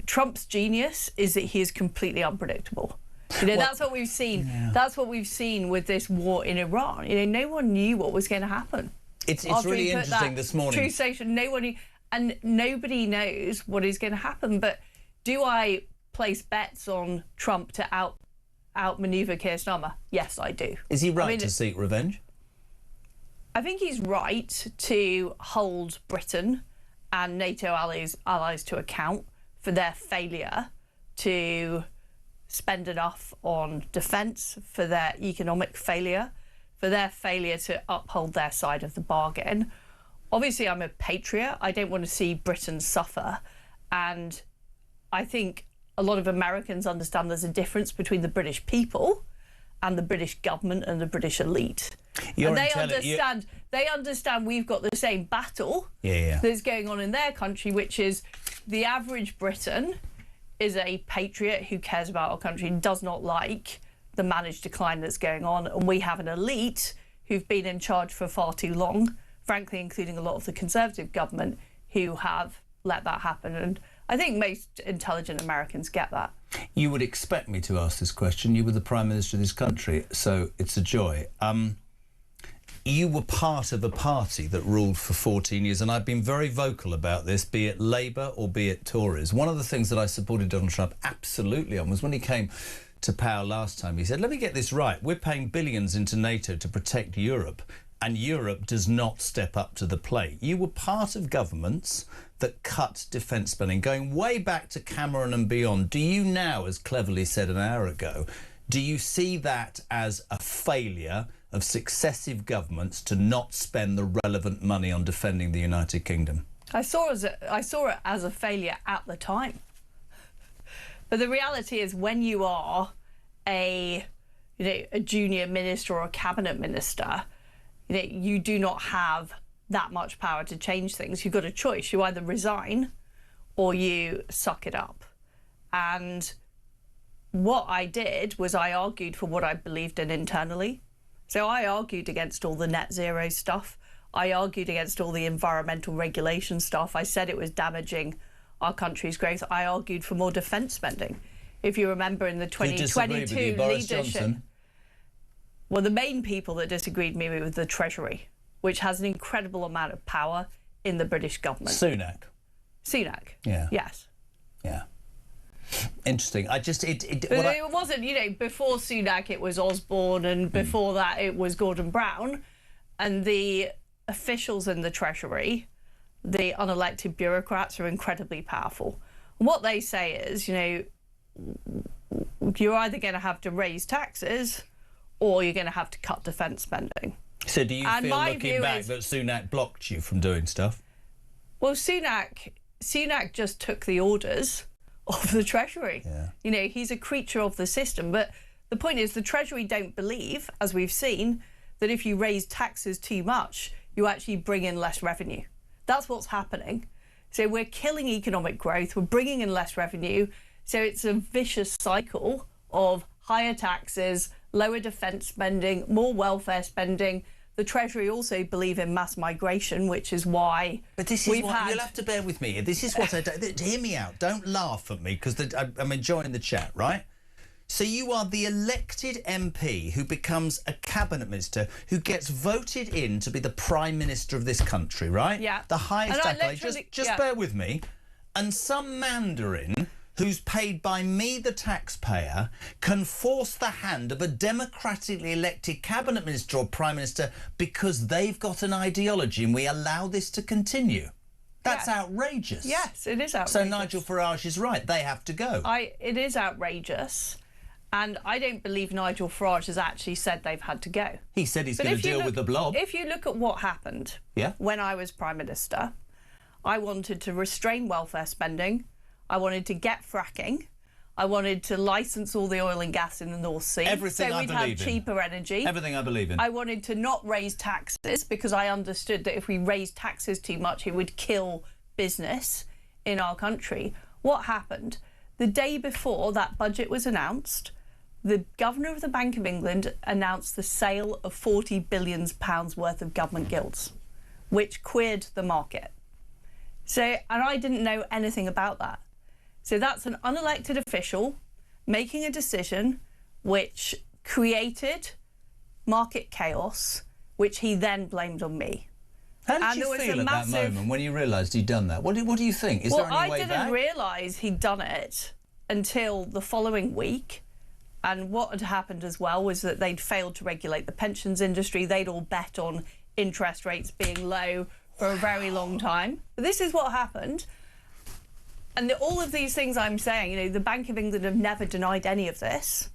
Trump's genius is that he is completely unpredictable. That's what we've seen. Yeah. That's what we've seen with this war in Iran. No one knew what was going to happen. It's really interesting this morning. Truth station, no one knew, and nobody knows what is going to happen. But do I place bets on Trump to outmaneuver Keir Starmer? Yes, I do. Is he right to seek revenge? I think he's right to hold Britain and NATO allies to account for their failure to spend enough on defence, for their economic failure, for their failure to uphold their side of the bargain. Obviously, I'm a patriot. I don't want to see Britain suffer. And I think a lot of Americans understand there's a difference between the British people and the British government and the British elite. And they understand we've got the same battle that's going on in their country, which is the average Briton is a patriot who cares about our country and does not like the managed decline that's going on. And we have an elite who've been in charge for far too long, frankly, including a lot of the Conservative government, who have let that happen. And I think most intelligent Americans get that. You would expect me to ask this question. You were the Prime Minister of this country, so it's a joy. You were part of a party that ruled for 14 years, and I've been very vocal about this, be it Labour or be it Tories. One of the things that I supported Donald Trump absolutely on was when he came to power last time. He said, let me get this right. We're paying billions into NATO to protect Europe, and Europe does not step up to the plate. You were part of governments that cut defence spending, going way back to Cameron and beyond. Do you now, as cleverly said an hour ago, do you see that as a failure of successive governments to not spend the relevant money on defending the United Kingdom? I saw it as a failure at the time. But the reality is, when you are a junior minister or a cabinet minister, you do not have that much power to change things. You've got a choice. You either resign or you suck it up. And what I did was I argued for what I believed in internally. So I argued against all the net zero stuff. I argued against all the environmental regulation stuff. I said it was damaging our country's growth. I argued for more defence spending. If you remember in the 2022 leadership... Well, the main people that disagreed with me were the Treasury, which has an incredible amount of power in the British government. Sunak. Yeah. Yes. Yeah. Interesting. It wasn't, before Sunak it was Osborne, and before that it was Gordon Brown, and the officials in the Treasury, the unelected bureaucrats, are incredibly powerful. What they say is, you're either going to have to raise taxes or you're going to have to cut defence spending. So do you feel, looking back, that Sunak blocked you from doing stuff? Well, Sunak just took the orders of the Treasury. Yeah. He's a creature of the system. But the point is, the Treasury don't believe, as we've seen, that if you raise taxes too much, you actually bring in less revenue. That's what's happening. So we're killing economic growth, we're bringing in less revenue. So it's a vicious cycle of higher taxes, lower defence spending, more welfare spending. The Treasury also believe in mass migration, which is why you'll have to bear with me. This is what I don't... Hear me out. Don't laugh at me, because I'm enjoying the chat, right? So you are the elected MP who becomes a cabinet minister, who gets voted in to be the Prime Minister of this country, right? Yeah. The highest accolade. Just bear with me. And some mandarin who's paid by me, the taxpayer, can force the hand of a democratically elected cabinet minister or prime minister because they've got an ideology, and we allow this to continue. That's outrageous. Yes, it is outrageous. So Nigel Farage is right. They have to go. It is outrageous. And I don't believe Nigel Farage has actually said they've had to go. He said he's going to deal with the blob. If you look at what happened when I was Prime Minister, I wanted to restrain welfare spending. I wanted to get fracking. I wanted to license all the oil and gas in the North Sea. Everything I we'd believe have in. cheaper energy. Everything I believe in. I wanted to not raise taxes because I understood that if we raised taxes too much, it would kill business in our country. What happened? The day before that budget was announced, the Governor of the Bank of England announced the sale of £40 billion worth of government gilts, which queered the market. So, and I didn't know anything about that. So that's an unelected official making a decision which created market chaos, which he then blamed on me. How did you feel at that moment when you realised he'd done that? What do you think? Is there any way back? I didn't realise he'd done it until the following week. And what had happened as well was that they'd failed to regulate the pensions industry. They'd all bet on interest rates being low for a very long time. But this is what happened. And all of these things I'm saying, you know, the Bank of England have never denied any of this.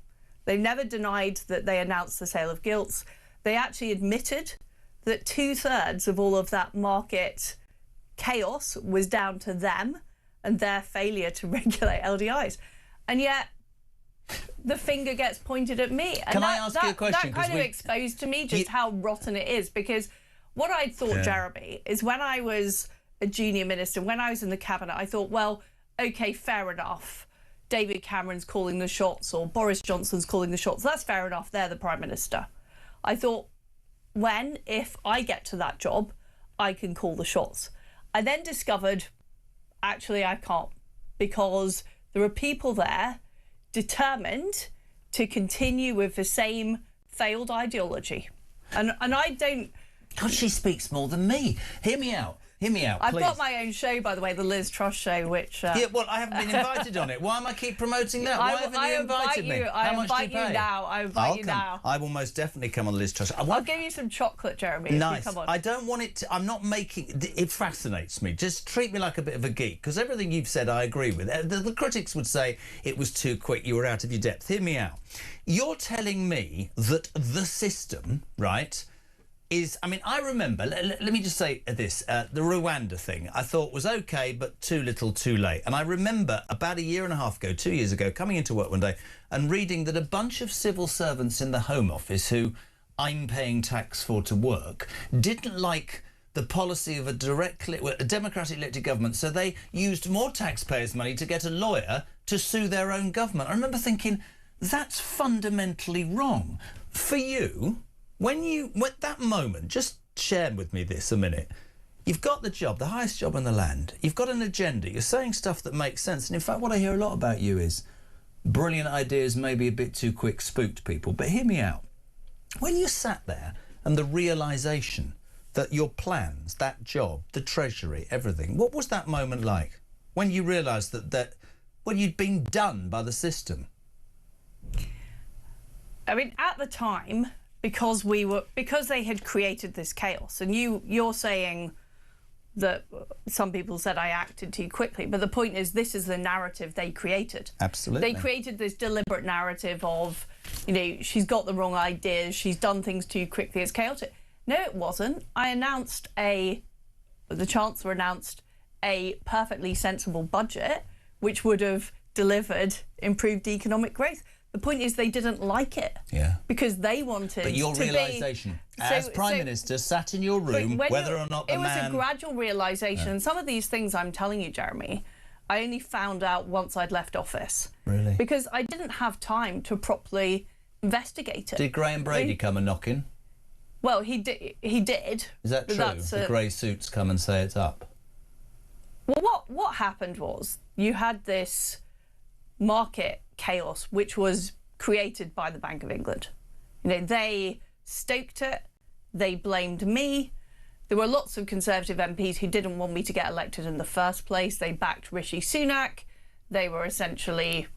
They've never denied that they announced the sale of gilts. They actually admitted that 2/3 of all of that market chaos was down to them and their failure to regulate LDIs. And yet the finger gets pointed at me. And Can I ask you a question? That kind of exposed to me just how rotten it is, because what I thought, Jeremy, is when I was a junior minister, when I was in the cabinet, I thought, well, OK, fair enough. David Cameron's calling the shots or Boris Johnson's calling the shots. That's fair enough. They're the Prime Minister. I thought, if I get to that job, I can call the shots. I then discovered, actually, I can't, because there are people there determined to continue with the same failed ideology. And I don't... God, she speaks more than me. Hear me out. Hear me out, I've please. got my own show, by the way, the Liz Truss Show, which... Yeah, well, I haven't been invited on it. Why am I keep promoting that? Why haven't you invited me? I invite you now. I invite you now. I will most definitely come on the Liz Truss. I'll give you some chocolate, Jeremy, if nice. you come on. I don't want it to... I'm not making... It fascinates me. Just treat me like a bit of a geek, because everything you've said I agree with. The critics would say it was too quick, you were out of your depth. Hear me out. You're telling me that the system, right... I mean, I remember, let me just say this, the Rwanda thing I thought was OK, but too little too late. And I remember about 1.5 years ago, 2 years ago, coming into work one day and reading that a bunch of civil servants in the Home Office who I'm paying tax for to work didn't like the policy of a democratically elected government, so they used more taxpayers' money to get a lawyer to sue their own government. I remember thinking, that's fundamentally wrong. For you... When that moment, just share with me this a minute. You've got the job, the highest job in the land. You've got an agenda. You're saying stuff that makes sense. And in fact, what I hear a lot about you is brilliant ideas, maybe a bit too quick, spooked people. But hear me out. When you sat there and the realisation that your plans, that job, the Treasury, everything, what was that moment like? When you realised that you'd been done by the system? I mean, at the time... Because they had created this chaos, and you're saying that some people said I acted too quickly, but the point is this is the narrative they created. Absolutely. They created this deliberate narrative of, you know, she's got the wrong ideas, she's done things too quickly, it's chaotic. No, it wasn't. The Chancellor announced a perfectly sensible budget which would have delivered improved economic growth. The point is they didn't like it. Yeah. Because they wanted But your realisation, as Prime Minister, sat in your room, whether or not the man... It was a gradual realisation. And some of these things I'm telling you, Jeremy, I only found out once I'd left office. Really? Because I didn't have time to properly investigate it. Did Graham Brady come and knock in? Well, he did. Is that true? The grey suits come and say it's up? Well, what happened was you had this market chaos which was created by the Bank of England. You know, they stoked it, they blamed me. There were lots of Conservative MPs who didn't want me to get elected in the first place. They backed Rishi Sunak. They were essentially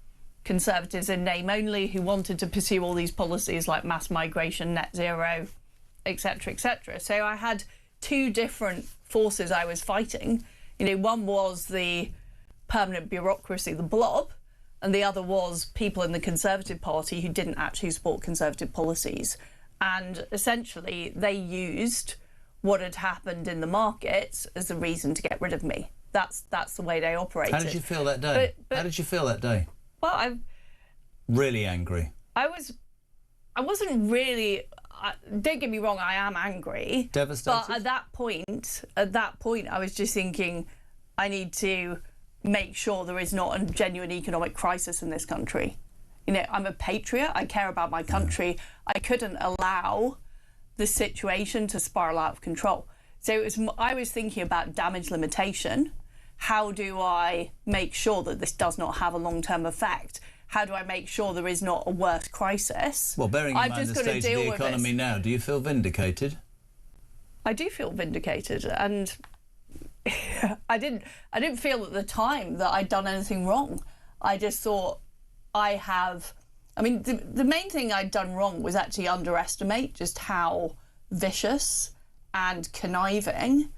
Conservatives in name only who wanted to pursue all these policies like mass migration, net zero, etc., etc. So I had two different forces I was fighting. You know, one was the permanent bureaucracy, the blob, and the other was people in the Conservative Party who didn't actually support Conservative policies. And essentially, they used what had happened in the markets as the reason to get rid of me. That's the way they operated. How did you feel that day? How did you feel that day? Well, I'm really angry. I wasn't really. Don't get me wrong, I am angry. Devastated. But at that point, I was just thinking, I need to make sure there is not a genuine economic crisis in this country. You know, I'm a patriot. I care about my country. I couldn't allow the situation to spiral out of control. So I was thinking about damage limitation. How do I make sure that this does not have a long-term effect? How do I make sure there is not a worse crisis? Well, bearing in mind the state of the economy now, do you feel vindicated? I do feel vindicated, and I didn't feel at the time that I'd done anything wrong. I just thought the main thing I'd done wrong was actually underestimate just how vicious and conniving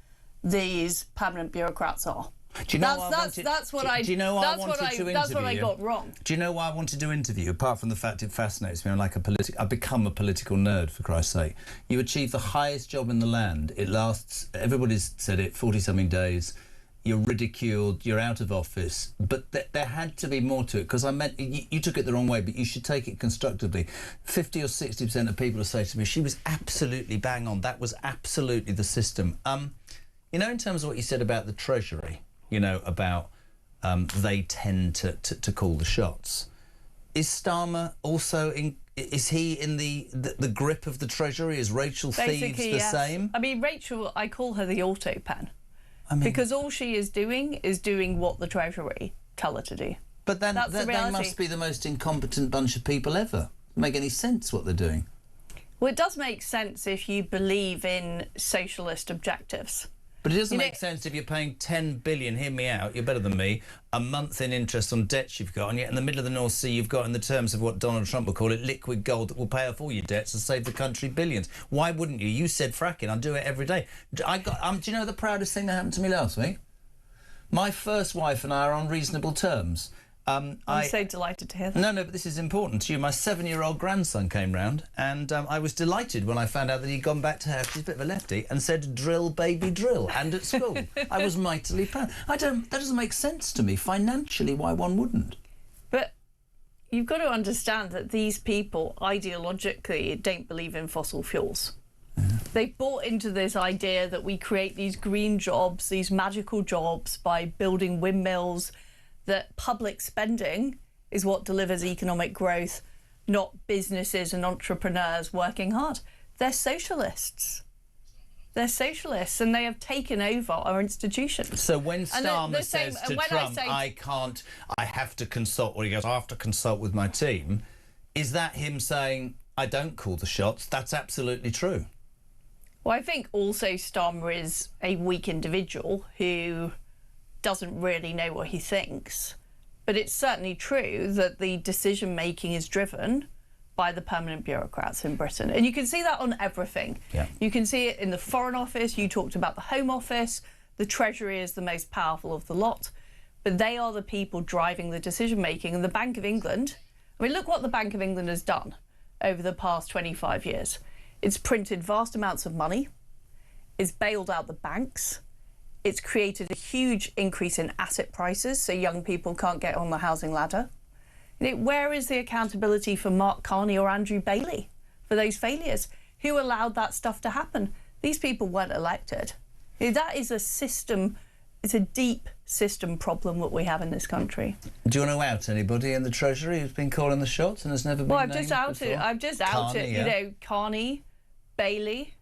these permanent bureaucrats are. Do you know that's what I got wrong. Do you know why I wanted to interview you? Apart from the fact it fascinates me, I've become a political nerd, for Christ's sake. You achieve the highest job in the land. It lasts, everybody's said it, 40-something days. You're ridiculed, you're out of office. But there had to be more to it, because you took it the wrong way, but you should take it constructively. 50 or 60% of people will say to me, she was absolutely bang on. That was absolutely the system. You know, in terms of what you said about the Treasury, you know, about they tend to call the shots. Is Starmer also is he in the grip of the Treasury? Is Rachel Thieves the same? I mean, Rachel, I call her the auto pen. Because all she is doing what the Treasury tell her to do. But then they must be the most incompetent bunch of people ever. Doesn't make any sense what they're doing. Well, it does make sense if you believe in socialist objectives. But it doesn't make sense if you're paying 10 billion, hear me out, you're better than me, a month in interest on debts you've got, and yet in the middle of the North Sea you've got, in the terms of what Donald Trump will call it, liquid gold that will pay off all your debts and save the country billions. Why wouldn't you? You said fracking, I do it every day. Do you know the proudest thing that happened to me last week? My first wife and I are on reasonable terms. I'm so delighted to hear that. No, but this is important to you. My 7-year-old grandson came round, and I was delighted when I found out that he'd gone back to her, she's a bit of a lefty, and said, drill, baby, drill, and at school. I was mightily proud. That doesn't make sense to me, financially, why one wouldn't. But you've got to understand that these people, ideologically, don't believe in fossil fuels. They've bought into this idea that we create these green jobs, these magical jobs, by building windmills, that public spending is what delivers economic growth, not businesses and entrepreneurs working hard. They're socialists. They're socialists, and they have taken over our institutions. So when Starmer says to Trump, I have to consult, or he goes, I have to consult with my team, is that him saying, I don't call the shots? That's absolutely true. Well, I think also Starmer is a weak individual who doesn't really know what he thinks. But it's certainly true that the decision-making is driven by the permanent bureaucrats in Britain. And you can see that on everything. Yeah. You can see it in the Foreign Office. You talked about the Home Office. The Treasury is the most powerful of the lot. But they are the people driving the decision-making. And the Bank of England, I mean, look what the Bank of England has done over the past 25 years. It's printed vast amounts of money. It's bailed out the banks. It's created a huge increase in asset prices, so young people can't get on the housing ladder. You know, where is the accountability for Mark Carney or Andrew Bailey for those failures? Who allowed that stuff to happen? These people weren't elected. You know, that is a system, it's a deep system problem that we have in this country. Do you want to out anybody in the Treasury who's been calling the shots and has never been named before? I've just outed, you know, Carney, Bailey.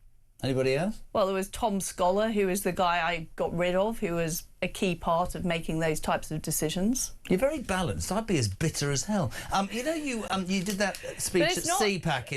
Anybody else? Well, there was Tom Scholar, who was the guy I got rid of, who was a key part of making those types of decisions. You're very balanced. I'd be as bitter as hell. You know, you did that speech at CPAC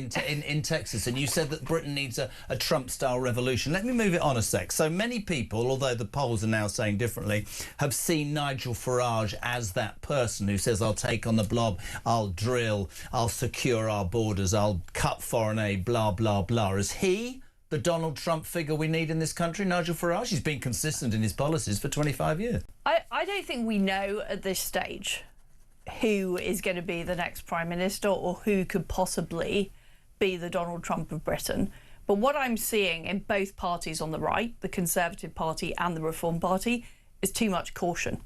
in Texas, and you said that Britain needs a Trump-style revolution. Let me move it on a sec. So many people, although the polls are now saying differently, have seen Nigel Farage as that person who says, I'll take on the blob, I'll drill, I'll secure our borders, I'll cut foreign aid, blah, blah, blah. Is he the Donald Trump figure we need in this country, Nigel Farage? He's been consistent in his policies for 25 years. I don't think we know at this stage who is going to be the next Prime Minister or who could possibly be the Donald Trump of Britain. But what I'm seeing in both parties on the right, the Conservative Party and the Reform Party, is too much caution.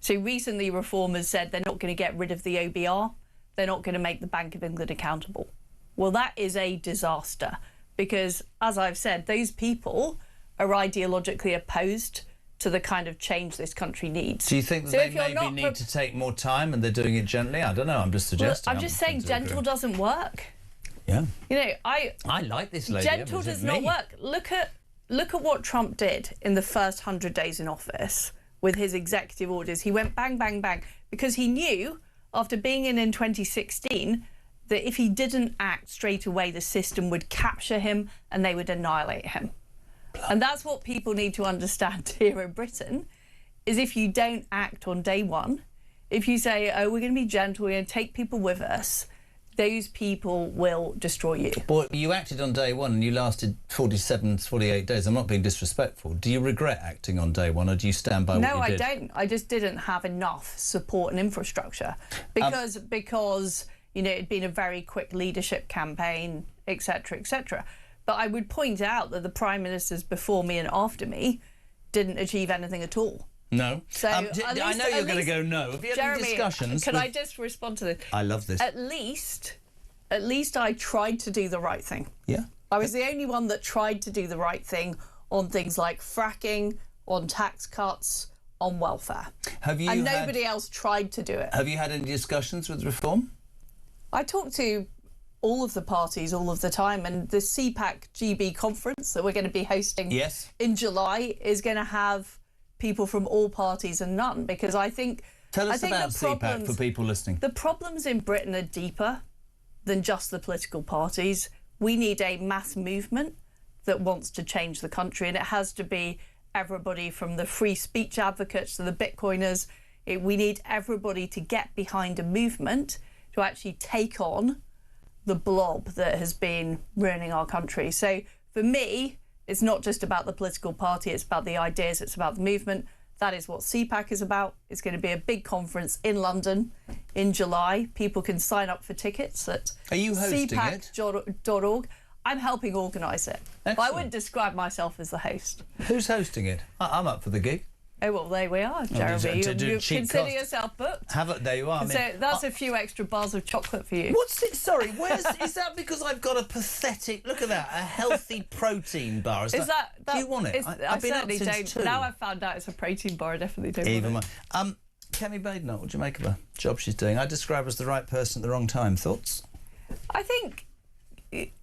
So recently reformers said they're not going to get rid of the OBR. They're not going to make the Bank of England accountable. Well, that is a disaster because, as I've said, those people are ideologically opposed to the kind of change this country needs. Do you think that they maybe need to take more time and they're doing it gently? I don't know, I'm just suggesting. Well, I'm just saying gentle doesn't work. Yeah. You know, I like this lady. Gentle does not work. Look at what Trump did in the first 100 days in office with his executive orders. He went bang, bang, bang, because he knew after being in 2016 that if he didn't act straight away, the system would capture him and they would annihilate him. And that's what people need to understand here in Britain, is if you don't act on day one, if you say, oh, we're going to be gentle, we're going to take people with us, those people will destroy you. But you acted on day one and you lasted 47, 48 days. I'm not being disrespectful. Do you regret acting on day one or do you stand by what you did? No, I don't. I just didn't have enough support and infrastructure because you know, it'd been a very quick leadership campaign, etc., etc. But I would point out that the prime ministers before me and after me didn't achieve anything at all. No. So I know you're going to go no. Have you had any discussions? Can I just respond to this? I love this. At least I tried to do the right thing. Yeah. I was the only one that tried to do the right thing on things like fracking, on tax cuts, on welfare. And nobody else tried to do it. Have you had any discussions with Reform? I talk to all of the parties all of the time, and the CPAC GB conference that we're going to be hosting in July is going to have people from all parties and none, because I think... Tell us about CPAC for people listening. The problems in Britain are deeper than just the political parties. We need a mass movement that wants to change the country, and it has to be everybody from the free speech advocates to the Bitcoiners. We need everybody to get behind a movement to actually take on the blob that has been ruining our country. So for me, it's not just about the political party, it's about the ideas, it's about the movement. That is what CPAC is about. It's going to be a big conference in London in July. People can sign up for tickets at cpac.org. I'm helping organise it. But I wouldn't describe myself as the host. Who's hosting it? I'm up for the gig. Oh, well, there we are, Jeremy. You consider yourself booked. There you are. So that's a few extra bars of chocolate for you. What's it? Sorry, is that because I've got a pathetic... Look at that, a healthy protein bar. Do you want it? I certainly don't. Now I've found out it's a protein bar, I definitely don't want it. Kemi Badenoch, what do you make of her job she's doing? I describe her as the right person at the wrong time. Thoughts? I think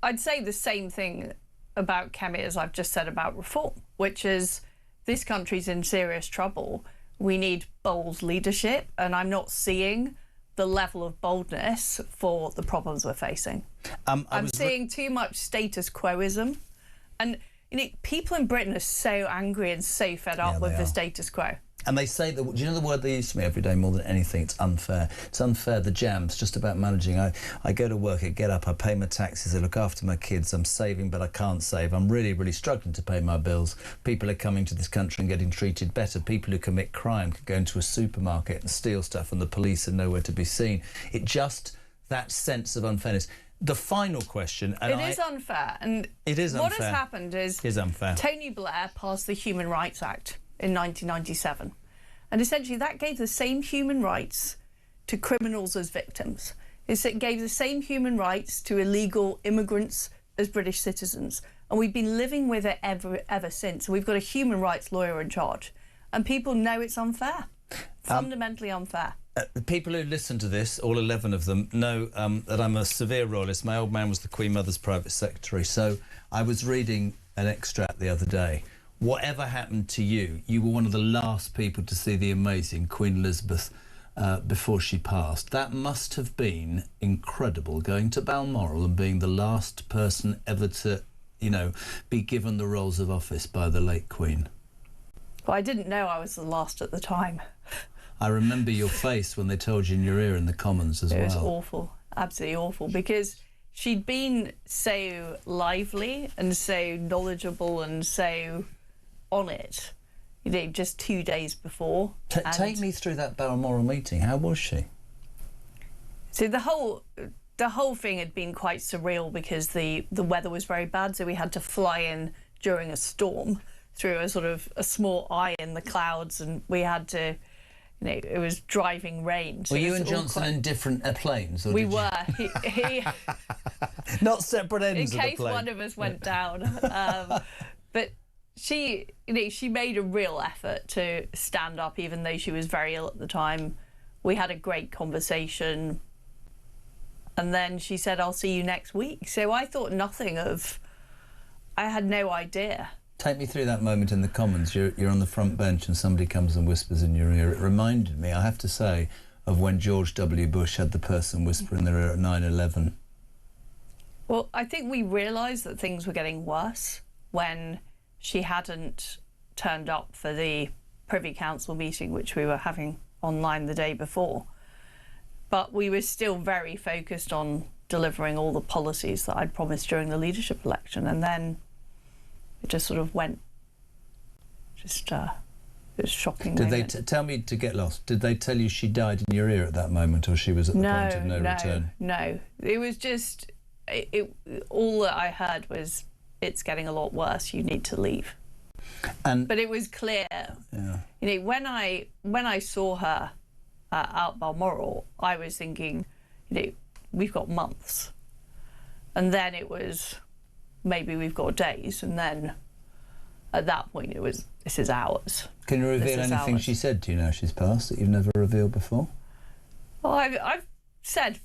I'd say the same thing about Kemi as I've just said about Reform, which is... This country's in serious trouble. We need bold leadership, and I'm not seeing the level of boldness for the problems we're facing. I'm seeing too much status quoism. And you know, people in Britain are so angry and so fed up with the status quo. And they say that, do you know the word they use to me every day more than anything? It's unfair. It's unfair. The jam's just about managing. I go to work, I get up, I pay my taxes, I look after my kids, I'm saving, but I can't save. I'm really, really struggling to pay my bills. People are coming to this country and getting treated better. People who commit crime can go into a supermarket and steal stuff and the police are nowhere to be seen. That sense of unfairness. The final question... It is unfair. And it is unfair. What has happened is Tony Blair passed the Human Rights Act in 1997. And essentially that gave the same human rights to criminals as victims. It gave the same human rights to illegal immigrants as British citizens. And we've been living with it ever since. We've got a human rights lawyer in charge. And people know it's unfair. Fundamentally unfair. People who listen to this, all 11 of them, know that I'm a severe royalist. My old man was the Queen Mother's private secretary. So I was reading an extract the other day. Whatever happened to you, you were one of the last people to see the amazing Queen Elizabeth before she passed. That must have been incredible, going to Balmoral and being the last person ever to, be given the roles of office by the late Queen. Well, I didn't know I was the last at the time. I remember your face when they told you in your ear in the Commons as well. It was awful, absolutely awful, because she'd been so lively and so knowledgeable and so on it, just 2 days before. Take me through that Balmoral meeting. How was she? So the whole thing had been quite surreal because the weather was very bad, so we had to fly in during a storm through a small eye in the clouds, and we had to you know, it was driving rain. So were you it was and all Johnson quite- in different planes? Or We did you- were. He Not separate ends in of the case plane. one of us went down. But she, you know, she made a real effort to stand up, even though she was very ill at the time. We had a great conversation, and then she said, "I'll see you next week." So I thought nothing of. I had no idea. Take me through that moment in the Commons. You're on the front bench and somebody comes and whispers in your ear. It reminded me, I have to say, of when George W. Bush had the person whisper in their ear at 9/11. Well, I think we realised that things were getting worse when she hadn't turned up for the Privy Council meeting, which we were having online the day before. But we were still very focused on delivering all the policies that I'd promised during the leadership election, and then it just sort of went. It was shocking. Did moment. they tell me to get lost? Did they tell you she died in your ear at that moment, or she was at the point of no return? No, it was just all that I heard was it's getting a lot worse. You need to leave. But it was clear. Yeah. You know, when I saw her out Balmoral, I was thinking, you know, we've got months, and then it was maybe we've got days, and then at that point it was this is hours. Can you reveal anything she said to you now she's passed that you've never revealed before? Well, I've said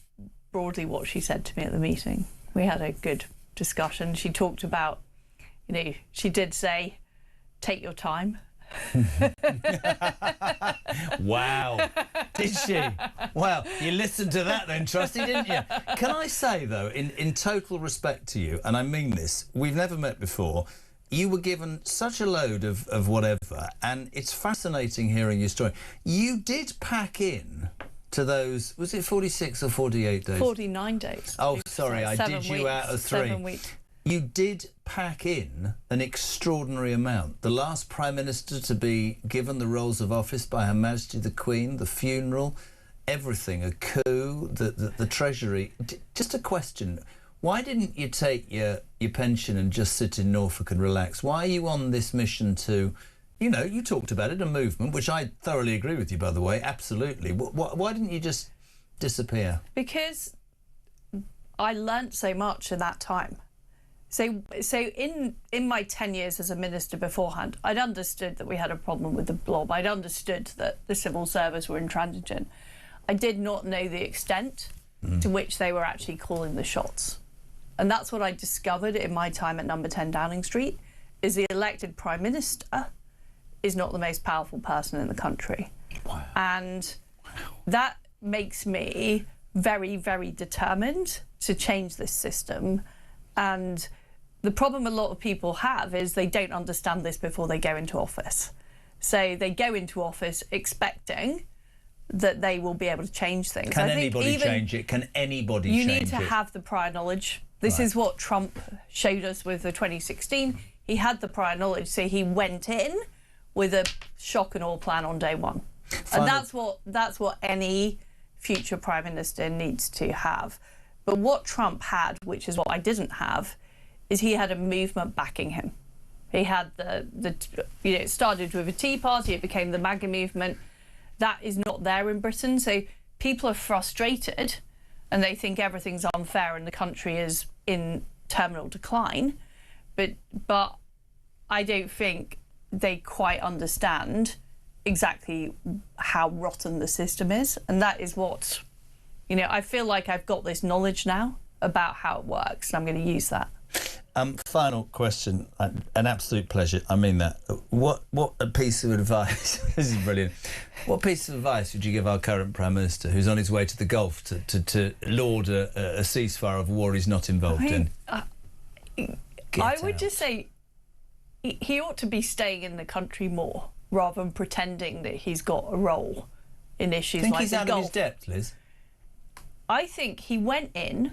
broadly what she said to me at the meeting. We had a good discussion. She talked about, you know, she did say, take your time. Wow. Did she? Well, you listened to that then, Trusty, didn't you? Can I say, though, in total respect to you, and I mean this, we've never met before, you were given such a load of whatever, and it's fascinating hearing your story. You did pack in to those, was it 46 or 48 days? 49 days. Oh, sorry, I did you out of 3. 7 weeks. You did pack in an extraordinary amount. The last Prime Minister to be given the rolls of office by Her Majesty the Queen, the funeral, everything, a coup, the Treasury. Just a question, why didn't you take your pension and just sit in Norfolk and relax? Why are you on this mission to, you know, you talked about it, a movement, which I thoroughly agree with you, by the way, absolutely. Why didn't you just disappear? Because I learnt so much in that time. So in my 10 years as a minister beforehand, I'd understood that we had a problem with the blob. I'd understood that the civil service were intransigent. I did not know the extent to which they were actually calling the shots. And that's what I discovered in my time at number 10 Downing Street, is the elected Prime Minister is not the most powerful person in the country. Wow. And that makes me very, very determined to change this system. And the problem a lot of people have is they don't understand this before they go into office. So they go into office expecting that they will be able to change things. Can anybody change it? Can anybody change it? You need to have the prior knowledge. This is what Trump showed us with the 2016. He had the prior knowledge, so he went in with a shock and awe plan on day one. And that's what any future Prime Minister needs to have. But what Trump had, which is what I didn't have, is he had a movement backing him. He had it started with a Tea Party, it became the MAGA movement. That is not there in Britain. So people are frustrated and they think everything's unfair and the country is in terminal decline. But I don't think they quite understand exactly how rotten the system is. And that is what, you know, I feel like I've got this knowledge now about how it works and I'm going to use that. Final question, an absolute pleasure, I mean that. What a piece of advice, this is brilliant. What piece of advice would you give our current Prime Minister who's on his way to the Gulf to laud a ceasefire of war he's not involved in? I would just say he ought to be staying in the country more rather than pretending that he's got a role in issues like the Gulf. Think he's out of his depth, Liz? I think he went in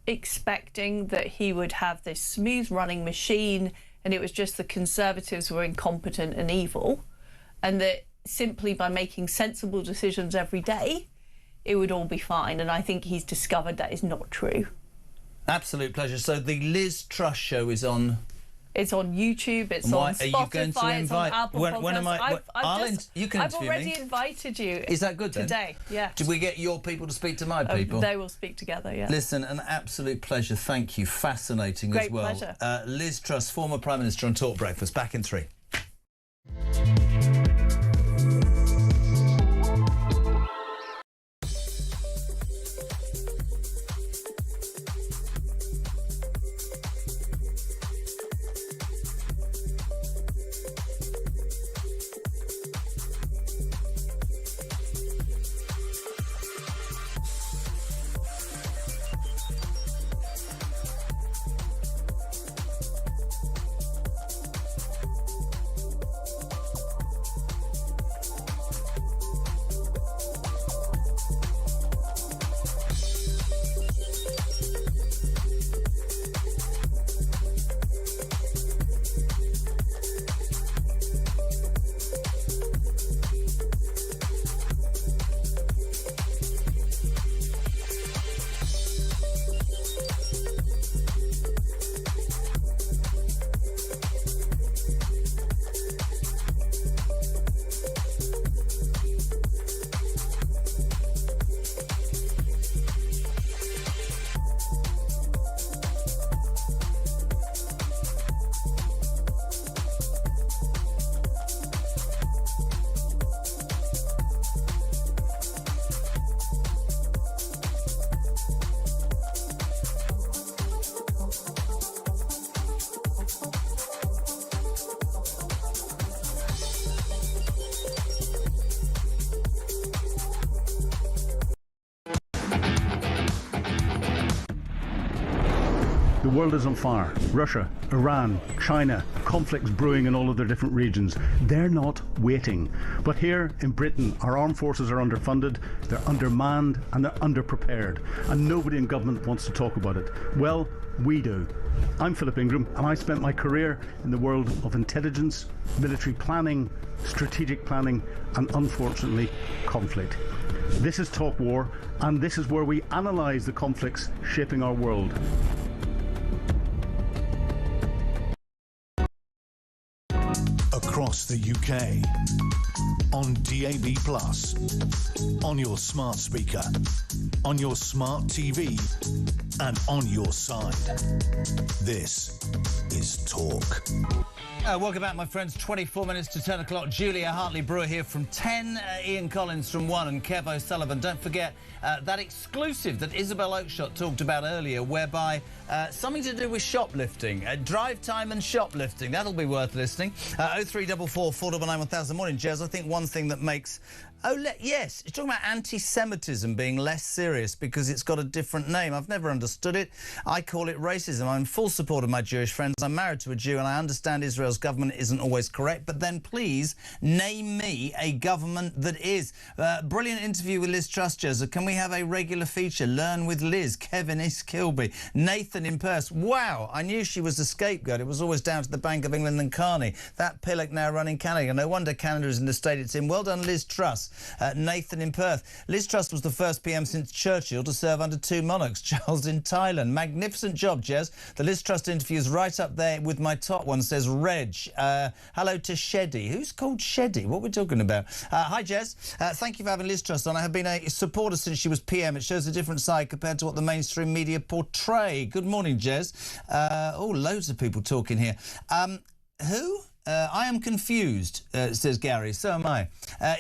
expecting that he would have this smooth running machine and it was just the Conservatives who were incompetent and evil, and that simply by making sensible decisions every day it would all be fine. And I think he's discovered that is not true. Absolute pleasure. So the Liz Truss show is on It's on YouTube. It's Why on are you going to Spotify. It's on invite- Apple when Podcasts. am I- you can I've interview already me. invited you. Is that good then? Today, yeah. Did we get your people to speak to my people? They will speak together, yeah. Listen, an absolute pleasure. Thank you. Fascinating Great as well. pleasure. Liz Truss, former Prime Minister on Talk Breakfast. Back in 3. The world is on fire. Russia, Iran, China, conflicts brewing in all of their different regions. They're not waiting. But here in Britain, our armed forces are underfunded, they're undermanned, and they're underprepared. And nobody in government wants to talk about it. Well, we do. I'm Philip Ingram, and I spent my career in the world of intelligence, military planning, strategic planning, and unfortunately, conflict. This is Talk War, and this is where we analyse the conflicts shaping our world. Across the UK, on DAB+, on your smart speaker, on your smart TV, and on your side. This is Talk. Welcome back, my friends. 24 minutes to 10 o'clock. Julia Hartley-Brewer here from 10, Ian Collins from 1, and Kev O'Sullivan. Don't forget that exclusive that Isabel Oakeshott talked about earlier, whereby something to do with shoplifting, drive time and shoplifting. That'll be worth listening. 0344 499 1000. Morning, Jez. I think one thing that makes... yes, you're talking about anti-Semitism being less serious because it's got a different name. I've never understood it. I call it racism. I'm in full support of my Jewish friends. I'm married to a Jew and I understand Israel's government isn't always correct, but then please name me a government that is. Brilliant interview with Liz Truss, Jezza. Can we have a regular feature? Learn with Liz. Kevin East Kilby. Nathan in Perth. Wow, I knew she was a scapegoat. It was always down to the Bank of England and Carney. That pillock now running Canada. No wonder Canada is in the state it's in. Well done, Liz Truss. Nathan in Perth. Liz Truss was the first PM since Churchill to serve under 2 monarchs. Charles in Thailand. Magnificent job, Jez. The Liz Truss interview is right up there with my top one, says Reg. Hello to Sheddy. Who's called Sheddy? What are we talking about? Hi, Jez. Thank you for having Liz Truss on. I have been a supporter since she was PM. It shows a different side compared to what the mainstream media portray. Good morning, Jez. Loads of people talking here. Who? I am confused, says Gary. So am I.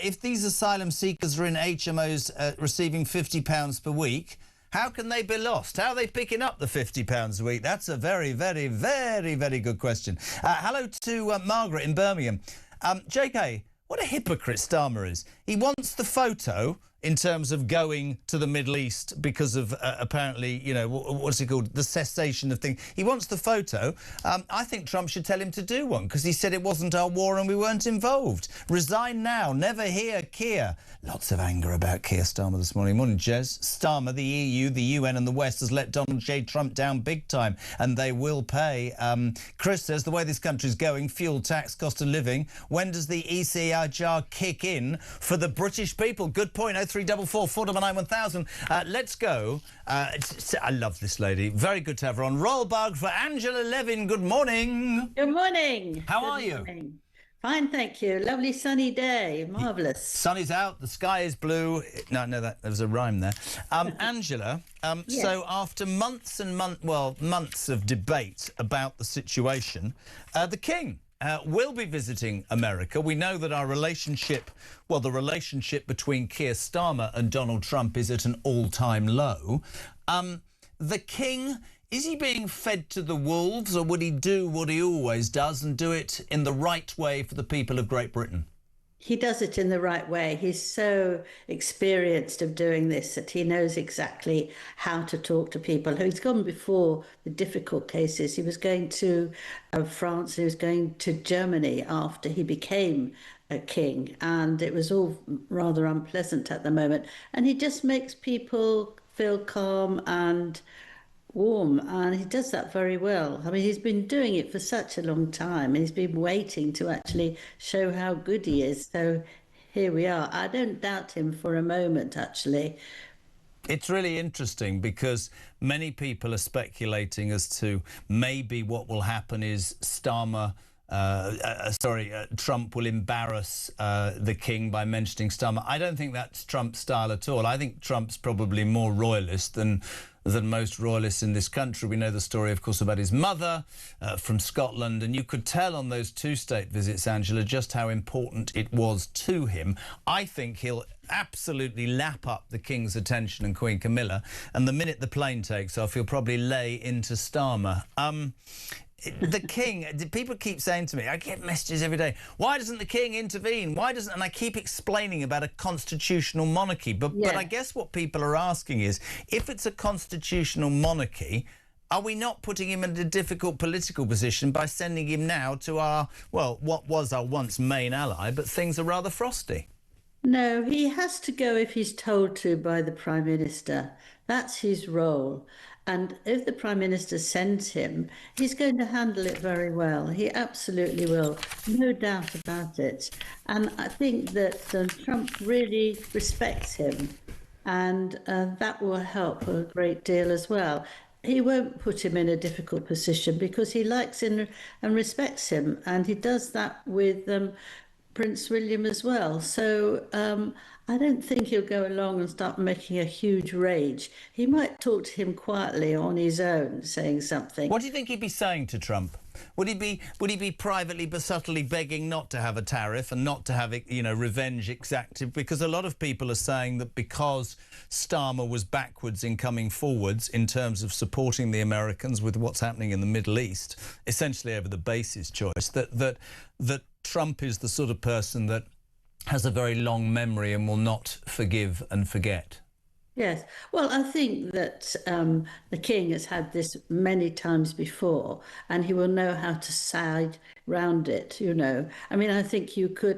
If these asylum seekers are in HMOs receiving £50 per week, how can they be lost? How are they picking up the £50 a week? That's a very, very, very, very good question. Hello to Margaret in Birmingham. JK, what a hypocrite Starmer is. He wants the photo in terms of going to the Middle East because of apparently, you know, what's it called, the cessation of things. He wants the photo. I think Trump should tell him to do one because he said it wasn't our war and we weren't involved. Resign now. Never hear Keir. Lots of anger about Keir Starmer this morning. Morning, Jez. Starmer, the EU, the UN and the West has let Donald J. Trump down big time and they will pay. Chris says the way this country's going, fuel tax, cost of living, when does the ECR jar kick in for the British people? Good point. 034 499 1000. Let's go. I love this lady. Very good to have her on. Royal Bug for Angela Levin. Good morning. Good morning. How are you? Fine, thank you. Lovely sunny day. Marvellous. Sun is out, the sky is blue. No, there was a rhyme there. Angela, Yes. so after months and months of debate about the situation, the King will be visiting America. We know that the relationship between Keir Starmer and Donald Trump is at an all-time low. The King... Is he being fed to the wolves, or would he do what he always does and do it in the right way for the people of Great Britain? He does it in the right way. He's so experienced of doing this that he knows exactly how to talk to people. He's gone before the difficult cases. He was going to France, he was going to Germany after he became a king, and it was all rather unpleasant at the moment. And he just makes people feel calm and warm, and he does that very well. I mean, he's been doing it for such a long time, and he's been waiting to actually show how good he is. So here we are. I don't doubt him for a moment, actually. It's really interesting because many people are speculating as to maybe what will happen is Trump will embarrass the King by mentioning Starmer. I don't think that's Trump's style at all. I think Trump's probably more royalist than most royalists in this country. We know the story, of course, about his mother from Scotland, and you could tell on those two state visits, Angela, just how important it was to him. I think he'll absolutely lap up the King's attention and Queen Camilla, and the minute the plane takes off, he'll probably lay into Starmer. The King, people keep saying to me, I get messages every day, why doesn't the King intervene? Why doesn't, and I keep explaining about a constitutional monarchy. But I guess what people are asking is, if it's a constitutional monarchy, are we not putting him in a difficult political position by sending him now to our, what was our once main ally, but things are rather frosty? No, he has to go if he's told to by the Prime Minister. That's his role. And if the Prime Minister sends him, he's going to handle it very well. He absolutely will. No doubt about it. And I think that Trump really respects him. And that will help a great deal as well. He won't put him in a difficult position because he likes him and respects him. And he does that with Prince William as well. So I don't think he'll go along and start making a huge rage. He might talk to him quietly on his own, saying something. What do you think he'd be saying to Trump? Would he be privately but subtly begging not to have a tariff and not to have, revenge exacted? Because a lot of people are saying that because Starmer was backwards in coming forwards in terms of supporting the Americans with what's happening in the Middle East, essentially over the basis choice, that Trump is the sort of person that has a very long memory and will not forgive and forget. Yes. Well, I think that the King has had this many times before, and he will know how to side round it, I mean, I think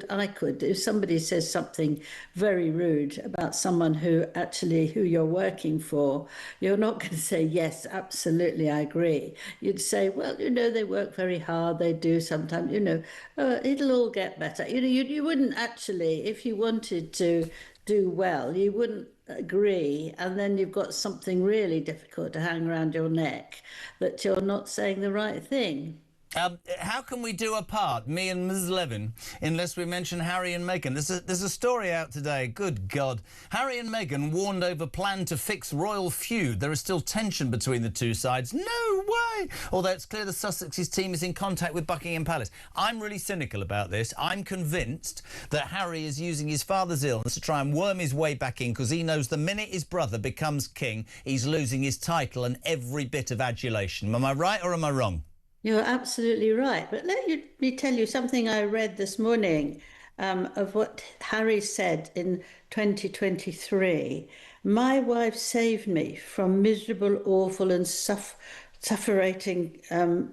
I could, if somebody says something very rude about someone who you're working for, you're not going to say, yes, absolutely, I agree. You'd say, well, they work very hard, they do sometimes, it'll all get better. You wouldn't actually, if you wanted to do well, you wouldn't agree, and then you've got something really difficult to hang around your neck that you're not saying the right thing. How can we do a part, me and Mrs. Levin, unless we mention Harry and Meghan? There's a story out today. Good God. Harry and Meghan warned over plan to fix royal feud. There is still tension between the two sides. No way! Although it's clear the Sussex's team is in contact with Buckingham Palace. I'm really cynical about this. I'm convinced that Harry is using his father's illness to try and worm his way back in because he knows the minute his brother becomes king, he's losing his title and every bit of adulation. Am I right or am I wrong? You're absolutely right. But let me tell you something I read this morning of what Harry said in 2023. My wife saved me from miserable, awful and suffering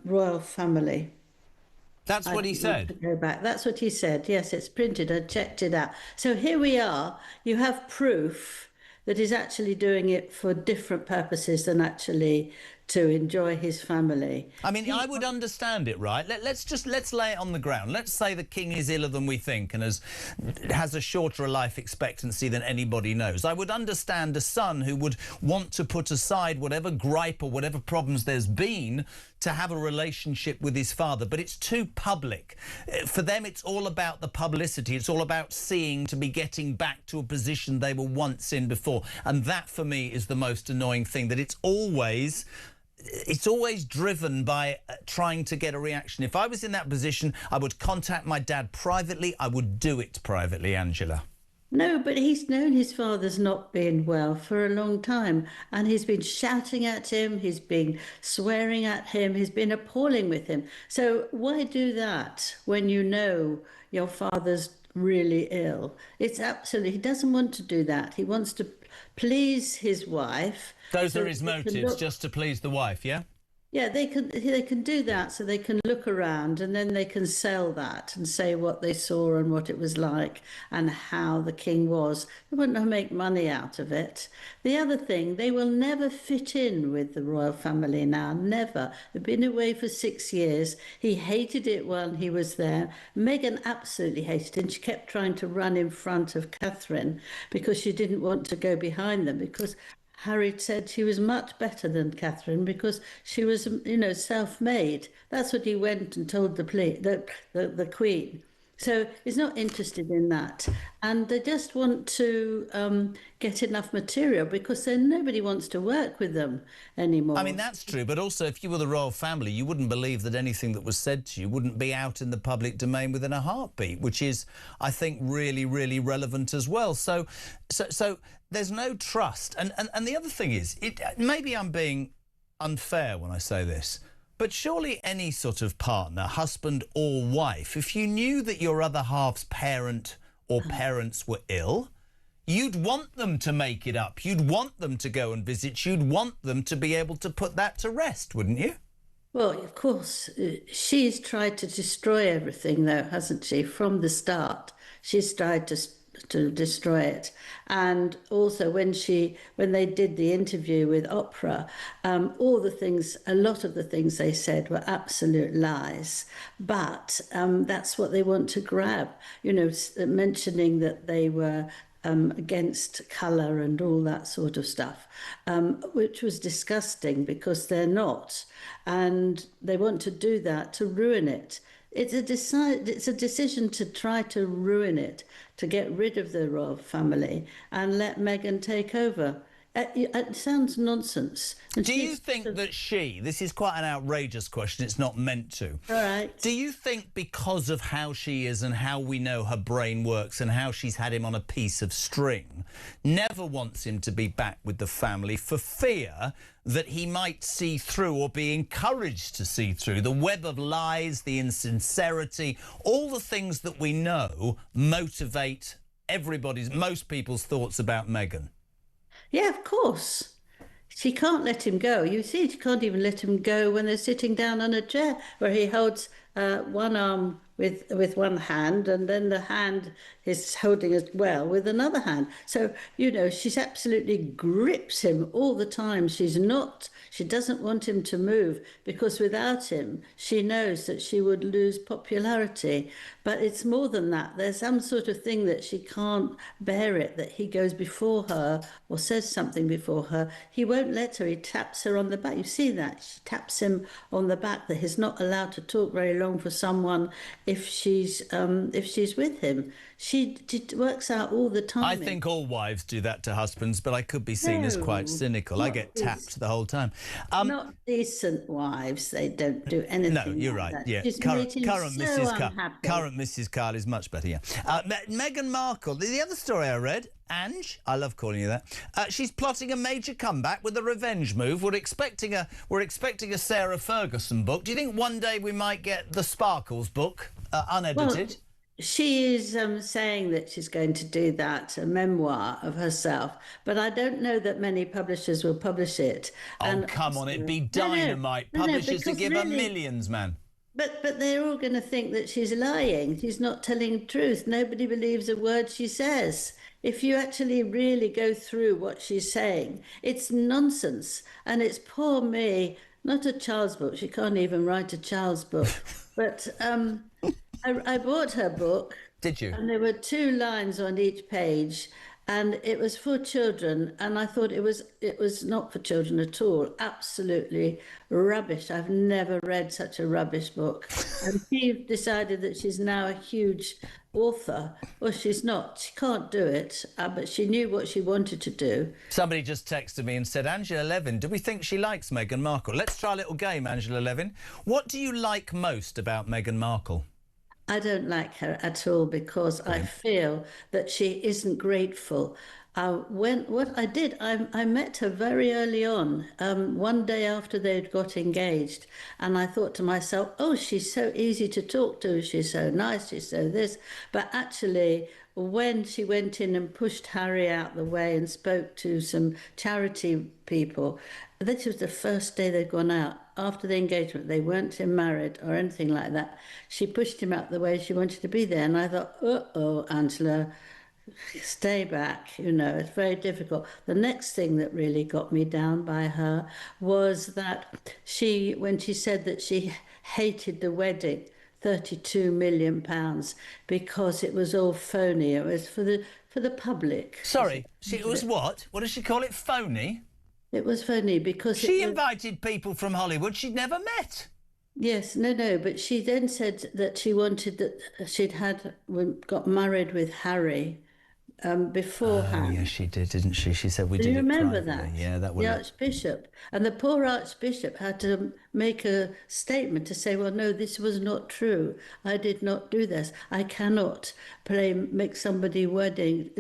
royal family. That's what he said? To go back. That's what he said. Yes, it's printed. I checked it out. So here we are. You have proof that he's actually doing it for different purposes than actually to enjoy his family. I mean, I would understand it, right? Let's lay it on the ground. Let's say the king is iller than we think and has a shorter life expectancy than anybody knows. I would understand a son who would want to put aside whatever gripe or whatever problems there's been to have a relationship with his father, but it's too public. For them, it's all about the publicity. It's all about seeing to be getting back to a position they were once in before. And that, for me, is the most annoying thing, that it's always driven by trying to get a reaction. If I was in that position, I would contact my dad privately. I would do it privately, Angela. No, but he's known his father's not been well for a long time, and he's been shouting at him, he's been swearing at him, he's been appalling with him. So why do that when you know your father's really ill? It's absolutely, he doesn't want to do that. He wants to please his wife. Those are his motives, just to please the wife, yeah? Yeah, they can do that, so they can look around and then they can sell that and say what they saw and what it was like and how the king was. They wouldn't make money out of it. The other thing, they will never fit in with the royal family now, never. They've been away for 6 years. He hated it when he was there. Meghan absolutely hated it, and she kept trying to run in front of Catherine because she didn't want to go behind them, because Harry said she was much better than Catherine because she was, self-made. That's what he went and told the Queen. So he's not interested in that. And they just want to get enough material because then nobody wants to work with them anymore. I mean, that's true. But also, if you were the royal family, you wouldn't believe that anything that was said to you wouldn't be out in the public domain within a heartbeat, which is, I think, really, really relevant as well. So there's no trust. And the other thing is, maybe I'm being unfair when I say this, but surely any sort of partner, husband or wife, if you knew that your other half's parent or parents were ill, you'd want them to make it up. You'd want them to go and visit. You'd want them to be able to put that to rest, wouldn't you? Well, of course, she's tried to destroy everything, though, hasn't she? From the start, she's tried to destroy it. And also when they did the interview with Oprah, a lot of the things they said were absolute lies. But that's what they want to grab, mentioning that they were against colour and all that sort of stuff, which was disgusting because they're not. And they want to do that to ruin it. It's a decision to try to ruin it, to get rid of the royal family and let Meghan take over. It sounds nonsense. And do you think that this is quite an outrageous question, it's not meant to. All right. Do you think because of how she is and how we know her brain works and how she's had him on a piece of string, never wants him to be back with the family for fear that he might see through or be encouraged to see through the web of lies, the insincerity, all the things that we know motivate most people's thoughts about Meghan? Yeah, of course. She can't let him go. You see, she can't even let him go when they're sitting down on a chair where he holds one arm with one hand and then the hand is holding as well with another hand. So, she's absolutely grips him all the time. She doesn't want him to move because without him, she knows that she would lose popularity. But it's more than that. There's some sort of thing that she can't bear it, that he goes before her or says something before her. He won't let her. He taps her on the back. You see that? She taps him on the back, that he's not allowed to talk very long for someone if she's with him. She works out all the time. I think all wives do that to husbands, but I could be seen as quite cynical. I get tapped the whole time. Not decent wives. They don't do anything. No, you're like right. That. Yeah, current Mrs. Carl is much better. Yeah. Meghan Markle. The other story I read, Ange, I love calling you that. She's plotting a major comeback with a revenge move. We're expecting a Sarah Ferguson book. Do you think one day we might get the Sparkles book, unedited? Well, she is saying that she's going to do that, a memoir of herself, but I don't know that many publishers will publish it. Oh, come on, it'd be dynamite. Publishers to give her millions, man. But they're all going to think that she's lying. She's not telling the truth. Nobody believes a word she says. if you actually really go through what she's saying, it's nonsense. And it's poor me, not a child's book. She can't even write a child's book. But I bought her book. Did you? And there were 2 lines on each page, and it was for children. And I thought it was not for children at all. Absolutely rubbish. I've never read such a rubbish book. And she decided that she's now a huge author. Well, she's not. She can't do it, but she knew what she wanted to do. Somebody just texted me and said, Angela Levin, do we think she likes Meghan Markle? Let's try a little game, Angela Levin. What do you like most about Meghan Markle? I don't like her at all because I feel that she isn't grateful. I met her very early on, one day after they'd got engaged, and I thought to myself, oh, she's so easy to talk to, she's so nice, she's so this. But actually, when she went in and pushed Harry out the way and spoke to some charity people, this was the first day they'd gone out. After the engagement, they weren't married or anything like that. She pushed him out the way she wanted to be there. And I thought, uh-oh, Angela, stay back. You know, it's very difficult. The next thing that really got me down by her was that when she said that she hated the wedding, £32 million, because it was all phony. It was for the public. Sorry, it was what? What does she call it? Phony? It was phony because she invited people from Hollywood she'd never met. Yes, no, but she then said that she wanted that got married with Harry beforehand. Oh, yes, she did, didn't she? She said we did it. Do you remember privately. that? Yeah, that was the Archbishop. And the poor Archbishop had to make a statement to say, well, no, this was not true. I did not do this. I cannot make somebody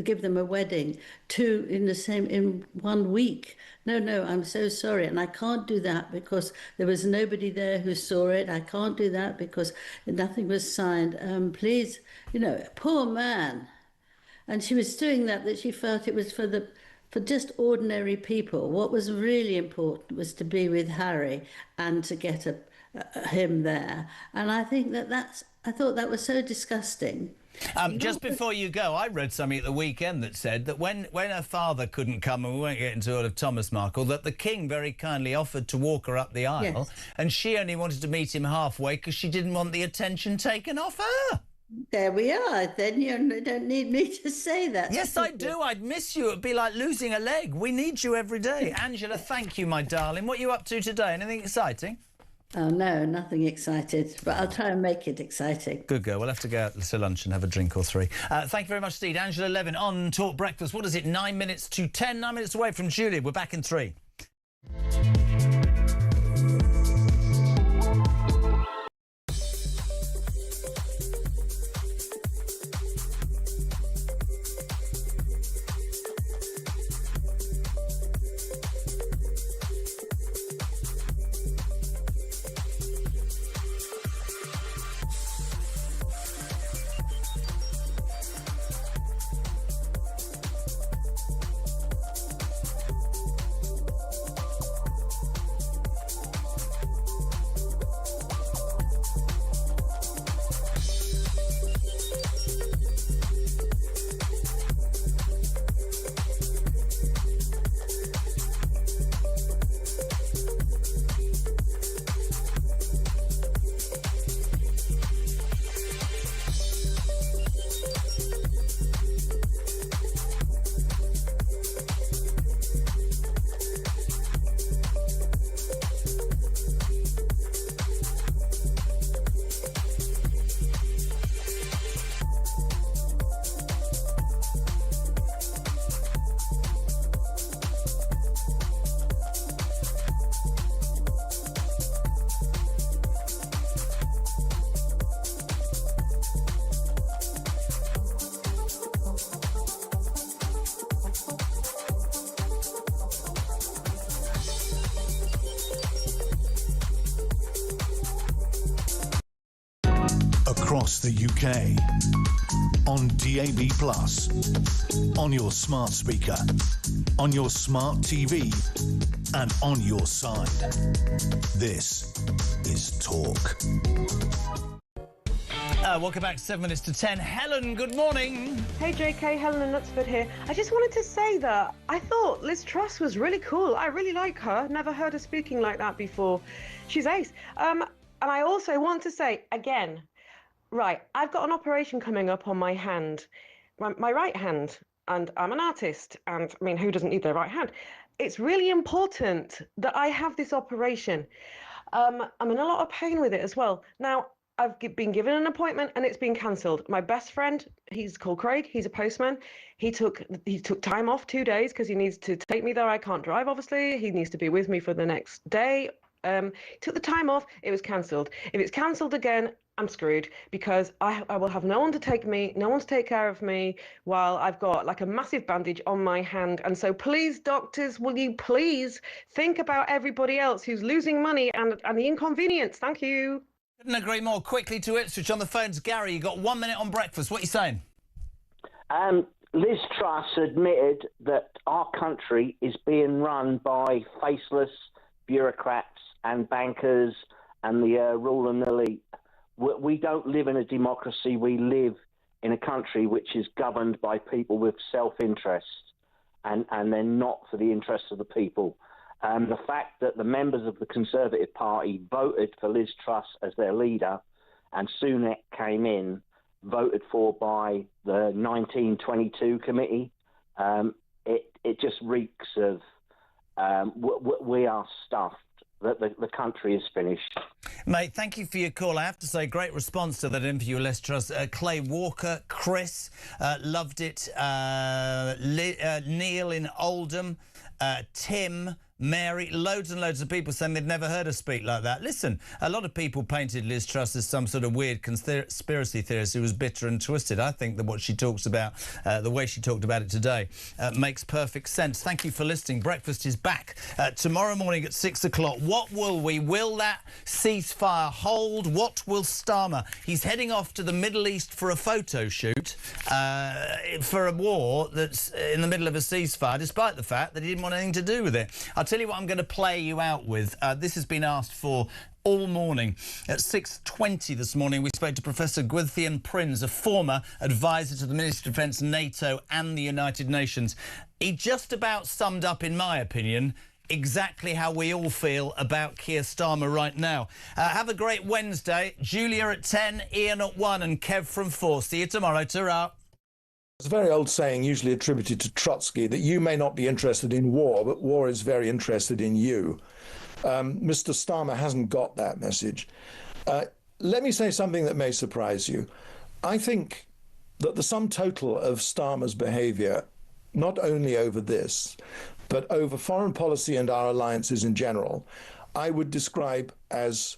give them a wedding in 1 week. No, I'm so sorry. And I can't do that because there was nobody there who saw it. I can't do that because nothing was signed. Please, poor man. And she was doing that she felt it was for just ordinary people. What was really important was to be with Harry and to get him there. And I think I thought that was so disgusting. Just before you go, I read something at the weekend that said that when her father couldn't come, and we won't get into all of Thomas Markle, that the King very kindly offered to walk her up the aisle, yes. And she only wanted to meet him halfway because she didn't want the attention taken off her. There we are. Then you don't need me to say that. Yes, I do. I'd miss you. It'd be like losing a leg. We need you every day. Angela, thank you, my darling. What are you up to today? Anything exciting? Oh, no, nothing excited, but I'll try and make it exciting. Good girl. We'll have to go out to lunch and have a drink or 3. Thank you very much indeed. Angela Levin on Talk Breakfast. What is it, 9 minutes to 10? 9 minutes away from Julie. We're back in 3. Across the UK, on DAB+, on your smart speaker, on your smart TV, and on your side. This is Talk. Welcome back, 7 minutes to 10. Helen, good morning. Hey JK, Helen and Knutsford here. I just wanted to say that I thought Liz Truss was really cool. I really like her. Never heard her speaking like that before. She's ace. And I also want to say again, right, I've got an operation coming up on my hand, my right hand, and I'm an artist. And I mean, who doesn't need their right hand? It's really important that I have this operation. I'm in a lot of pain with it as well. Now, I've been given an appointment and it's been cancelled. My best friend, he's called Craig, he's a postman. He took time off 2 days because he needs to take me there. I can't drive, obviously. He needs to be with me for the next day. He took the time off, it was cancelled. If it's cancelled again, I'm screwed because I will have no one to take care of me while I've got like a massive bandage on my hand. And so please, doctors, will you please think about everybody else who's losing money and the inconvenience? Thank you. Couldn't agree more. Quickly to Ipswich on the phones. Gary, you got 1 minute on breakfast. What are you saying? Liz Truss admitted that our country is being run by faceless bureaucrats and bankers and the ruling elite. We don't live in a democracy. We live in a country which is governed by people with self-interest and they're not for the interests of the people. The fact that the members of the Conservative Party voted for Liz Truss as their leader and Sunak came in, voted for by the 1922 committee, it just reeks of we are stuffed. The country is finished. Mate, thank you for your call. I have to say, great response to that interview, Liz Truss. Clay Walker, Chris, loved it. Neil in Oldham, Tim, Mary, loads and loads of people saying they'd never heard her speak like that. Listen, a lot of people painted Liz Truss as some sort of weird conspiracy theorist who was bitter and twisted. I think that what she talks about, the way she talked about it today, makes perfect sense. Thank you for listening. Breakfast is back tomorrow morning at 6 o'clock. What will that ceasefire hold? What will Starmer? He's heading off to the Middle East for a photo shoot for a war that's in the middle of a ceasefire, despite the fact that he didn't want anything to do with it. I'll tell you what I'm going to play you out with. This has been asked for all morning. At 6:20 this morning, we spoke to Professor Gwythian Prinz, a former advisor to the Ministry of Defence, NATO and the United Nations. He just about summed up, in my opinion, exactly how we all feel about Keir Starmer right now. Have a great Wednesday. Julia at 10, Ian at 1 and Kev from 4. See you tomorrow. Ta-ra. It's a very old saying, usually attributed to Trotsky, that you may not be interested in war, but war is very interested in you. Mr. Starmer hasn't got that message. Let me say something that may surprise you. I think that the sum total of Starmer's behaviour, not only over this, but over foreign policy and our alliances in general, I would describe as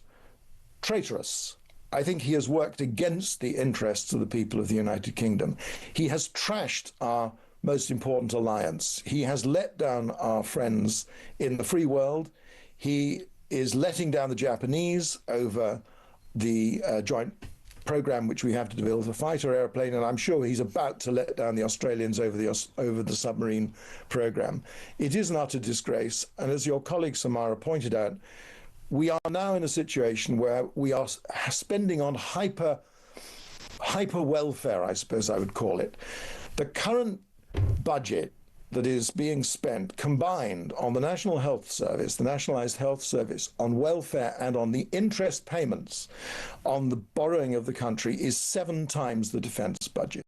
traitorous. I think he has worked against the interests of the people of the United Kingdom. He has trashed our most important alliance. He has let down our friends in the free world. He is letting down the Japanese over the joint program which we have to build a fighter airplane, and I'm sure he's about to let down the Australians over the submarine program. It is an utter disgrace, and as your colleague Samara pointed out, we are now in a situation where we are spending on hyper welfare, I suppose I would call it. The current budget that is being spent combined on the National Health Service, the Nationalised Health Service, on welfare and on the interest payments on the borrowing of the country is 7 times the defence budget.